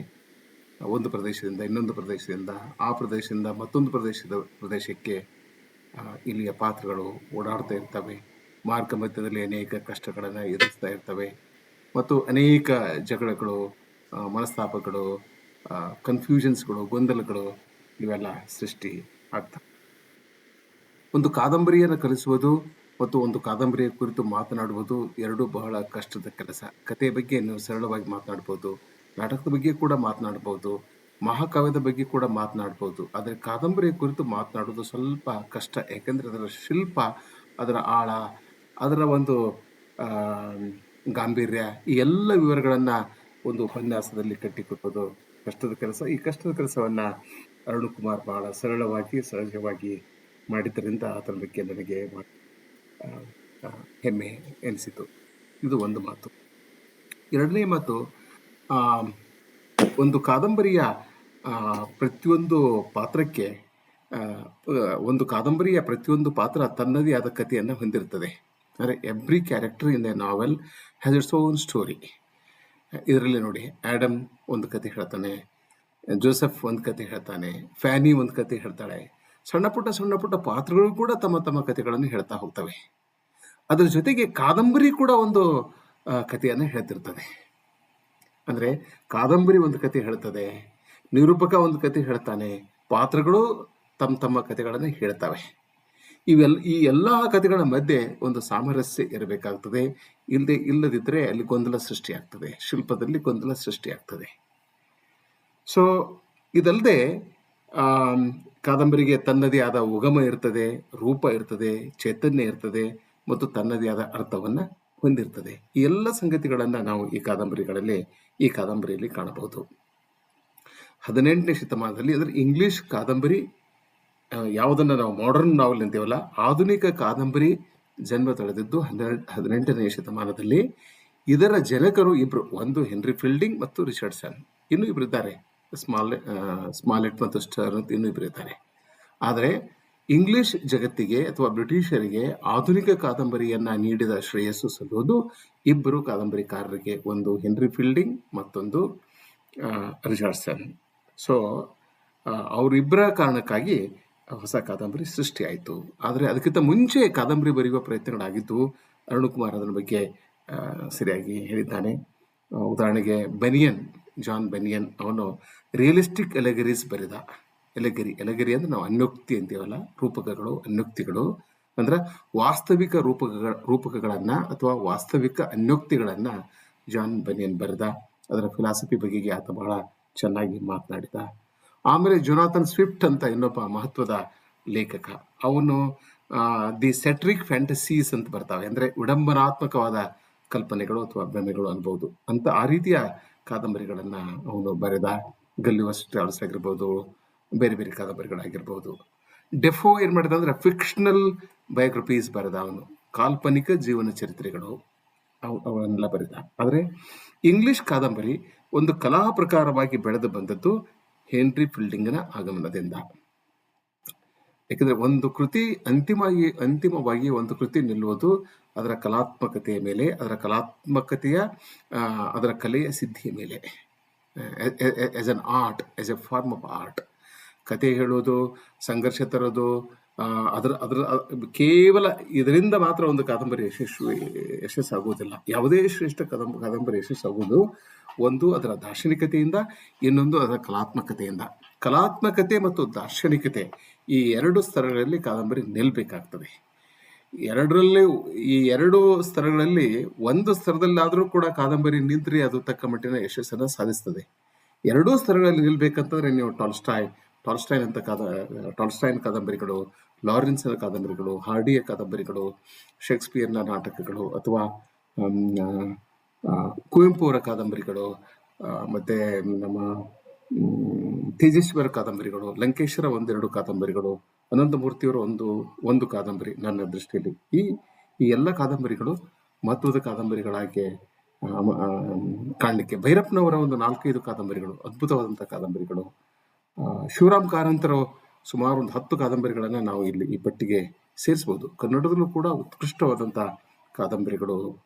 ಒಂದು ಪ್ರದೇಶದಿಂದ ಇನ್ನೊಂದು ಪ್ರದೇಶದಿಂದ, ಆ ಪ್ರದೇಶದಿಂದ ಮತ್ತೊಂದು ಪ್ರದೇಶಕ್ಕೆ ಇಲ್ಲಿಯ ಪಾತ್ರಗಳು ಓಡಾಡ್ತಾ ಇರ್ತವೆ. ಮಾರ್ಗ ಮಧ್ಯದಲ್ಲಿ ಅನೇಕ ಕಷ್ಟಗಳನ್ನು ಎದುರಿಸ್ತಾ ಇರ್ತವೆ ಮತ್ತು ಅನೇಕ ಜಗಳಗಳು, ಮನಸ್ತಾಪಗಳು, ಕನ್ಫ್ಯೂಷನ್ಸ್ಗಳು, ಗೊಂದಲಗಳು ಇವೆಲ್ಲ ಸೃಷ್ಟಿ ಆಗ್ತವೆ. ಒಂದು ಕಾದಂಬರಿಯನ್ನು ಕಲಿಸುವುದು ಮತ್ತು ಒಂದು ಕಾದಂಬರಿಯ ಕುರಿತು ಮಾತನಾಡುವುದು ಎರಡೂ ಬಹಳ ಕಷ್ಟದ ಕೆಲಸ. ಕಥೆಯ ಬಗ್ಗೆ ನೀವು ಸರಳವಾಗಿ ಮಾತನಾಡ್ಬೋದು, ನಾಟಕದ ಬಗ್ಗೆ ಕೂಡ ಮಾತನಾಡ್ಬೋದು, ಮಹಾಕಾವ್ಯದ ಬಗ್ಗೆ ಕೂಡ ಮಾತನಾಡ್ಬೋದು. ಆದರೆ ಕಾದಂಬರಿಯ ಕುರಿತು ಮಾತನಾಡೋದು ಸ್ವಲ್ಪ ಕಷ್ಟ. ಯಾಕೆಂದರೆ ಅದರ ಶಿಲ್ಪ, ಅದರ ಆಳ, ಅದರ ಒಂದು ಗಾಂಭೀರ್ಯ, ಈ ಎಲ್ಲ ವಿವರಗಳನ್ನು ಒಂದು ಉಪನ್ಯಾಸದಲ್ಲಿ ಕಟ್ಟಿಕೊಟ್ಟೋದು ಕಷ್ಟದ ಕೆಲಸ. ಈ ಕಷ್ಟದ ಕೆಲಸವನ್ನು ಅರುಣ್ ಕುಮಾರ್ ಬಹಳ ಸರಳವಾಗಿ, ಸಹಜವಾಗಿ ಮಾಡಿದ್ದರಿಂದ ಅದರ ಬಗ್ಗೆ ನನಗೆ ಹೆಮ್ಮೆ ಎನಿಸಿತು. ಇದು ಒಂದು ಮಾತು. ಎರಡನೇ ಮಾತು, ಒಂದು ಕಾದಂಬರಿಯ ಪ್ರತಿಯೊಂದು ಪಾತ್ರಕ್ಕೆ, ಒಂದು ಕಾದಂಬರಿಯ ಪ್ರತಿಯೊಂದು ಪಾತ್ರ ತನ್ನದೇ ಆದ ಕಥೆಯನ್ನು ಹೊಂದಿರ್ತದೆ. ಅಂದರೆ every character in a novel has its own story. ಇದರಲ್ಲಿ ನೋಡಿ, ಆ್ಯಡಮ್ ಒಂದು ಕತೆ ಹೇಳ್ತಾನೆ, ಜೋಸೆಫ್ ಒಂದು ಕತೆ ಹೇಳ್ತಾನೆ, ಫ್ಯಾನಿ ಒಂದು ಕತೆ ಹೇಳ್ತಾಳೆ. ಸಣ್ಣ ಪುಟ್ಟ ಪಾತ್ರಗಳು ಕೂಡ ತಮ್ಮ ಕಥೆಗಳನ್ನು ಹೇಳ್ತಾ ಹೋಗ್ತವೆ. ಅದರ ಜೊತೆಗೆ ಕಾದಂಬರಿ ಕೂಡ ಒಂದು ಕಥೆಯನ್ನು ಹೇಳ್ತಿರ್ತದೆ. ಅಂದರೆ ಕಾದಂಬರಿ ಒಂದು ಕತೆ ಹೇಳ್ತದೆ, ನಿರೂಪಕ ಒಂದು ಕತೆ ಹೇಳ್ತಾನೆ, ಪಾತ್ರಗಳು ತಮ್ಮ ಕಥೆಗಳನ್ನು ಹೇಳ್ತವೆ. ಈ ಎಲ್ಲ ಕಥೆಗಳ ಮಧ್ಯೆ ಒಂದು ಸಾಮರಸ್ಯ ಇರಬೇಕಾಗ್ತದೆ. ಇಲ್ಲದಿದ್ದರೆ ಅಲ್ಲಿ ಗೊಂದಲ ಸೃಷ್ಟಿಯಾಗ್ತದೆ, ಶಿಲ್ಪದಲ್ಲಿ ಗೊಂದಲ ಸೃಷ್ಟಿಯಾಗ್ತದೆ. ಸೊ ಇದಲ್ಲದೆ ಕಾದಂಬರಿಗೆ ತನ್ನದೇ ಆದ ಉಗಮ ಇರ್ತದೆ, ರೂಪ ಇರ್ತದೆ, ಚೈತನ್ಯ ಇರ್ತದೆ ಮತ್ತು ತನ್ನದೇ ಆದ ಅರ್ಥವನ್ನು ಹೊಂದಿರ್ತದೆ. ಈ ಎಲ್ಲ ಸಂಗತಿಗಳನ್ನು ನಾವು ಈ ಕಾದಂಬರಿಯಲ್ಲಿ ಕಾಣಬಹುದು. 18ನೇ ಶತಮಾನದಲ್ಲಿ, ಅಂದರೆ ಇಂಗ್ಲಿಷ್ ಕಾದಂಬರಿ ಯಾವುದನ್ನು ನಾವು ಮಾಡರ್ನ್ ನಾವೆಲ್ ಅಂತೀವಲ್ಲ, ಆಧುನಿಕ ಕಾದಂಬರಿ ಜನ್ಮ ತಳೆದಿದ್ದು 18ನೇ ಶತಮಾನದಲ್ಲಿ. ಇದರ ಜನಕರು ಇಬ್ರು, ಒಂದು ಹೆನ್ರಿ ಫೀಲ್ಡಿಂಗ್ ಮತ್ತು ರಿಚರ್ಡ್ಸನ್. ಇನ್ನೂ ಇಬ್ರು ಇದ್ದಾರೆ, ಸ್ಮಾಲೆಟ್ ಮತ್ತು ಸ್ಟರ್ನ್ ಅಂತ ಇನ್ನೂ ಇಬ್ರು ಇದ್ದಾರೆ. ಆದರೆ ಇಂಗ್ಲಿಷ್ ಜಗತ್ತಿಗೆ ಅಥವಾ ಬ್ರಿಟಿಷರಿಗೆ ಆಧುನಿಕ ಕಾದಂಬರಿಯನ್ನ ನೀಡಿದ ಶ್ರೇಯಸ್ಸು ಸಲ್ಲುವುದು ಇಬ್ಬರು ಕಾದಂಬರಿಕಾರರಿಗೆ, ಒಂದು ಹೆನ್ರಿ ಫೀಲ್ಡಿಂಗ್, ಮತ್ತೊಂದು ರಿಚರ್ಡ್ಸನ್. ಸೊ ಅವರಿಬ್ಬರ ಕಾರಣಕ್ಕಾಗಿ ಹೊಸ ಕಾದಂಬರಿ ಸೃಷ್ಟಿಯಾಯಿತು. ಆದರೆ ಅದಕ್ಕಿಂತ ಮುಂಚೆ ಕಾದಂಬರಿ ಬರೆಯುವ ಪ್ರಯತ್ನಗಳಾಗಿದ್ದು, ಅರುಣಕುಮಾರ್ ಅದರ ಬಗ್ಗೆ ಸರಿಯಾಗಿ ಹೇಳಿದ್ದಾನೆ. ಉದಾಹರಣೆಗೆ ಜಾನ್ ಬನಿಯನ್ ಅವನು ರಿಯಲಿಸ್ಟಿಕ್ ಎಲೆಗರೀಸ್ ಬರೆದ. ಎಲೆಗರಿ ಅಂದ್ರೆ ನಾವು ಅನ್ಯೋಕ್ತಿ ಅಂತೀವಲ್ಲ, ರೂಪಕಗಳು, ಅನ್ಯೋಕ್ತಿಗಳು ಅಂದ್ರೆ ವಾಸ್ತವಿಕ ರೂಪಕಗಳನ್ನ ಅಥವಾ ವಾಸ್ತವಿಕ ಅನ್ಯೋಕ್ತಿಗಳನ್ನ ಜಾನ್ ಬನಿಯನ್ ಬರೆದ. ಅದರ ಫಿಲಾಸಫಿ ಬಗೆಗೆ ಆತ ಬಹಳ ಚೆನ್ನಾಗಿ ಮಾತನಾಡಿದ. ಆಮೇಲೆ ಜೊನಾಥನ್ ಸ್ವಿಫ್ಟ್ ಅಂತ ಇನ್ನೊಬ್ಬ ಮಹತ್ವದ ಲೇಖಕ, ಅವನು ದಿ ಸೆಟ್ರಿಕ್ ಫ್ಯಾಂಟಸೀಸ್ ಅಂತ ಬರ್ತಾವೆ, ಅಂದ್ರೆ ವಿಡಂಬನಾತ್ಮಕವಾದ ಕಲ್ಪನೆಗಳು ಅಥವಾ ಭ್ರಮೆಗಳು ಅನ್ಬಹುದು ಅಂತ ಆ ರೀತಿಯ ಕಾದಂಬರಿಗಳನ್ನ ಅವನು ಬರೆದ. ಗಲ್ಲಿವರ್ಸ್ ಟ್ರಾವೆಲ್ಸ್ ಆಗಿರ್ಬೋದು, ಬೇರೆ ಬೇರೆ ಕಾದಂಬರಿಗಳಾಗಿರ್ಬೋದು. ಡೆಫೋ ಏನ್ ಮಾಡಿದ ಅಂದ್ರೆ ಫಿಕ್ಷನಲ್ ಬಯೋಗ್ರಫೀಸ್ ಬರೆದ, ಅವನು ಕಾಲ್ಪನಿಕ ಜೀವನ ಚರಿತ್ರೆಗಳು ಅವನ್ನೆಲ್ಲ ಬರೆದ. ಆದರೆ ಇಂಗ್ಲಿಷ್ ಕಾದಂಬರಿ ಒಂದು ಕಲಾ ಪ್ರಕಾರವಾಗಿ ಬೆಳೆದು ಬಂದದ್ದು ಹೆನ್ರಿ ಫೀಲ್ಡಿಂಗ್ನ ಆಗಮನದಿಂದ. ಯಾಕಂದ್ರೆ ಒಂದು ಕೃತಿ ಅಂತಿಮವಾಗಿ ಒಂದು ಕೃತಿ ನಿಲ್ಲುವುದು ಅದರ ಕಲಾತ್ಮಕತೆಯ ಮೇಲೆ, ಅದರ ಕಲೆಯ ಸಿದ್ಧಿಯ ಮೇಲೆ, as an art, as a form of art. ಕತೆ ಹೇಳೋದು, ಸಂಘರ್ಷ ತರೋದು, ಅದರ ಕೇವಲ ಇದರಿಂದ ಮಾತ್ರ ಒಂದು ಕಾದಂಬರಿ ಯಶಸ್ಸಾಗುವುದಿಲ್ಲ. ಯಾವುದೇ ಶ್ರೇಷ್ಠ ಕಾದಂಬರಿ ಯಶಸ್ಸಾಗುವುದು ಒಂದು ಅದರ ದಾರ್ಶನಿಕತೆಯಿಂದ, ಇನ್ನೊಂದು ಅದರ ಕಲಾತ್ಮಕತೆಯಿಂದ. ಕಲಾತ್ಮಕತೆ ಮತ್ತು ದಾರ್ಶನಿಕತೆ ಈ ಎರಡು ಸ್ತರಗಳಲ್ಲಿ ಕಾದಂಬರಿ ನಿಲ್ಬೇಕಾಗ್ತದೆ. ಈ ಎರಡು ಸ್ತರಗಳಲ್ಲಿ ಒಂದು ಸ್ತರದಲ್ಲಾದರೂ ಕೂಡ ಕಾದಂಬರಿ ನಿಂತ್ರೆ ಅದು ತಕ್ಕ ಮಟ್ಟಿನ ಯಶಸ್ಸನ್ನು ಸಾಧಿಸ್ತದೆ. ಎರಡೂ ಸ್ತರಗಳಲ್ಲಿ ನಿಲ್ಬೇಕಂತಂದ್ರೆ ನೀವು ಟಾಲ್ಸ್ಟಾಯ್ನ ಕಾದಂಬರಿಗಳು, ಲಾರೆನ್ಸ್ನ ಕಾದಂಬರಿಗಳು, ಹಾರ್ಡಿಯ ಕಾದಂಬರಿಗಳು, ಶೇಕ್ಸ್ಪಿಯರ್ನ ನಾಟಕಗಳು, ಅಥವಾ ಕುವೆಂಪು ಅವರ ಕಾದಂಬರಿಗಳು, ಮತ್ತೆ ನಮ್ಮ ತೇಜಸ್ವಿಯವರ ಕಾದಂಬರಿಗಳು, ಲಂಕೇಶರ ಒಂದೆರಡು ಕಾದಂಬರಿಗಳು, ಅನಂತಮೂರ್ತಿಯವರ ಒಂದು ಕಾದಂಬರಿ ನನ್ನ ದೃಷ್ಟಿಯಲ್ಲಿ. ಈ ಎಲ್ಲ ಕಾದಂಬರಿಗಳು ಮಹತ್ವದ ಕಾದಂಬರಿಗಳಾಗಿ ಕಾಣಲಿಕ್ಕೆ, ಭೈರಪ್ಪನವರ ಒಂದು 4-5 ಕಾದಂಬರಿಗಳು ಅದ್ಭುತವಾದಂತಹ ಕಾದಂಬರಿಗಳು. ಶಿವರಾಮ್ ಕಾರಂತರು ಸುಮಾರು ಒಂದು 10 ಕಾದಂಬರಿಗಳನ್ನ ನಾವು ಇಲ್ಲಿ ಈ ಪಟ್ಟಿಗೆ ಸೇರಿಸಬಹುದು. ಕನ್ನಡದಲ್ಲೂ ಕೂಡ ಉತ್ಕೃಷ್ಟವಾದಂತಹ ಕಾದಂಬರಿಗಳು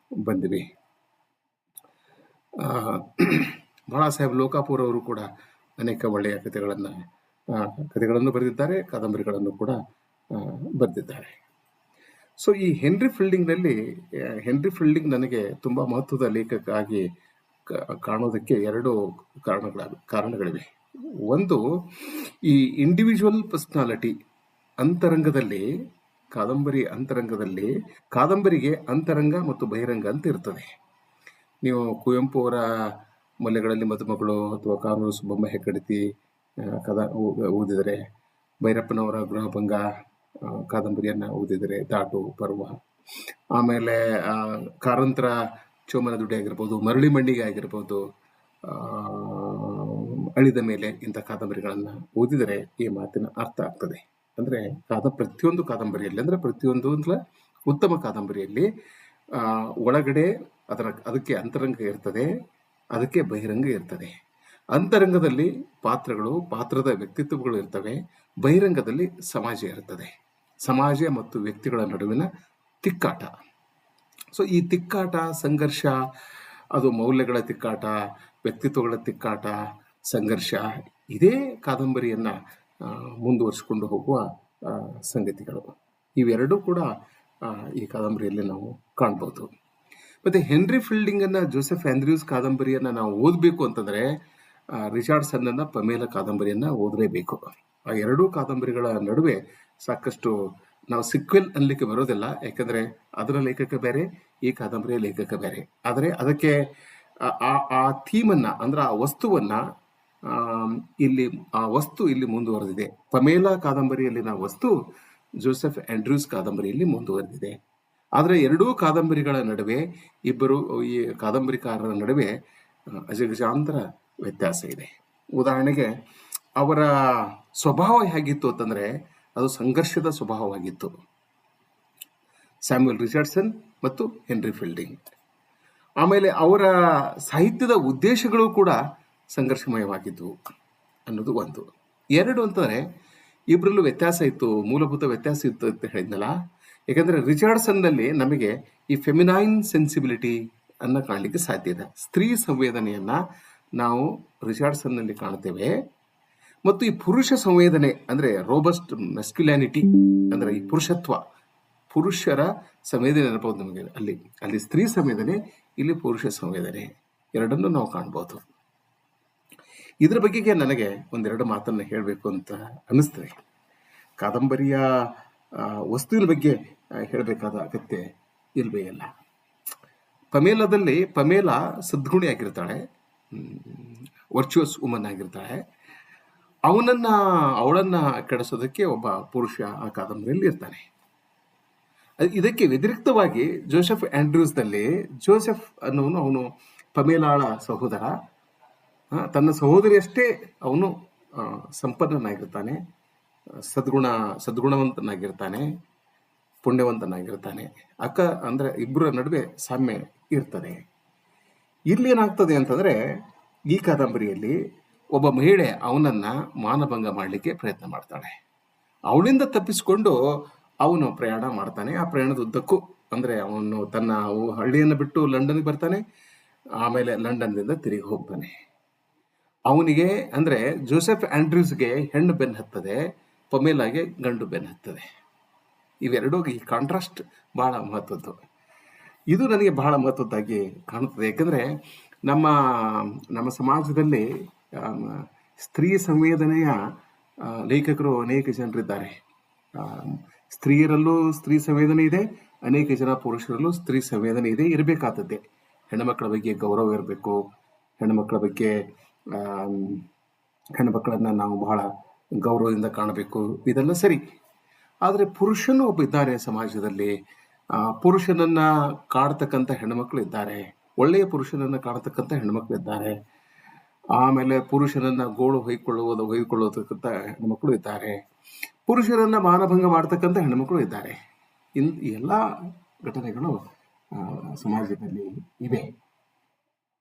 ಬಂದಿವೆ. ಬಾಳಾ ಸಾಹೇಬ್ ಲೋಕಾಪುರ್ ಅವರು ಕೂಡ ಅನೇಕ ಒಳ್ಳೆಯ ಕಥೆಗಳನ್ನು ಬರೆದಿದ್ದಾರೆ, ಕಾದಂಬರಿಗಳನ್ನು ಕೂಡ ಬರೆದಿದ್ದಾರೆ. ಸೊ ಈ ಹೆನ್ರಿ ಫೀಲ್ಡಿಂಗ್ ನನಗೆ ತುಂಬಾ ಮಹತ್ವದ ಲೇಖಕ ಆಗಿ ಕಾಣೋದಕ್ಕೆ 2 ಕಾರಣಗಳಿವೆ. ಒಂದು, ಈ ಇಂಡಿವಿಜುವಲ್ ಪರ್ಸನಾಲಿಟಿ ಅಂತರಂಗದಲ್ಲಿ, ಕಾದಂಬರಿಗೆ ಅಂತರಂಗ ಮತ್ತು ಬಹಿರಂಗ ಅಂತ ಇರ್ತದೆ. ನೀವು ಕುವೆಂಪು ಅವರ ಮೊಲೆಗಳಲ್ಲಿ ಮದುಮಗಳು ಅಥವಾ ಕಾನೂರು ಸುಬ್ಬಮ್ಮ ಹೆಗ್ಗಡತಿ ಓದಿದರೆ, ಭೈರಪ್ಪನವರ ಗೃಹಭಂಗ ಕಾದಂಬರಿಯನ್ನ ಓದಿದರೆ, ದಾಟು ಪರ್ವ, ಆಮೇಲೆ ಕಾರಂತರ ಚೋಮನ ದುಡಿ ಆಗಿರ್ಬೋದು, ಮರಳಿ ಮಣ್ಣಿಗೆ ಆಗಿರ್ಬೋದು, ಅಳಿದ ಮೇಲೆ, ಇಂಥ ಕಾದಂಬರಿಗಳನ್ನ ಓದಿದರೆ ಈ ಮಾತಿನ ಅರ್ಥ ಆಗ್ತದೆ. ಅಂದ್ರೆ ಪ್ರತಿಯೊಂದು ಕಾದಂಬರಿಯಲ್ಲಿ, ಅಂದ್ರೆ ಪ್ರತಿಯೊಂದು ಉತ್ತಮ ಕಾದಂಬರಿಯಲ್ಲಿ ಒಳಗಡೆ ಅದಕ್ಕೆ ಅಂತರಂಗ ಇರ್ತದೆ, ಅದಕ್ಕೆ ಬಹಿರಂಗ ಇರ್ತದೆ. ಅಂತರಂಗದಲ್ಲಿ ಪಾತ್ರಗಳು, ಪಾತ್ರದ ವ್ಯಕ್ತಿತ್ವಗಳು ಇರ್ತವೆ. ಬಹಿರಂಗದಲ್ಲಿ ಸಮಾಜ ಇರ್ತದೆ, ಸಮಾಜ ಮತ್ತು ವ್ಯಕ್ತಿಗಳ ನಡುವಿನ ತಿಕ್ಕಾಟ. ಸೊ ಈ ತಿಕ್ಕಾಟ, ಸಂಘರ್ಷ, ಅದು ಮೌಲ್ಯಗಳ ತಿಕ್ಕಾಟ, ವ್ಯಕ್ತಿತ್ವಗಳ ತಿಕ್ಕಾಟ, ಸಂಘರ್ಷ, ಇದೇ ಕಾದಂಬರಿಯನ್ನ ಮುಂದುವರಿಸಿಕೊಂಡು ಹೋಗುವ ಸಂಗತಿಗಳು. ಇವೆರಡೂ ಕೂಡ ಈ ಕಾದಂಬರಿಯಲ್ಲಿ ನಾವು ಕಾಣ್ಬೋದು. ಮತ್ತೆ ಹೆನ್ರಿ ಫೀಲ್ಡಿಂಗ್ ಅನ್ನ, ಜೋಸೆಫ್ ಆಂಡ್ರ್ಯೂಸ್ ಕಾದಂಬರಿಯನ್ನ ನಾವು ಓದಬೇಕು ಅಂತಂದ್ರೆ ರಿಚರ್ಡ್ಸನ್ನ ಪಮೇಲ ಕಾದಂಬರಿಯನ್ನ ಓದಲೇಬೇಕು. ಆ ಎರಡೂ ಕಾದಂಬರಿಗಳ ನಡುವೆ ಸಾಕಷ್ಟು ನಾವು ಸಿಕ್ವೆಲ್ ಅನ್ಲಿಕ್ಕೆ ಬರೋದಿಲ್ಲ, ಯಾಕಂದ್ರೆ ಅದರ ಲೇಖಕ ಬೇರೆ, ಈ ಕಾದಂಬರಿಯ ಲೇಖಕ ಬೇರೆ. ಆದರೆ ಅದಕ್ಕೆ ಆ ಥೀಮನ್ನ, ಅಂದ್ರೆ ಆ ವಸ್ತುವನ್ನ ಇಲ್ಲಿ ಮುಂದುವರೆದಿದೆ. ಪಮೇಲ ಕಾದಂಬರಿಯಲ್ಲಿನ ವಸ್ತು ಜೋಸೆಫ್ ಆಂಡ್ರ್ಯೂಸ್ ಕಾದಂಬರಿಯಲ್ಲಿ ಮುಂದುವರೆದಿದೆ. ಆದರೆ ಎರಡೂ ಕಾದಂಬರಿಗಳ ನಡುವೆ, ಈ ಕಾದಂಬರಿಕಾರರ ನಡುವೆ ಅಜಗಜಾಂತರ ವ್ಯತ್ಯಾಸ ಇದೆ. ಉದಾಹರಣೆಗೆ ಅವರ ಸ್ವಭಾವ ಹೇಗಿತ್ತು ಅಂತಂದರೆ ಅದು ಸಂಘರ್ಷದ ಸ್ವಭಾವವಾಗಿತ್ತು. ಸ್ಯಾಮ್ಯುಯಲ್ ರಿಚರ್ಡ್ಸನ್ ಮತ್ತು ಹೆನ್ರಿ ಫೀಲ್ಡಿಂಗ್. ಆಮೇಲೆ ಅವರ ಸಾಹಿತ್ಯದ ಉದ್ದೇಶಗಳು ಕೂಡ ಸಂಘರ್ಷಮಯವಾಗಿದ್ದವು ಅನ್ನೋದು ಒಂದು. ಎರಡು ಅಂತಂದರೆ ಇಬ್ಬರಲ್ಲೂ ವ್ಯತ್ಯಾಸ ಇತ್ತು, ಮೂಲಭೂತ ವ್ಯತ್ಯಾಸ ಇತ್ತು ಅಂತ ಹೇಳಿದ್ನಲ್ಲ. ಯಾಕಂದರೆ ರಿಚರ್ಡ್ಸನ್ನಲ್ಲಿ ನಮಗೆ ಈ ಫೆಮಿನೈನ್ ಸೆನ್ಸಿಬಿಲಿಟಿ ಅನ್ನು ಕಾಣಲಿಕ್ಕೆ ಸಾಧ್ಯ ಇದೆ. ಸ್ತ್ರೀ ಸಂವೇದನೆಯನ್ನು ನಾವು ರಿಚರ್ಡ್ಸನ್ನಲ್ಲಿ ಕಾಣ್ತೇವೆ. ಮತ್ತು ಈ ಪುರುಷ ಸಂವೇದನೆ ಅಂದರೆ ರೋಬಸ್ಟ್ ಮೆಸ್ಕ್ಯುಲ್ಯಾನಿಟಿ ಅಂದರೆ ಈ ಪುರುಷರ ಸಂವೇದನೆ ನೆನಪಬಹುದು ನಮಗೆ. ಅಲ್ಲಿ ಸ್ತ್ರೀ ಸಂವೇದನೆ, ಇಲ್ಲಿ ಪುರುಷ ಸಂವೇದನೆ, ಎರಡನ್ನೂ ನಾವು ಕಾಣ್ಬೋದು. ಇದ್ರ ಬಗೆಗೆ ನನಗೆ ಒಂದೆರಡು ಮಾತನ್ನು ಹೇಳಬೇಕು ಅಂತ ಅನ್ನಿಸ್ತದೆ. ಕಾದಂಬರಿಯ ವಸ್ತುವಿನ ಬಗ್ಗೆ ಹೇಳಬೇಕಾದ ಅಗತ್ಯ ಇಲ್ವೇ ಇಲ್ಲ. Pamela ಸದ್ಗುಣಿ ಆಗಿರ್ತಾಳೆ, ವರ್ಚುವಸ್ woman ಆಗಿರ್ತಾಳೆ. ಅವಳನ್ನು ಕೆಡಿಸೋದಕ್ಕೆ ಒಬ್ಬ ಪುರುಷ ಆ ಕಾದಂಬರಿಯಲ್ಲಿ ಇರ್ತಾನೆ. ಇದಕ್ಕೆ ವ್ಯತಿರಿಕ್ತವಾಗಿ ಜೋಸೆಫ್ ಆಂಡ್ರ್ಯೂಸ್ನಲ್ಲಿ ಜೋಸೆಫ್ ಅನ್ನೋನು ಅವನು ಪಮೇಲಾಳ ಸಹೋದರ. ತನ್ನ ಸಹೋದರಿಯಷ್ಟೇ ಅವನು ಸಂಪನ್ನನಾಗಿರ್ತಾನೆ, ಸದ್ಗುಣವಂತನಾಗಿರ್ತಾನೆ, ಪುಣ್ಯವಂತನಾಗಿರ್ತಾನೆ. ಅಂದರೆ ಇಬ್ಬರ ನಡುವೆ ಸಾಮ್ಯ ಇರ್ತದೆ. ಇಲ್ಲೇನಾಗ್ತದೆ ಅಂತಂದರೆ ಈ ಕಾದಂಬರಿಯಲ್ಲಿ ಒಬ್ಬ ಮಹಿಳೆ ಅವನನ್ನು ಮಾನಭಂಗ ಮಾಡಲಿಕ್ಕೆ ಪ್ರಯತ್ನ ಮಾಡ್ತಾಳೆ. ಅವಳಿಂದ ತಪ್ಪಿಸಿಕೊಂಡು ಅವನು ಪ್ರಯಾಣ ಮಾಡ್ತಾನೆ. ಆ ಪ್ರಯಾಣದ ಉದ್ದಕ್ಕೂ ಅಂದರೆ ಅವನು ತನ್ನ ಹಳ್ಳಿಯನ್ನು ಬಿಟ್ಟು ಲಂಡನ್ಗೆ ಬರ್ತಾನೆ, ಆಮೇಲೆ ಲಂಡನ್ನಿಂದ ತಿರುಗಿ ಹೋಗ್ತಾನೆ. ಅವನಿಗೆ ಅಂದರೆ ಜೋಸೆಫ್ ಆಂಡ್ರ್ಯೂಸ್ಗೆ ಹೆಣ್ಣು ಬೆನ್ನು ಹತ್ತದೆ, ಪಮೇಲಾಗೆ ಗಂಡು ಬೆನ್ನು ಹತ್ತದೆ. ಇವೆರಡೂ ಈ ಕಾಂಟ್ರಾಸ್ಟ್ ಭಾಳ ಮಹತ್ವದ್ದು. ಇದು ನನಗೆ ಬಹಳ ಮಹತ್ವದ್ದಾಗಿ ಕಾಣುತ್ತದೆ. ಯಾಕಂದರೆ ನಮ್ಮ ಸಮಾಜದಲ್ಲಿ ಸ್ತ್ರೀ ಸಂವೇದನೆಯ ಲೇಖಕರು ಅನೇಕ ಜನರಿದ್ದಾರೆ. ಸ್ತ್ರೀಯರಲ್ಲೂ ಸ್ತ್ರೀ ಸಂವೇದನೆ ಇದೆ, ಅನೇಕ ಜನ ಪುರುಷರಲ್ಲೂ ಸ್ತ್ರೀ ಸಂವೇದನೆ ಇದೆ, ಇರಬೇಕಾದದ್ದೇ. ಹೆಣ್ಣುಮಕ್ಕಳ ಬಗ್ಗೆ ಗೌರವ ಇರಬೇಕು, ಹೆಣ್ಣುಮಕ್ಕಳನ್ನು ನಾವು ಬಹಳ ಗೌರವದಿಂದ ಕಾಣಬೇಕು, ಇದೆಲ್ಲ ಸರಿ. ಆದರೆ ಪುರುಷನೂ ಒಬ್ಬ ಇದ್ದಾರೆ ಸಮಾಜದಲ್ಲಿ. ಪುರುಷನನ್ನು ಕಾಡ್ತಕ್ಕಂಥ ಹೆಣ್ಣುಮಕ್ಕಳು ಇದ್ದಾರೆ, ಒಳ್ಳೆಯ ಪುರುಷನನ್ನು ಕಾಡ್ತಕ್ಕಂಥ ಹೆಣ್ಣುಮಕ್ಕಳು ಇದ್ದಾರೆ. ಆಮೇಲೆ ಪುರುಷನನ್ನು ಗೋಳು ಹೊಯ್ಕೊಳ್ಳೋದಕ್ಕಂಥ ಹೆಣ್ಣುಮಕ್ಕಳು ಇದ್ದಾರೆ, ಪುರುಷರನ್ನು ಮಾನಭಂಗ ಮಾಡ್ತಕ್ಕಂಥ ಹೆಣ್ಣುಮಕ್ಕಳು ಇದ್ದಾರೆ. ಎಲ್ಲ ಘಟನೆಗಳು ಸಮಾಜದಲ್ಲಿ ಇವೆ.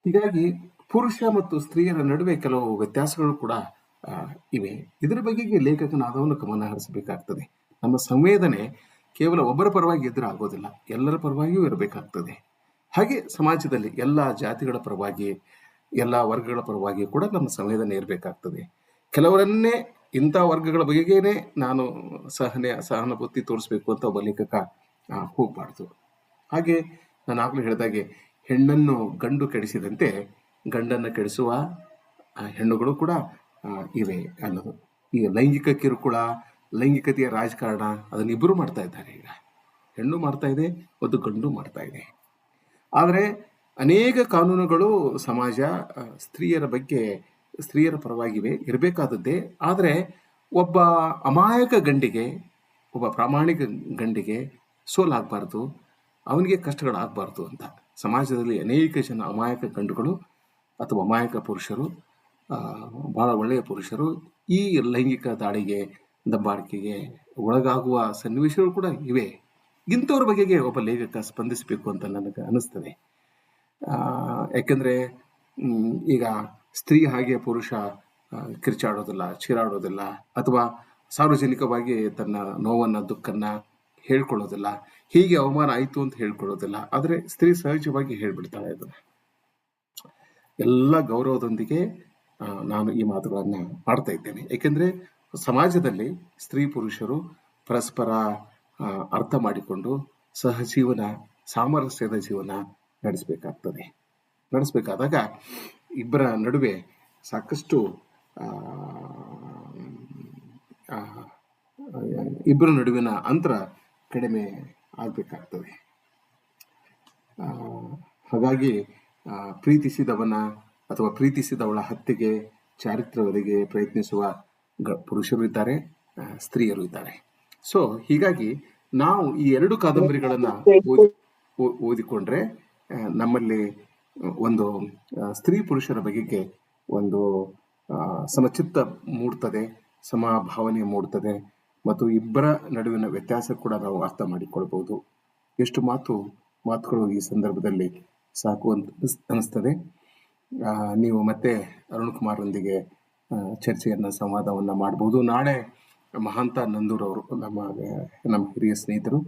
ಹೀಗಾಗಿ ಪುರುಷ ಮತ್ತು ಸ್ತ್ರೀಯರ ನಡುವೆ ಕೆಲವು ವ್ಯತ್ಯಾಸಗಳು ಕೂಡ ಇವೆ. ಇದರ ಬಗೆಗೆ ಲೇಖಕನಾದವನು ಗಮನ ಹರಿಸಬೇಕಾಗ್ತದೆ. ನಮ್ಮ ಸಂವೇದನೆ ಕೇವಲ ಒಬ್ಬರ ಪರವಾಗಿ ಇದ್ದರೆ ಆಗೋದಿಲ್ಲ, ಎಲ್ಲರ ಪರವಾಗಿಯೂ ಇರಬೇಕಾಗ್ತದೆ. ಹಾಗೆ ಸಮಾಜದಲ್ಲಿ ಎಲ್ಲ ಜಾತಿಗಳ ಪರವಾಗಿ, ಎಲ್ಲ ವರ್ಗಗಳ ಪರವಾಗಿ ಕೂಡ ನಮ್ಮ ಸಂವೇದನೆ ಇರಬೇಕಾಗ್ತದೆ. ಕೆಲವರನ್ನೇ ಇಂಥ ವರ್ಗಗಳ ಬಗೆಗೇನೆ ನಾನು ಸಹಾನುಭೂತಿ ತೋರಿಸ್ಬೇಕು ಅಂತ ಒಬ್ಬ ಲೇಖಕ ಹೋಗಬಾರ್ದು. ಹಾಗೆ ನಾನು ಆಗಲೂ ಹೇಳಿದಾಗೆ ಹೆಣ್ಣನ್ನು ಗಂಡು ಕೆಡಿಸಿದಂತೆ ಗಂಡನ್ನು ಕೆಡಿಸುವ ಹೆಣ್ಣುಗಳು ಕೂಡ ಇವೆ ಅನ್ನೋದು. ಈಗ ಲೈಂಗಿಕ ಕಿರುಕುಳ, ಲೈಂಗಿಕತೆಯ ರಾಜಕಾರಣ ಅದನ್ನಿಬ್ಬರು ಮಾಡ್ತಾ ಇದ್ದಾರೆ. ಈಗ ಹೆಣ್ಣು ಮಾಡ್ತಾ ಇದೆ ಮತ್ತು ಗಂಡು ಮಾಡ್ತಾ ಇದೆ. ಆದರೆ ಅನೇಕ ಕಾನೂನುಗಳು ಸಮಾಜ ಸ್ತ್ರೀಯರ ಪರವಾಗಿವೆ, ಇರಬೇಕಾದದ್ದೇ. ಆದರೆ ಒಬ್ಬ ಅಮಾಯಕ ಗಂಡಿಗೆ, ಒಬ್ಬ ಪ್ರಾಮಾಣಿಕ ಗಂಡಿಗೆ ಸೋಲಾಗಬಾರ್ದು, ಅವನಿಗೆ ಕಷ್ಟಗಳಾಗಬಾರ್ದು ಅಂತ ಸಮಾಜದಲ್ಲಿ ಅನೇಕ ಜನ ಅಮಾಯಕ ಗಂಡುಗಳು ಅಥವಾ ಅಮಾಯಕ ಪುರುಷರು, ಭಾಳ ಒಳ್ಳೆಯ ಪುರುಷರು ಈ ಲೈಂಗಿಕ ದಾಳಿಗೆ, ದಬ್ಬಾಳಿಕೆಗೆ ಒಳಗಾಗುವ ಸನ್ನಿವೇಶಗಳು ಕೂಡ ಇವೆ. ಇಂಥವ್ರ ಬಗೆಗೆ ಒಬ್ಬ ಲೇಖಕ ಸ್ಪಂದಿಸಬೇಕು ಅಂತ ನನಗೆ ಅನ್ನಿಸ್ತದೆ. ಯಾಕೆಂದರೆ ಈಗ ಸ್ತ್ರೀ ಹಾಗೆ ಪುರುಷ ಕಿರ್ಚಾಡೋದಿಲ್ಲ, ಚೀರಾಡೋದಿಲ್ಲ, ಅಥವಾ ಸಾರ್ವಜನಿಕವಾಗಿ ತನ್ನ ನೋವನ್ನು ದುಃಖನ್ನು ಹೇಳ್ಕೊಳ್ಳೋದಿಲ್ಲ, ಹೀಗೆ ಅವಮಾನ ಆಯಿತು ಅಂತ ಹೇಳ್ಕೊಳ್ಳೋದಿಲ್ಲ. ಆದರೆ ಸ್ತ್ರೀ ಸಹಜವಾಗಿ ಹೇಳ್ಬಿಡ್ತಾಳೆ. ಅದನ್ನು ಎಲ್ಲ ಗೌರವದೊಂದಿಗೆ ನಾನು ಈ ಮಾತುಗಳನ್ನು ಮಾಡ್ತಾ ಇದ್ದೇನೆ. ಏಕೆಂದರೆ ಸಮಾಜದಲ್ಲಿ ಸ್ತ್ರೀ ಪುರುಷರು ಪರಸ್ಪರ ಅರ್ಥ ಮಾಡಿಕೊಂಡು ಸಹಜೀವನ, ಸಾಮರಸ್ಯದ ಜೀವನ ನಡೆಸಬೇಕಾದಾಗ ಇಬ್ಬರ ನಡುವೆ ಸಾಕಷ್ಟು ಇಬ್ಬರ ನಡುವಿನ ಅಂತರ ಕಡಿಮೆ ಆಗಬೇಕಾಗ್ತದೆ. ಹಾಗಾಗಿ ಪ್ರೀತಿಸಿದವನ ಅಥವಾ ಪ್ರೀತಿಸಿದವಳ ಹತ್ಯೆಗೆ, ಚಾರಿತ್ರ್ಯವರಿಗೆ ಪ್ರಯತ್ನಿಸುವ ಪುರುಷರು ಇದ್ದಾರೆ, ಸ್ತ್ರೀಯರು ಇದ್ದಾರೆ. ಸೊ ಹೀಗಾಗಿ ನಾವು ಈ ಎರಡು ಕಾದಂಬರಿಗಳನ್ನು ಓದಿಕೊಂಡ್ರೆ ನಮ್ಮಲ್ಲಿ ಒಂದು ಸ್ತ್ರೀ ಪುರುಷರ ಬಗೆಗೆ ಒಂದು ಸಮಚಿತ್ತ ಮೂಡ್ತದೆ, ಸಮಭಾವನೆ ಮೂಡ್ತದೆ ಮತ್ತು ಇಬ್ಬರ ನಡುವಿನ ವ್ಯತ್ಯಾಸ ಕೂಡ ನಾವು ಅರ್ಥ ಮಾಡಿಕೊಳ್ಬೋದು. ಎಷ್ಟು ಮಾತುಗಳು ಈ ಸಂದರ್ಭದಲ್ಲಿ ಸಾಕು ಅಂತ ಅನಿಸ್ತದೆ. ನೀವು ಮತ್ತೆ ಅರುಣ್ ಕುಮಾರ್ರೊಂದಿಗೆ ಚರ್ಚೆಯನ್ನು ಸಂವಾದವನ್ನು ಮಾಡ್ಬೋದು. ನಾಳೆ ಮಹಾಂತ ನಂದೂರ್ ಅವರು ನಮ್ಮ ಹಿರಿಯ ಸ್ನೇಹಿತರು,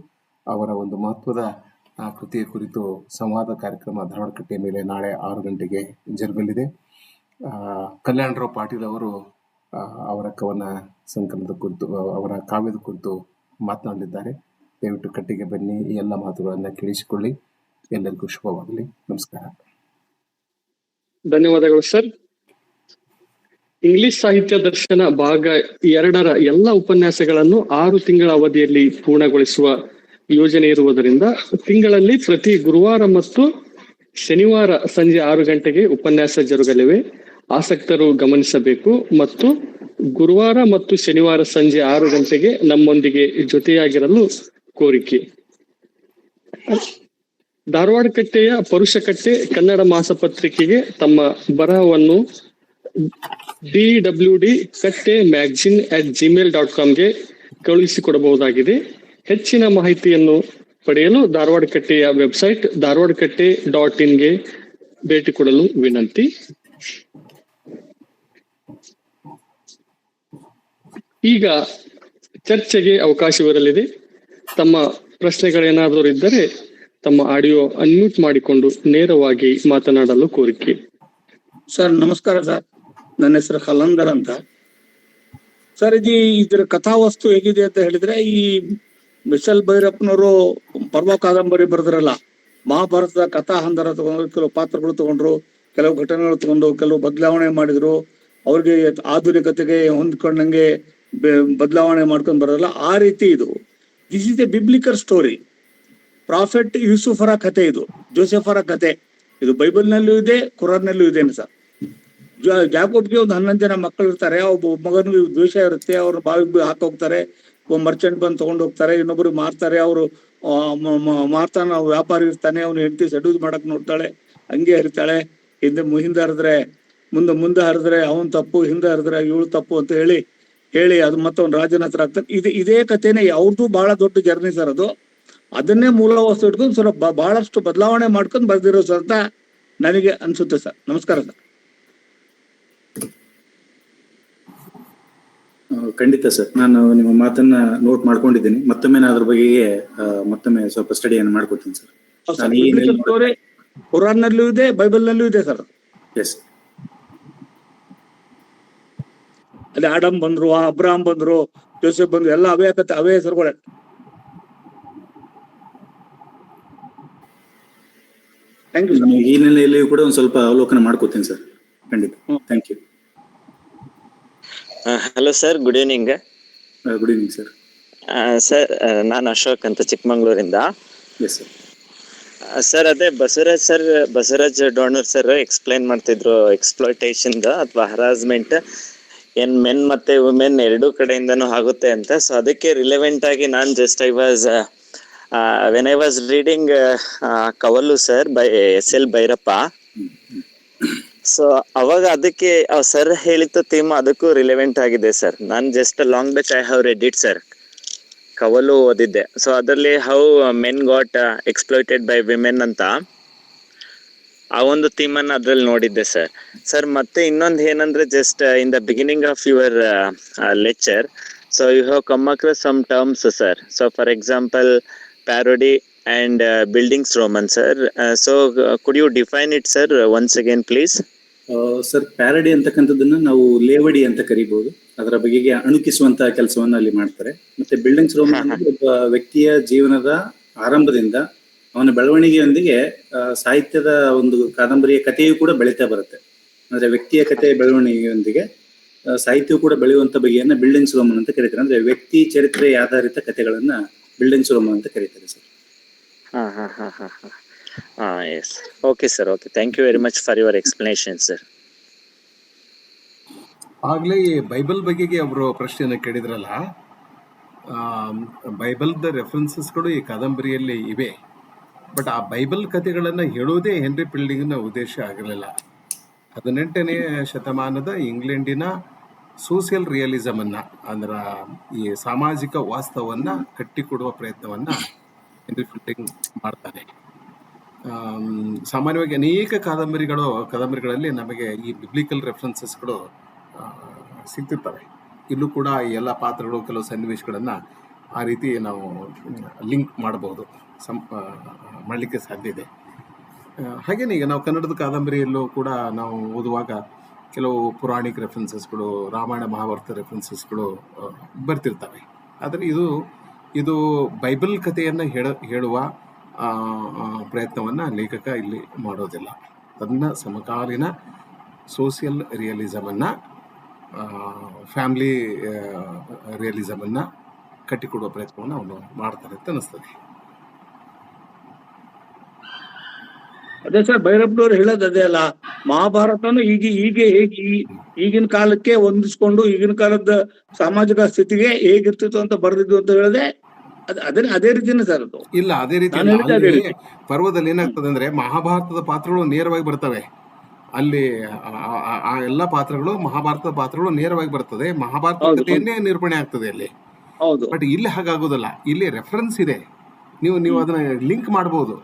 ಅವರ ಒಂದು ಮಹತ್ವದ ಕೃತಿಯ ಕುರಿತು ಸಂವಾದ ಕಾರ್ಯಕ್ರಮ ಧಾರವಾಡಕಟ್ಟೆಯ ಮೇಲೆ ನಾಳೆ 6 ಗಂಟೆಗೆ ಜರುಗಲಿದೆ. ಕಲ್ಯಾಣರಾವ್ ಪಾಟೀಲ್ ಅವರು ಅವರ ಕವನ ಸಂಕಲನದ ಕುರಿತು, ಅವರ ಕಾವ್ಯದ ಕುರಿತು ಮಾತನಾಡಲಿದ್ದಾರೆ. ದಯವಿಟ್ಟು ಕಟ್ಟಿಗೆ ಬನ್ನಿ, ಈ ಎಲ್ಲ ಮಾತುಗಳನ್ನು ಕೇಳಿಸಿಕೊಳ್ಳಿ. ಎಲ್ಲರಿಗೂ ಶುಭವಾಗಲಿ. ನಮಸ್ಕಾರ. ಧನ್ಯವಾದಗಳು ಸರ್. ಇಂಗ್ಲಿಷ್ ಸಾಹಿತ್ಯ ದರ್ಶನ ಭಾಗ 2ರ ಎಲ್ಲ ಉಪನ್ಯಾಸಗಳನ್ನು 6 ತಿಂಗಳ ಅವಧಿಯಲ್ಲಿ ಪೂರ್ಣಗೊಳಿಸುವ ಯೋಜನೆ ಇರುವುದರಿಂದ ತಿಂಗಳಲ್ಲಿ ಪ್ರತಿ ಗುರುವಾರ ಮತ್ತು ಶನಿವಾರ ಸಂಜೆ 6 ಗಂಟೆಗೆ ಉಪನ್ಯಾಸ ಜರುಗಲಿವೆ. ಆಸಕ್ತರು ಗಮನಿಸಬೇಕು. ಮತ್ತು ಗುರುವಾರ ಮತ್ತು ಶನಿವಾರ ಸಂಜೆ 6 ಗಂಟೆಗೆ ನಮ್ಮೊಂದಿಗೆ ಜೊತೆಯಾಗಿರಲು ಕೋರಿಕೆ. ಧಾರವಾಡಕಟ್ಟೆಯ ಪರುಷಕಟ್ಟೆ ಕನ್ನಡ ಮಾಸಪತ್ರಿಕೆಗೆ ತಮ್ಮ ಬರಹವನ್ನು dwd.katte.magazine@gmail.com ಗೆ ಕಳುಹಿಸಿಕೊಡಬಹುದಾಗಿದೆ. ಹೆಚ್ಚಿನ ಮಾಹಿತಿಯನ್ನು ಪಡೆಯಲು ಧಾರವಾಡಕಟ್ಟೆಯ ವೆಬ್ಸೈಟ್ ಧಾರವಾಡಕಟ್ಟೆ.in ಗೆ ಭೇಟಿ ಕೊಡಲು ವಿನಂತಿ. ಈಗ ಚರ್ಚೆಗೆ ಅವಕಾಶವಿರಲಿದೆ. ತಮ್ಮ ಪ್ರಶ್ನೆಗಳೇನಾದರೂ ಇದ್ದರೆ ತಮ್ಮ ಆಡಿಯೋ ಅನ್ಮ್ಯೂಟ್ ಮಾಡಿಕೊಂಡು ನೇರವಾಗಿ ಮಾತನಾಡಲು ಕೋರಿಕೆ. ಸರ್ ನಮಸ್ಕಾರ ಸರ್, ನನ್ನ ಹೆಸರು ಕಲಂದರ್ ಅಂತ. ಸರ್ ಇದರ ಕಥಾವಸ್ತು ಹೇಗಿದೆ ಅಂತ ಹೇಳಿದ್ರೆ, ಈ ಮಿಸಲ್ ಭೈರಪ್ಪನವರು ಪರ್ವ ಕಾದಂಬರಿ ಬರೆದ್ರಲ್ಲ, ಮಹಾಭಾರತದ ಕಥಾ ಹಂದರ ತಗೊಂಡ್ರು, ಕೆಲವು ಪಾತ್ರಗಳು ತಗೊಂಡ್ರು, ಕೆಲವು ಘಟನೆಗಳು ತಗೊಂಡು ಕೆಲವು ಬದಲಾವಣೆ ಮಾಡಿದ್ರು, ಅವ್ರಿಗೆ ಆಧುನಿಕತೆಗೆ ಹೊಂದ್ಕೊಂಡಂಗೆ ಬದಲಾವಣೆ ಮಾಡ್ಕೊಂಡು ಬರೋಲ್ಲ. ಆ ರೀತಿ ಇದು this is a biblical story. Prophet ಯೂಸುಫರ ಕಥೆ, ಇದು ಜೋಸೆಫರ ಕಥೆ. ಇದು ಬೈಬಲ್ನಲ್ಲೂ ಇದೆ, ಕುರಾನ್ನಲ್ಲೂ ಇದೆ ಸರ್. ಜಾಕೋಬ್ಗೆ ಒಂದು 11 ಜನ ಮಕ್ಕಳು ಇರ್ತಾರೆ. ಒಬ್ಬ ಮಗನಿಗೆ ದ್ವೇಷ ಇರುತ್ತೆ, ಅವ್ರ ಬಾವಿಗೆ ಹಾಕೋಗ್ತಾರೆ. ಒಬ್ಬ ಮರ್ಚೆಂಟ್ ಬಂದು ತಗೊಂಡು ಹೋಗ್ತಾರೆ, ಇನ್ನೊಬ್ರು ಮಾರ್ತಾರೆ. ಅವರು ಮಾರ್ತಾನ ವ್ಯಾಪಾರಿ ಇರ್ತಾನೆ, ಅವ್ನು ಹೆಂಡತಿ ಸೆಡ್ಯೂಸ್ ಮಾಡಕ್ ನೋಡ್ತಾಳೆ, ಹಂಗೆ ಹರಿತಾಳೆ. ಹಿಂದೆ ಹರಿದ್ರೆ ಮುಂದೆ ಹರಿದ್ರೆ ಅವನ್ ತಪ್ಪು, ಹಿಂದೆ ಹರಿದ್ರೆ ಇವಳು ತಪ್ಪು ಅಂತ ಹೇಳಿ ಅದು ಮತ್ತೆ ಅವ್ನು ರಾಜನ ಹತ್ರ ಆಗ್ತಾನೆ. ಇದೇ ಕಥೆನೇ ಅವ್ರದ್ದು ಬಹಳ ದೊಡ್ಡ ಜರ್ನಿ ಸರ್. ಅದನ್ನೇ ಮೂಲ ವಸ್ತು ಇಟ್ಕೊಂಡು ಸ್ವಲ್ಪ ಬಹಳಷ್ಟು ಬದಲಾವಣೆ ಮಾಡ್ಕೊಂಡು ಬರ್ದಿರೋ ಸರ್ ಅಂತ ನನಗೆ ಅನ್ಸುತ್ತೆ ಸರ್. ನಮಸ್ಕಾರ ಸರ್. ಖಂಡಿತ ಸರ್, ನಾನು ನಿಮ್ಮ ಮಾತನ್ನ ನೋಟ್ ಮಾಡ್ಕೊಂಡಿದ್ದೀನಿ. ಮತ್ತೊಮ್ಮೆ ನಾನು ಅದ್ರ ಬಗ್ಗೆ ಮತ್ತೊಮ್ಮೆ ಸ್ವಲ್ಪ ಸ್ಟಡಿಯನ್ನು ಮಾಡ್ಕೊತೀನಿ ಸರ್. ಸ್ಟೋರಿ ಕುರಾನ್ನಲ್ಲೂ ಇದೆ, ಬೈಬಲ್ನಲ್ಲೂ ಇದೆ ಸರ್. ಎಸ್, ಅಲ್ಲಿ ಆಡಮ್ ಬಂದ್ರು, ಅಬ್ರಾಹಂ ಬಂದ್ರು, ಜೋಸೆಫ್ ಬಂದ್ರು, ಎಲ್ಲ ಅವೇ ಕಥೆ, ಅವೇ ಹೆಸರುಗಳೇ. Thank you sir. ಈ ನೆಲೆಯಲ್ಲಿಯೂ ಕೂಡ ಒಂದು ಸ್ವಲ್ಪ ಅವಲೋಕನ ಮಾಡ್ಕೋತೀನಿ ಸರ್. ಖಂಡಿತ, thank you. Hello sir, good evening. Good evening sir. Sir, ನಾನು ಅಶೋಕ್ ಅಂತ ಚಿಕ್ಕಮಂಗ್ಳೂರಿಂದ. Yes sir. ಸರ್, ಅದೇ ಬಸವರಾಜ್ ಡೋಣರ್ ಸರ್ ಎಕ್ಸ್ಪ್ಲೈನ್ ಮಾಡ್ತಿದ್ರು ಎಕ್ಸ್ಪ್ಲಾಯ್ಟೇಷನ್ ಅಥವಾ ಹರಾಸ್ಮೆಂಟ್ ಏನ್ ಮೆನ್ ಮತ್ತೆ ವುಮೆನ್ ಎರಡೂ ಕಡೆಯಿಂದನೂ ಆಗುತ್ತೆ ಅಂತ. ಸೊ ಅದಕ್ಕೆ ರಿಲೆವೆಂಟ್ ಆಗಿ ನಾನು just when I was reading Kavalu sir by S.L. Bhyrappa. So ಅವಾಗ ಅದಕ್ಕೆ ಸರ್ ಹೇಳಿದ ಥೀಮ್ ಅದಕ್ಕೂ ರಿಲೆವೆಂಟ್ ಆಗಿದೆ ಸರ್. ನಾನು just long back I have read it sir, Kavalu ಓದಿದ್ದೆ. ಸೊ ಅದರಲ್ಲಿ how men got exploited by women ಅಂತ ಆ ಒಂದು ಥೀಮ್ ಅನ್ನ ಅದ್ರಲ್ಲಿ ನೋಡಿದ್ದೆ ಸರ್. ಮತ್ತೆ ಇನ್ನೊಂದು ಏನಂದ್ರೆ, just in the beginning of your lecture, so you have come across some terms sir. So for example parody and buildings roman sir. So could you define it sir once again please? Sir, parody ಅಂತಕ್ಕಂಥದ್ದನ್ನ ನಾವು ಲೇವಡಿ ಅಂತ ಕರಿಬಹುದು. ಅದರ ಬಗೆಗೆ ಅಣುಕಿಸುವಂತಹ ಕೆಲಸವನ್ನ ಅಲ್ಲಿ ಮಾಡ್ತಾರೆ. ಮತ್ತೆ ಬಿಲ್ಡಿಂಗ್ಸ್ ರೋಮನ್ ಒಬ್ಬ ವ್ಯಕ್ತಿಯ ಜೀವನದ ಆರಂಭದಿಂದ ಅವನ ಬೆಳವಣಿಗೆಯೊಂದಿಗೆ ಸಾಹಿತ್ಯದ ಒಂದು ಕಾದಂಬರಿಯ ಕಥೆಯೂ ಕೂಡ ಬೆಳೀತಾ ಬರುತ್ತೆ. ಅಂದ್ರೆ ವ್ಯಕ್ತಿಯ ಕಥೆಯ ಬೆಳವಣಿಗೆಯೊಂದಿಗೆ ಸಾಹಿತ್ಯವೂ ಕೂಡ ಬೆಳೆಯುವಂತ ಬಗೆಯನ್ನ ಬಿಲ್ಡಿಂಗ್ಸ್ ರೋಮನ್ ಅಂತ ಕರೀತಾರೆ. ಅಂದ್ರೆ ವ್ಯಕ್ತಿ ಚರಿತ್ರೆ ಆಧಾರಿತ ಕಥೆಗಳನ್ನ ಬಿಲ್ಡಿಂಗ್ಸ್ ರೋಮನ್ ಅಂತ ಕರೀತಾರೆ sir. Yes, okay sir, okay, thank you very much for your explanation sir. ಆಗ್ಲೇ ಈ ಬೈಬಲ್ ಬಗೆಗೆ ಅವರು ಪ್ರಶ್ನೆಯನ್ನು ಕೇಳಿದ್ರಲ್ಲ, ಬೈಬಲ್ದ ರೆಫರೆನ್ಸಸ್ಗಳು ಈ ಕಾದಂಬರಿಯಲ್ಲಿ ಇವೆ. ಬಟ್ ಆ ಬೈಬಲ್ ಕಥೆಗಳನ್ನು ಹೇಳೋದೇ ಹೆನ್ರಿ ಫೀಲ್ಡಿಂಗ್ನ ಉದ್ದೇಶ ಆಗಿರಲಿಲ್ಲ. 18ನೇ ಶತಮಾನದ ಇಂಗ್ಲೆಂಡಿನ ಸೋಷಿಯಲ್ ರಿಯಲಿಸಮ್ ಅನ್ನ, ಅಂದ್ರ ಈ ಸಾಮಾಜಿಕ ವಾಸ್ತವನ್ನ ಕಟ್ಟಿಕೊಡುವ ಪ್ರಯತ್ನವನ್ನ ಹೆನ್ರಿ ಫಿಲ್ಡಿಂಗ್ ಮಾಡ್ತಾನೆ. ಸಾಮಾನ್ಯವಾಗಿ ಅನೇಕ ಕಾದಂಬರಿಗಳಲ್ಲಿ ನಮಗೆ ಈ ಬಿಬ್ಲಿಕಲ್ ರೆಫರೆನ್ಸಸ್ಗಳು ಸಿಗ್ತಿರ್ತವೆ. ಇಲ್ಲೂ ಕೂಡ ಈ ಎಲ್ಲ ಪಾತ್ರಗಳು, ಕೆಲವು ಸನ್ನಿವೇಶಗಳನ್ನ ಆ ರೀತಿ ನಾವು ಲಿಂಕ್ ಮಾಡಬಹುದು, ಮಾಡಲಿಕ್ಕೆ ಸಾಧ್ಯ ಇದೆ. ಹಾಗೇನೆ ಈಗ ನಾವು ಕನ್ನಡದ ಕಾದಂಬರಿಯಲ್ಲೂ ಕೂಡ ನಾವು ಓದುವಾಗ ಕೆಲವು ಪುರಾಣಿಕ ರೆಫರೆನ್ಸಸ್ಗಳು, ರಾಮಾಯಣ ಮಹಾಭಾರತ ರೆಫರೆನ್ಸಸ್ಗಳು ಬರ್ತಿರ್ತವೆ. ಆದರೆ ಇದು ಬೈಬಲ್ ಕಥೆಯನ್ನು ಹೇಳುವ ಪ್ರಯತ್ನವನ್ನು ಲೇಖಕ ಇಲ್ಲಿ ಮಾಡೋದಿಲ್ಲ. ತನ್ನ ಸಮಕಾಲೀನ ಸೋಷಿಯಲ್ ರಿಯಲಿಸಮನ್ನು, ಫ್ಯಾಮಿಲಿ ರಿಯಲಿಸಮನ್ನು ಕಟ್ಟಿಕೊಡುವ ಪ್ರಯತ್ನವನ್ನು ಅವನು ಮಾಡ್ತಾನೆ ಅಂತ ಅನಿಸ್ತದೆ. ಅದೇ ಸರ್, ಭೈರಪ್ಪನವ್ರು ಹೇಳೋದು ಅದೇ ಅಲ್ಲ, ಮಹಾಭಾರತನು ಈಗಿನ ಕಾಲಕ್ಕೆ ಹೊಂದಿಸ್ಕೊಂಡು ಈಗಿನ ಕಾಲದ ಸಾಮಾಜಿಕ ಸ್ಥಿತಿಗೆ ಹೇಗಿರ್ತಿತ್ತು ಅಂತ ಬರೆದಿದ್ದು ಅಂತ ಹೇಳಿದ್ರೆ ಅದೇ ರೀತಿನೇ ಸರ್ ಅದು. ಇಲ್ಲ, ಅದೇ ರೀತಿ ನಾನು ಹೇಳಿದ್ದು ಅದೇ ರೀತಿ. ಪರ್ವದಲ್ಲಿ ಏನಾಗ್ತದೆ ಅಂದ್ರೆ ಮಹಾಭಾರತದ ಪಾತ್ರಗಳು ನೇರವಾಗಿ ಬರ್ತವೆ. ಅಲ್ಲಿ ಆ ಎಲ್ಲ ಪಾತ್ರಗಳು, ಮಹಾಭಾರತದ ಪಾತ್ರಗಳು ನೇರವಾಗಿ ಬರ್ತದೆ, ಮಹಾಭಾರತ ಹೌದು. ಕಥೆಯನ್ನೇ ನಿರೂಪಣೆ ಆಗ್ತದೆ ಅಲ್ಲಿ. ಹೌದು. ಬಟ್ ಇಲ್ಲಿ ಹಾಗಾಗೋದಿಲ್ಲ. ಇಲ್ಲಿ ರೆಫರೆನ್ಸ್ ಇದೆ, ನೀವು ಅದನ್ನ ಲಿಂಕ್ ಮಾಡಬಹುದು.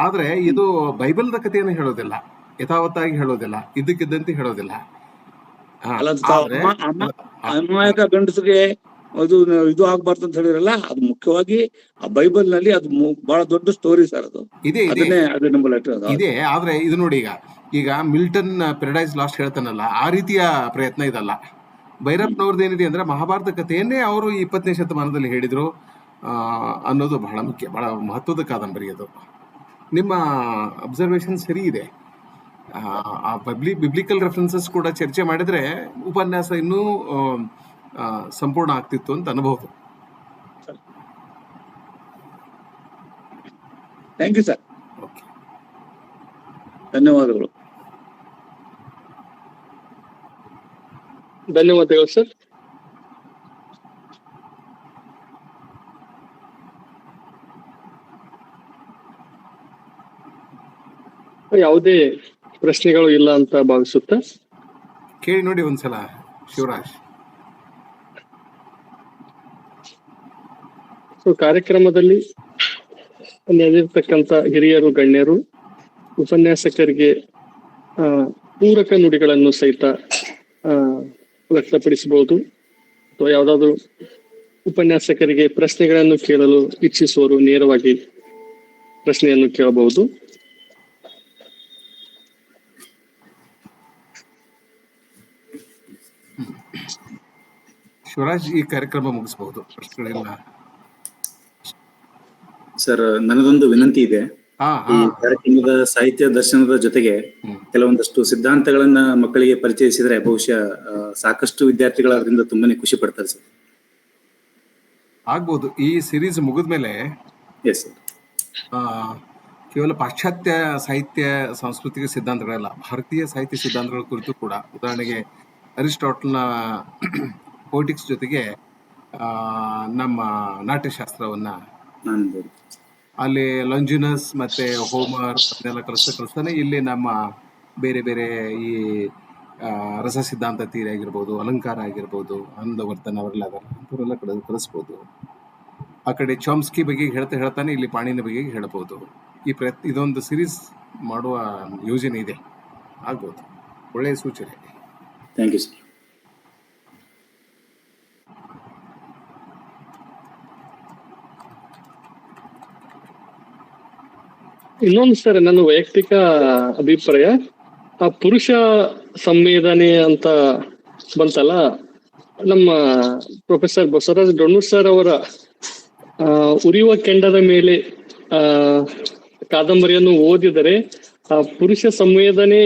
ಆದ್ರೆ ಇದು ಬೈಬಲ್ದ ಕಥೆಯನ್ನು ಹೇಳೋದಿಲ್ಲ, ಯಥಾವತ್ತಾಗಿ ಹೇಳೋದಿಲ್ಲ, ಇದ್ದಕ್ಕಿದ್ದಂತೆ ಹೇಳೋದಿಲ್ಲ. ಅಲ್ಲ, ಆದ್ರೆ ಅಮಾಯಕ ಗಂಡಸಿಗೆ ಇದು ಆಗ್ಬಾರ್ದು ಅಂತ ಹೇಳಿರಲ್ಲ, ಅದು ಮುಖ್ಯವಾಗಿ ಆ ಬೈಬಲ್ ನಲ್ಲಿ ಅದು ಬಹಳ ದೊಡ್ಡ ಸ್ಟೋರಿ ಸರ್ ಅದು. ಇದೆ ಅದೇ ನಂಬಲ್ ಇದೆ. ಆದ್ರೆ ಇದು ನೋಡಿ, ಈಗ ಮಿಲ್ಟನ್ ಪ್ಯಾರಡೈಸ್ ಲಾಸ್ಟ್ ಹೇಳ್ತಾನಲ್ಲ, ಆ ರೀತಿಯ ಪ್ರಯತ್ನ ಇದಲ್ಲ. ಭೈರಪ್ಪನವ್ರದ್ದು ಏನಿದೆ ಅಂದ್ರೆ ಮಹಾಭಾರತ ಕಥೆಯನ್ನೇ ಅವರು 20ನೇ ಶತಮಾನದಲ್ಲಿ ಹೇಳಿದ್ರು ಅನ್ನೋದು ಬಹಳ ಮುಖ್ಯ, ಬಹಳ ಮಹತ್ವದ ಕಾದಂಬರಿ ಅದು. ನಿಮ್ಮ ಅಬ್ಸರ್ವೇಷನ್ ಸರಿ ಇದೆ. ಆ ಬಿಬ್ಲಿಕಲ್ ರೆಫರೆನ್ಸಸ್ ಕೂಡ ಚರ್ಚೆ ಮಾಡಿದ್ರೆ ಉಪನ್ಯಾಸ ಇನ್ನೂ ಸಂಪೂರ್ಣ ಆಗ್ತಿತ್ತು ಅಂತ ಅನ್ಬಹುದು. ಥ್ಯಾಂಕ್ ಯು ಸರ್, ಓಕೆ, ಧನ್ಯವಾದಗಳು. ಧನ್ಯವಾದಗಳು ಸರ್. ಯಾವುದೇ ಪ್ರಶ್ನೆಗಳು ಇಲ್ಲ ಅಂತ ಭಾವಿಸುತ್ತಾ ಕೇಳಿ ನೋಡಿ ಒಂದ್ಸಲ ಶಿವರಾಜ್. ಕಾರ್ಯಕ್ರಮದಲ್ಲಿ ನೆರೆದಿರ್ತಕ್ಕಂಥ ಹಿರಿಯರು, ಗಣ್ಯರು, ಉಪನ್ಯಾಸಕರಿಗೆ ಪೂರಕ ನುಡಿಗಳನ್ನು ಸಹಿತ ವ್ಯಕ್ತಪಡಿಸಬಹುದು. ಅಥವಾ ಯಾವುದಾದ್ರು ಉಪನ್ಯಾಸಕರಿಗೆ ಪ್ರಶ್ನೆಗಳನ್ನು ಕೇಳಲು ಇಚ್ಛಿಸುವವರು ನೇರವಾಗಿ ಪ್ರಶ್ನೆಯನ್ನು ಕೇಳಬಹುದು. ಶಿವರಾಜ್, ಈ ಕಾರ್ಯಕ್ರಮ ಮುಗಿಸಬಹುದು, ಪ್ರಶ್ನೆಗಳಿಲ್ಲ. ಸರ್, ನನ್ನದೊಂದು ವಿನಂತಿ ಇದೆ. ಈ ಕಾರ್ಯಕ್ರಮದ ಸಾಹಿತ್ಯ ದರ್ಶನದ ಜೊತೆಗೆ ಕೆಲವೊಂದಷ್ಟು ಸಿದ್ಧಾಂತಗಳನ್ನ ಮಕ್ಕಳಿಗೆ ಪರಿಚಯಿಸಿದ್ರೆ ಬಹುಶಃ ಸಾಕಷ್ಟು ವಿದ್ಯಾರ್ಥಿಗಳು ಅದರಿಂದ ತುಂಬಾನೇ ಖುಷಿ ಪಡ್ತಾರೆ ಸರ್. ಆಗ್ಬೋದು. ಈ ಸಿರೀಸ್ ಮುಗಿದ್ಮೇಲೆ ಎಸ್ ಸರ್, ಕೇವಲ ಪಾಶ್ಚಾತ್ಯ ಸಾಹಿತ್ಯ ಸಾಂಸ್ಕೃತಿಕ ಸಿದ್ಧಾಂತಗಳಲ್ಲ, ಭಾರತೀಯ ಸಾಹಿತ್ಯ ಸಿದ್ಧಾಂತಗಳ ಕುರಿತು ಕೂಡ, ಉದಾಹರಣೆಗೆ ಅರಿಸ್ಟಾಟಲ್ನ ಪೊಯಿಟಿಕ್ಸ್ ಜೊತೆಗೆ ನಮ್ಮ ನಾಟ್ಯಶಾಸ್ತ್ರವನ್ನ, ಅಲ್ಲಿ ಲಾಂಜಿನಸ್ ಮತ್ತೆ ಹೋಮರ್ ಅದನ್ನೆಲ್ಲ ಕಲಿಸ್ತಾನೆ. ಇಲ್ಲಿ ನಮ್ಮ ಬೇರೆ ಬೇರೆ ಈ ರಸ ಸಿದ್ಧಾಂತ ತೀರಿ ಆಗಿರ್ಬೋದು, ಅಲಂಕಾರ ಆಗಿರ್ಬೋದು, ಆನಂದವರ್ಧನ್ ಅವರೆಲ್ಲ ಅವರೆಲ್ಲ ಕಲಿಸ್ಬೋದು. ಆ ಕಡೆ ಚಾಮ್ಸ್ಕಿ ಬಗ್ಗೆ ಹೇಳ್ತಾನೆ, ಇಲ್ಲಿ ಪಾಣಿನಿ ಬಗ್ಗೆ ಹೇಳ್ಬೋದು. ಇದೊಂದು ಸಿರೀಸ್ ಮಾಡುವ ಯೋಜನೆ ಇದೆ, ಆಗ್ಬೋದು. ಒಳ್ಳೆಯ ಸೂಚನೆ. Thank you sir. ಇನ್ನೊಂದು ಸರ್, ನನ್ನ ವೈಯಕ್ತಿಕ ಅಭಿಪ್ರಾಯ, ಆ ಪುರುಷ ಸಂವೇದನೆ ಅಂತ ಬಂತಲ್ಲ, ನಮ್ಮ ಪ್ರೊಫೆಸರ್ ಬಸವರಾಜ ಡೊಣ್ಣೂರ್ ಸರ್ ಅವರ ಉರಿಯುವ ಕೆಂಡದ ಮೇಲೆ ಕಾದಂಬರಿಯನ್ನು ಓದಿದರೆ ಆ ಪುರುಷ ಸಂವೇದನೆ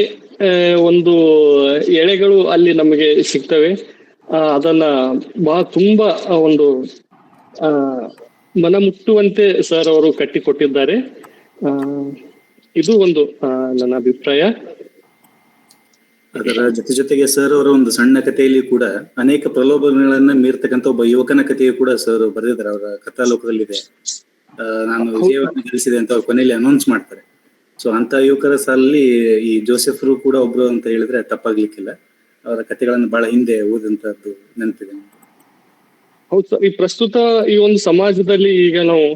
ಒಂದು ಎಳೆಗಳು ಅಲ್ಲಿ ನಮಗೆ ಸಿಗ್ತವೆ. ಅದನ್ನ ಬಹಳ ತುಂಬಾ ಒಂದು ಮನ ಮುಟ್ಟುವಂತೆ ಸರ್ ಅವರು ಕಟ್ಟಿಕೊಟ್ಟಿದ್ದಾರೆ. ಇದು ಒಂದು ನನ್ನ ಅಭಿಪ್ರಾಯ. ಅದರ ಜೊತೆಗೆ ಸರ್ ಅವರ ಒಂದು ಸಣ್ಣ ಕಥೆಯಲ್ಲಿ ಕೂಡ ಅನೇಕ ಪ್ರಲೋಭನೆಗಳನ್ನ ಮೀರ್ತಕ್ಕಂಥ ಒಬ್ಬ ಯುವಕನ ಕಥೆಯು ಕೂಡ ಸರ್ ಬರೆದಿದ್ದಾರೆ, ಅವರ ಕಥಾಲೋಕದಲ್ಲಿದೆ. ನಾನು ವಿಜಯವನ್ನು ಗಳಿಸಿದೆ ಅಂತ ಅವ್ರ ಕೊನೆಯಲ್ಲಿ ಅನೌನ್ಸ್ ಮಾಡ್ತಾರೆ. ಸೊ ಅಂತ ಯುವಕರ ಸಾಲಲ್ಲಿ ಈ ಜೋಸೆಫ್ರು ಕೂಡ ಒಬ್ರು ಅಂತ ಹೇಳಿದ್ರೆ ತಪ್ಪಾಗ್ಲಿಕ್ಕಿಲ್ಲ. ಅವರ ಕಥೆಗಳನ್ನು ಬಹಳ ಹಿಂದೆ ಓದಂತದ್ದು ನೆನಪಿದೆ. ಹೌದು ಸರ್, ಈ ಪ್ರಸ್ತುತ ಈ ಒಂದು ಸಮಾಜದಲ್ಲಿ ಈಗ ನಾವು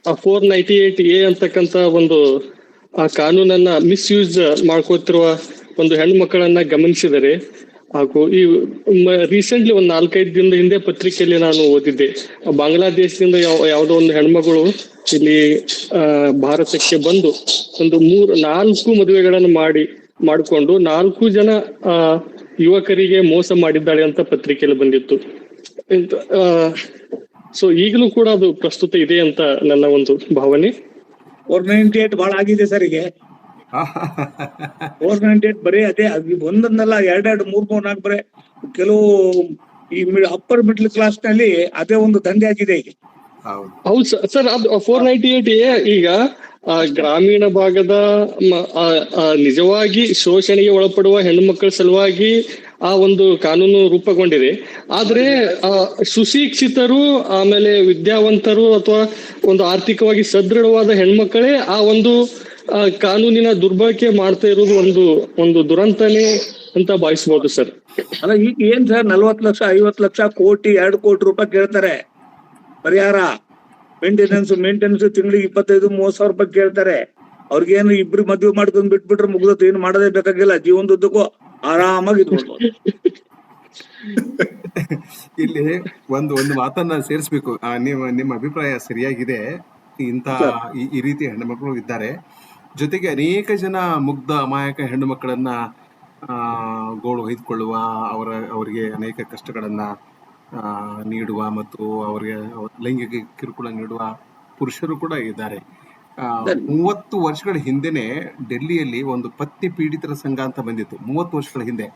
498A ಅಂತಕ್ಕಂತ ಒಂದು ಆ ಕಾನೂನನ್ನ ಮಿಸ್ಯೂಸ್ ಮಾಡ್ಕೋತಿರುವ ಒಂದು ಹೆಣ್ಮಕ್ಕಳನ್ನ ಗಮನಿಸಿದರೆ, ಹಾಗೂ ಈ ರೀಸೆಂಟ್ಲಿ ಒಂದು 4-5 ದಿನದ ಹಿಂದೆ ಪತ್ರಿಕೆಯಲ್ಲಿ ನಾನು ಓದಿದ್ದೆ, ಬಾಂಗ್ಲಾದೇಶದಿಂದ ಯಾವುದೋ ಒಂದು ಹೆಣ್ಮಗಳು ಇಲ್ಲಿ ಭಾರತಕ್ಕೆ ಬಂದು ಒಂದು 4 ಮದುವೆಗಳನ್ನು ಮಾಡಿಕೊಂಡು 4 ಜನ ಯುವಕರಿಗೆ ಮೋಸ ಮಾಡಿದ್ದಾಳೆ ಅಂತ ಪತ್ರಿಕೆಯಲ್ಲಿ ಬಂದಿತ್ತು. ಸೊ ಈಗಲೂ ಕೂಡ ಅದು ಪ್ರಸ್ತುತ ಇದೆ ಅಂತ ನನ್ನ ಒಂದು ಭಾವನೆ. 498 ಬಹಳ ಆಗಿದೆ ಸರ್. ಈಗ 498 ಬರೀ ಅದೇ ಒಂದೊಂದಲ್ಲ 2, 3, 4 ಬರೀ ಕೆಲವು ಈ ಅಪ್ಪರ್ ಮಿಡ್ಲ್ ಕ್ಲಾಸ್ ನಲ್ಲಿ ಅದೇ ಒಂದು ದಂಧೆ ಆಗಿದೆ ಈಗ. ಹೌದು ಸರ್, ಅದು 498A ಈಗ ಗ್ರಾಮೀಣ ಭಾಗದ ನಿಜವಾಗಿ ಶೋಷಣೆಗೆ ಒಳಪಡುವ ಹೆಣ್ಣುಮಕ್ಕಳ ಸಲುವಾಗಿ ಆ ಒಂದು ಕಾನೂನು ರೂಪುಗೊಂಡಿದೆ. ಆದ್ರೆ ಸುಶಿಕ್ಷಿತರು, ಆಮೇಲೆ ವಿದ್ಯಾವಂತರು ಅಥವಾ ಒಂದು ಆರ್ಥಿಕವಾಗಿ ಸದೃಢವಾದ ಹೆಣ್ಮಕ್ಕಳೇ ಆ ಒಂದು ಕಾನೂನಿನ ದುರ್ಬಳಕೆ ಮಾಡ್ತಾ ಇರೋದು ಒಂದು ದುರಂತನೇ ಅಂತ ಭಾವಿಸಬಹುದು ಸರ್. ಅಲ್ಲ, ಈಗ ಏನ್ ಸರ್ 40 ಲಕ್ಷ 50 ಲಕ್ಷ ಕೋಟಿ 2 ಕೋಟಿ ರೂಪಾಯಿ ಕೇಳ್ತಾರೆ ಪರಿಹಾರ. ಮೇಂಟೆನೆನ್ಸ್ ತಿಂಗಳಿಗೆ 25-30 ಸಾವಿರ ರೂಪಾಯಿ ಕೇಳ್ತಾರೆ. ಅವ್ರಿಗೇನು ಇಬ್ರು ಮದ್ವೆ ಮಾಡ್ಕೊಂಡ್ ಬಿಟ್ಬಿಟ್ರೆ ಮುಗ್ದತ್ತು, ಏನು ಮಾಡೋದೇ ಬೇಕಾಗಿಲ್ಲ, ಜೀವನದುದ್ದಕ್ಕೂ ಆರಾಮಾಗಿ ಇದ್ಬಿಡ್ಬೋದು. ಇಲ್ಲಿ ಒಂದು ಮಾತನ್ನ ಸೇರಿಸ್ಬೇಕು. ನಿಮ್ಮ ಅಭಿಪ್ರಾಯ ಸರಿಯಾಗಿದೆ. ಇಂತ ಈ ರೀತಿ ಹೆಣ್ಣುಮಕ್ಕಳು ಇದ್ದಾರೆ. ಜೊತೆಗೆ ಅನೇಕ ಜನ ಮುಗ್ಧ ಅಮಾಯಕ ಹೆಣ್ಣು ಮಕ್ಕಳನ್ನ ಗೋಳು ಹೊಯ್ದುಕೊಳ್ಳುವ, ಅವರಿಗೆ ಅನೇಕ ಕಷ್ಟಗಳನ್ನ ನೀಡುವ ಮತ್ತು ಅವರಿಗೆ ಲೈಂಗಿಕ ಕಿರುಕುಳ ನೀಡುವ ಪುರುಷರು ಕೂಡ ಇದ್ದಾರೆ. 30 ವರ್ಷಗಳ ಹಿಂದೆನೆ ಡೆಲ್ಲಿಯಲ್ಲಿ ಒಂದು ಪತ್ನಿ ಪೀಡಿತರ ಸಂಘ ಅಂತ ಬಂದಿತ್ತು. 30 ವರ್ಷಗಳ ಹಿಂದೆ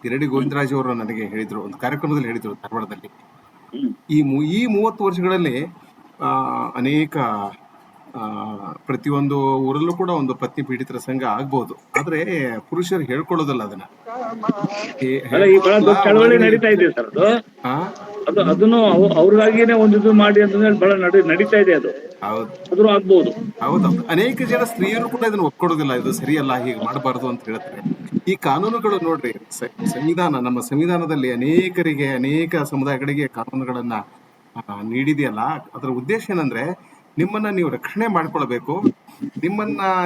ಗಿರಡಿ ಗೋವಿಂದರಾಜ್ ಅವರು ನನಗೆ ಹೇಳಿದ್ರು, ಒಂದು ಕಾರ್ಯಕ್ರಮದಲ್ಲಿ ಹೇಳಿದ್ರು ಧಾರವಾಡದಲ್ಲಿ. ಈ 30 ವರ್ಷಗಳಲ್ಲಿ ಅನೇಕ ಪ್ರತಿಯೊಂದು ಊರಲ್ಲೂ ಕೂಡ ಒಂದು ಪತ್ನಿ ಪೀಡಿತರ ಸಂಘ ಆಗ್ಬಹುದು. ಆದ್ರೆ ಪುರುಷರು ಹೇಳ್ಕೊಳ್ಳೋದಲ್ಲ ಅದನ್ನ. ಚಳವಳಿ ನಡೀತಾ ಇದೆ ಸರ್ ಅದು. ಅದನ್ನು ಅವ್ರಿಗಾಗಿನೇ ಒಂದು ಇದು ಮಾಡಿ ಅಂತಂದ್ರೆ ಬಹಳ ನಡೀತಾ ಇದೆ ಅದು. ಆದ್ರೂ ಆಗ್ಬಹುದು. ಹೌದೌದು. ಅನೇಕ ಜನ ಸ್ತ್ರೀಯರು ಕೂಡ ಇದನ್ನ ಒಪ್ಕೊಡೋದಿಲ್ಲ, ಇದು ಸರಿಯಲ್ಲ, ಹೀಗೆ ಮಾಡಬಾರ್ದು ಅಂತ ಹೇಳ್ತಾರೆ. ಈ ಕಾನೂನುಗಳು ನೋಡ್ರಿ, ನಮ್ಮ ಸಂವಿಧಾನದಲ್ಲಿ ಅನೇಕರಿಗೆ, ಅನೇಕ ಸಮುದಾಯಗಳಿಗೆ ಕಾನೂನುಗಳನ್ನ ನೀಡಿದೆಯಲ್ಲ, ಅದರ ಉದ್ದೇಶ ಏನಂದ್ರೆ ನಿಮ್ಮನ್ನ ನೀವು ರಕ್ಷಣೆ ಮಾಡ್ಕೊಳ್ಬೇಕು,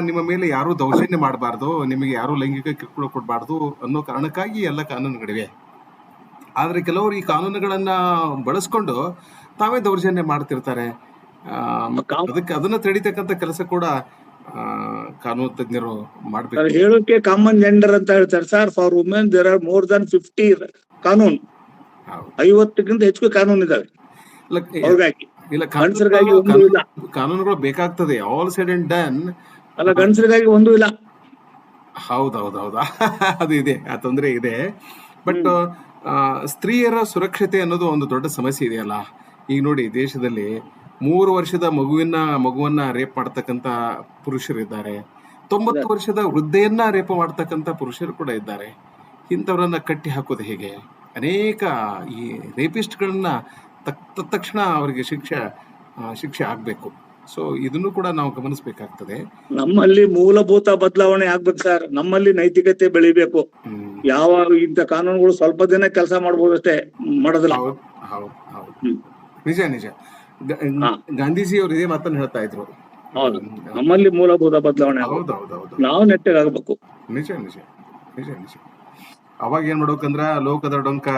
ನಿಮ್ಮ ಮೇಲೆ ಯಾರು ದೌರ್ಜನ್ಯ ಮಾಡಬಾರ್ದು, ನಿಮಗೆ ಯಾರು ಲೈಂಗಿಕ ಕಿರುಕುಳ ಕೊಡಬಾರ್ದು ಅನ್ನೋ ಕಾರಣಕ್ಕಾಗಿ ಎಲ್ಲ ಕಾನೂನುಗಳಿವೆ. ಆದ್ರೆ ಕೆಲವರು ಈ ಕಾನೂನುಗಳನ್ನ ಬಳಸ್ಕೊಂಡು ತಾವೇ ದೌರ್ಜನ್ಯ ಮಾಡ್ತಿರ್ತಾರೆ. ಅದನ್ನ ತಡಿತಕ್ಕಂತ ಕೆಲಸ ಕೂಡ ಕಾನೂನು ತಜ್ಞರು ಮಾಡ್ಬೇಕು. ಹೇಳೋಕೆ ಕಾಮನ್ ಜೆಂಡರ್ ಅಂತ ಹೇಳ್ತಾರೆ sir. For women there are more than 50 ಕಾನೂನು, 50ಕ್ಕಿಂತ ಹೆಚ್ಚು ಕಾನೂನು ಇದಾವೆ. ಇಲ್ಲ, ಕಾನೂನುಗಳು ಬೇಕಾಗ್ತದೆ. ಆಲ್ ಸೈಡ್ ಅಂಡ್ ಡನ್ ಅಲ್ಲ, ಗಂಡಸರಿಗಾಗಿ ಒಂದು ಇಲ್ಲ. ಹೌದೌದೌದಾ, ಅದು ಇದೆ, ಆ ತೊಂದರೆ ಇದೆ. ಬಟ್ ಸ್ತ್ರೀಯರ ಸುರಕ್ಷತೆ ಅನ್ನೋದು ಒಂದು ದೊಡ್ಡ ಸಮಸ್ಯೆ ಇದೆಯಲ್ಲ. ಈಗ ನೋಡಿ, ದೇಶದಲ್ಲಿ 3 ವರ್ಷದ ಮಗುವನ್ನ ರೇಪ್ ಮಾಡ್ತಕ್ಕಂತ ಪುರುಷರು ಇದ್ದಾರೆ. 90 ವರ್ಷದ ವೃದ್ಧೆಯನ್ನ ರೇಪ್ ಮಾಡ್ತಕ್ಕಂತ ಪುರುಷರು ಕೂಡ ಇದ್ದಾರೆ. ಇಂಥವ್ರನ್ನ ಕಟ್ಟಿ ಹಾಕೋದು ಹೇಗೆ? ಅನೇಕ ಈ ರೇಪಿಸ್ಟ್ಗಳನ್ನ ತಕ್ಷಣ ಅವರಿಗೆ ಶಿಕ್ಷೆ ಆಗ್ಬೇಕು. ಸೊ ಇದನ್ನು ಕೂಡ ನಾವು ಗಮನಿಸಬೇಕಾಗ್ತದೆ. ನಮ್ಮಲ್ಲಿ ಮೂಲಭೂತ ಬದಲಾವಣೆ ಆಗ್ಬೇಕು ಸರ್. ನಮ್ಮಲ್ಲಿ ನೈತಿಕತೆ ಬೆಳಿಬೇಕು. ಯಾವ ಇಂಥ ಕಾನೂನುಗಳು ಸ್ವಲ್ಪ ದಿನ ಕೆಲಸ ಮಾಡ್ಬೋದು ಅಷ್ಟೇ, ಮಾಡೋದಿಲ್ಲ. ಹೌದು, ನಿಜ. ಗಾಂಧೀಜಿ ಅವರು ಇದೇ ಮಾತನ್ನು ಹೇಳ್ತಾ ಇದ್ರು. ಹೌದು, ನಮ್ಮಲ್ಲಿ ಮೂಲಭೂತ ಬದಲಾವಣೆ ನಾವು ನೆಟ್ಟಗಾಗಬೇಕು. ನಿಜ. ಅವಾಗ ಏನ್ ಮಾಡ್ಬೇಕಂದ್ರ ಲೋಕದ ಡೊಂಕ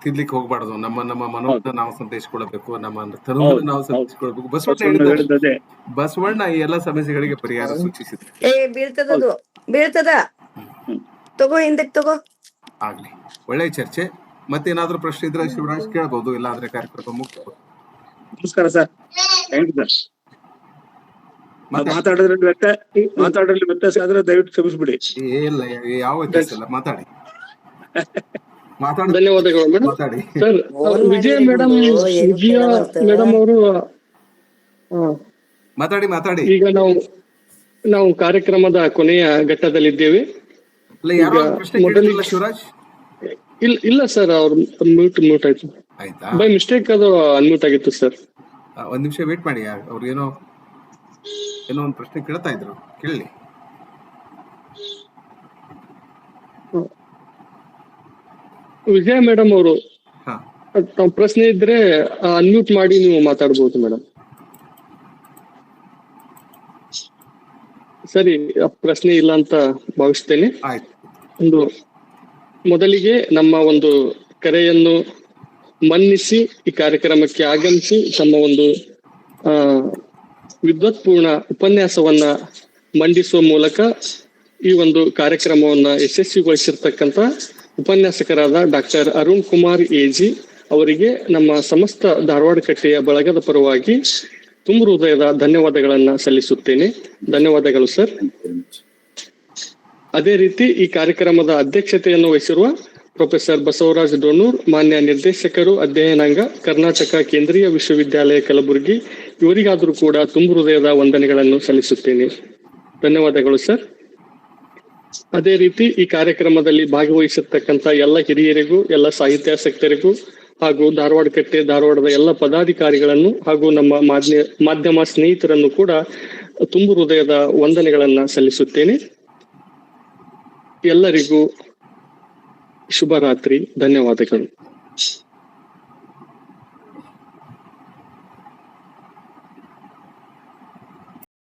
ತಿದ್ಲಿಕ್ಕೆ ಹೋಗ್ಬಾರ್ದು. ನಮ್ಮ ಮನೋನ್ನ ನಾವು ಸಂತೈಸ್ಕೊಳ್ಬೇಕು, ನಮ್ಮ ತನುವನ್ನು ನಾವು ಸಂತೈಸ್ಕೊಳ್ಬೇಕು. ಬಸವಣ್ಣ ಈ ಎಲ್ಲ ಸಮಸ್ಯೆಗಳಿಗೆ ಪರಿಹಾರ ಸೂಚಿಸಿದ್ರು. ಬೀಳ್ತದ ತಗೋ, ಹಿಂದಕ್ಕೆ ತಗೋ. ಆಗ್ಲಿ, ಒಳ್ಳೆ ಚರ್ಚೆ. ಮತ್ತೇನಾದ್ರೂ ಪ್ರಶ್ನೆ ಇದ್ರೆ ಶಿವರಾಜ್ ಕೇಳಬಹುದು, ಇಲ್ಲಾಂದ್ರೆ ಕಾರ್ಯಕ್ರಮ ಮುಕ್ತ. ನಮಸ್ಕಾರ ಸರ್. Thank you sir. ಮಾತಾಡೋದ್ರಲ್ಲಿ ವ್ಯತ್ಯಾಸ ಆದ್ರೆ ದಯವಿಟ್ಟು ಕ್ಷಮಿಸ್ಬಿಡಿ. ಇಲ್ಲ, ಯಾವ ವ್ಯತ್ಯಾಸ ಇಲ್ಲ, ಮಾತಾಡಿ. ಧನ್ಯವಾದಗಳು ಮೇಡಮ್. ಸರ್, ವಿಜಯ ಮೇಡಮ್ ಅವರು ಮಾತಾಡಿ. ಈಗ ನಾವು ಕಾರ್ಯಕ್ರಮದ ಕೊನೆಯ ಘಟ್ಟದಲ್ಲಿದ್ದೇವೆ. ಶಿವರಾಜ್ ಇಲ್ಲ ಸರ್, ಅವ್ರು ಮ್ಯೂಟ್ ಆಯ್ತು. ಬೈ ಮಿಸ್ಟೇಕ್ ಅದು ಅನ್ಮ್ಯೂಟ್ ಆಗಿತ್ತು ಸರ್. ಒಂದ್ ನಿಮಿಷ ವೇಟ್ ಮಾಡಿ, ಅವ್ರಿಗೇನೋ ಏನೋ ಒಂದು ಪ್ರಶ್ನೆ ಕೇಳ್ತಾ ಇದ್ರು, ಕೇಳಿ. ವಿಜಯ ಮೇಡಮ್ ಅವರು ಹಾ, ತಾವು ಪ್ರಶ್ನೆ ಇದ್ರೆ ಅನ್ಮ್ಯೂಟ್ ಮಾಡಿ ನೀವು ಮಾತಾಡ್ಬೋದು ಮೇಡಮ್. ಸರಿ, ಪ್ರಶ್ನೆ ಇಲ್ಲ ಅಂತ ಭಾವಿಸ್ತೇನೆ. ಆಯ್ತು. ಒಂದು ಮೊದಲಿಗೆ ನಮ್ಮ ಒಂದು ಕರೆಯನ್ನು ಮನ್ನಿಸಿ ಈ ಕಾರ್ಯಕ್ರಮಕ್ಕೆ ಆಗಮಿಸಿ ತಮ್ಮ ಒಂದು ವಿದ್ವತ್ಪೂರ್ಣ ಉಪನ್ಯಾಸವನ್ನ ಮಂಡಿಸುವ ಮೂಲಕ ಈ ಒಂದು ಕಾರ್ಯಕ್ರಮವನ್ನ ಯಶಸ್ವಿಗೊಳಿಸಿರ್ತಕ್ಕಂಥ ಉಪನ್ಯಾಸಕರಾದ ಡಾಕ್ಟರ್ ಅರುಣ್ ಕುಮಾರ್ ಎಜಿ ಅವರಿಗೆ ನಮ್ಮ ಸಮಸ್ತ ಧಾರವಾಡ ಕಟ್ಟೆಯ ಬಳಗದ ಪರವಾಗಿ ತುಂಬ ಹೃದಯದ ಧನ್ಯವಾದಗಳನ್ನ ಸಲ್ಲಿಸುತ್ತೇನೆ. ಧನ್ಯವಾದಗಳು ಸರ್. ಅದೇ ರೀತಿ ಈ ಕಾರ್ಯಕ್ರಮದ ಅಧ್ಯಕ್ಷತೆಯನ್ನು ವಹಿಸಿರುವ ಪ್ರೊಫೆಸರ್ ಬಸವರಾಜ್ ಡೊಣ್ಣೂರ್, ಮಾನ್ಯ ನಿರ್ದೇಶಕರು, ಅಧ್ಯಯನಾಂಗ, ಕರ್ನಾಟಕ ಕೇಂದ್ರೀಯ ವಿಶ್ವವಿದ್ಯಾಲಯ ಕಲಬುರಗಿ, ಇವರಿಗಾದರೂ ಕೂಡ ತುಂಬ ಹೃದಯದ ವಂದನೆಗಳನ್ನು ಸಲ್ಲಿಸುತ್ತೇನೆ. ಧನ್ಯವಾದಗಳು ಸರ್. ಅದೇ ರೀತಿ ಈ ಕಾರ್ಯಕ್ರಮದಲ್ಲಿ ಭಾಗವಹಿಸಿರ್ತಕ್ಕಂಥ ಎಲ್ಲ ಹಿರಿಯರಿಗೂ, ಎಲ್ಲ ಸಾಹಿತ್ಯಾಸಕ್ತರಿಗೂ ಹಾಗೂ ಧಾರವಾಡ ಕಟ್ಟೆ, ಧಾರವಾಡದ ಎಲ್ಲ ಪದಾಧಿಕಾರಿಗಳನ್ನು ಹಾಗೂ ನಮ್ಮ ಮಾಧ್ಯಮ ಸ್ನೇಹಿತರನ್ನು ಕೂಡ ತುಂಬ ಹೃದಯದ ವಂದನೆಗಳನ್ನ ಸಲ್ಲಿಸುತ್ತೇನೆ. ಎಲ್ಲರಿಗೂ ಶುಭರಾತ್ರಿ. ಧನ್ಯವಾದಗಳು.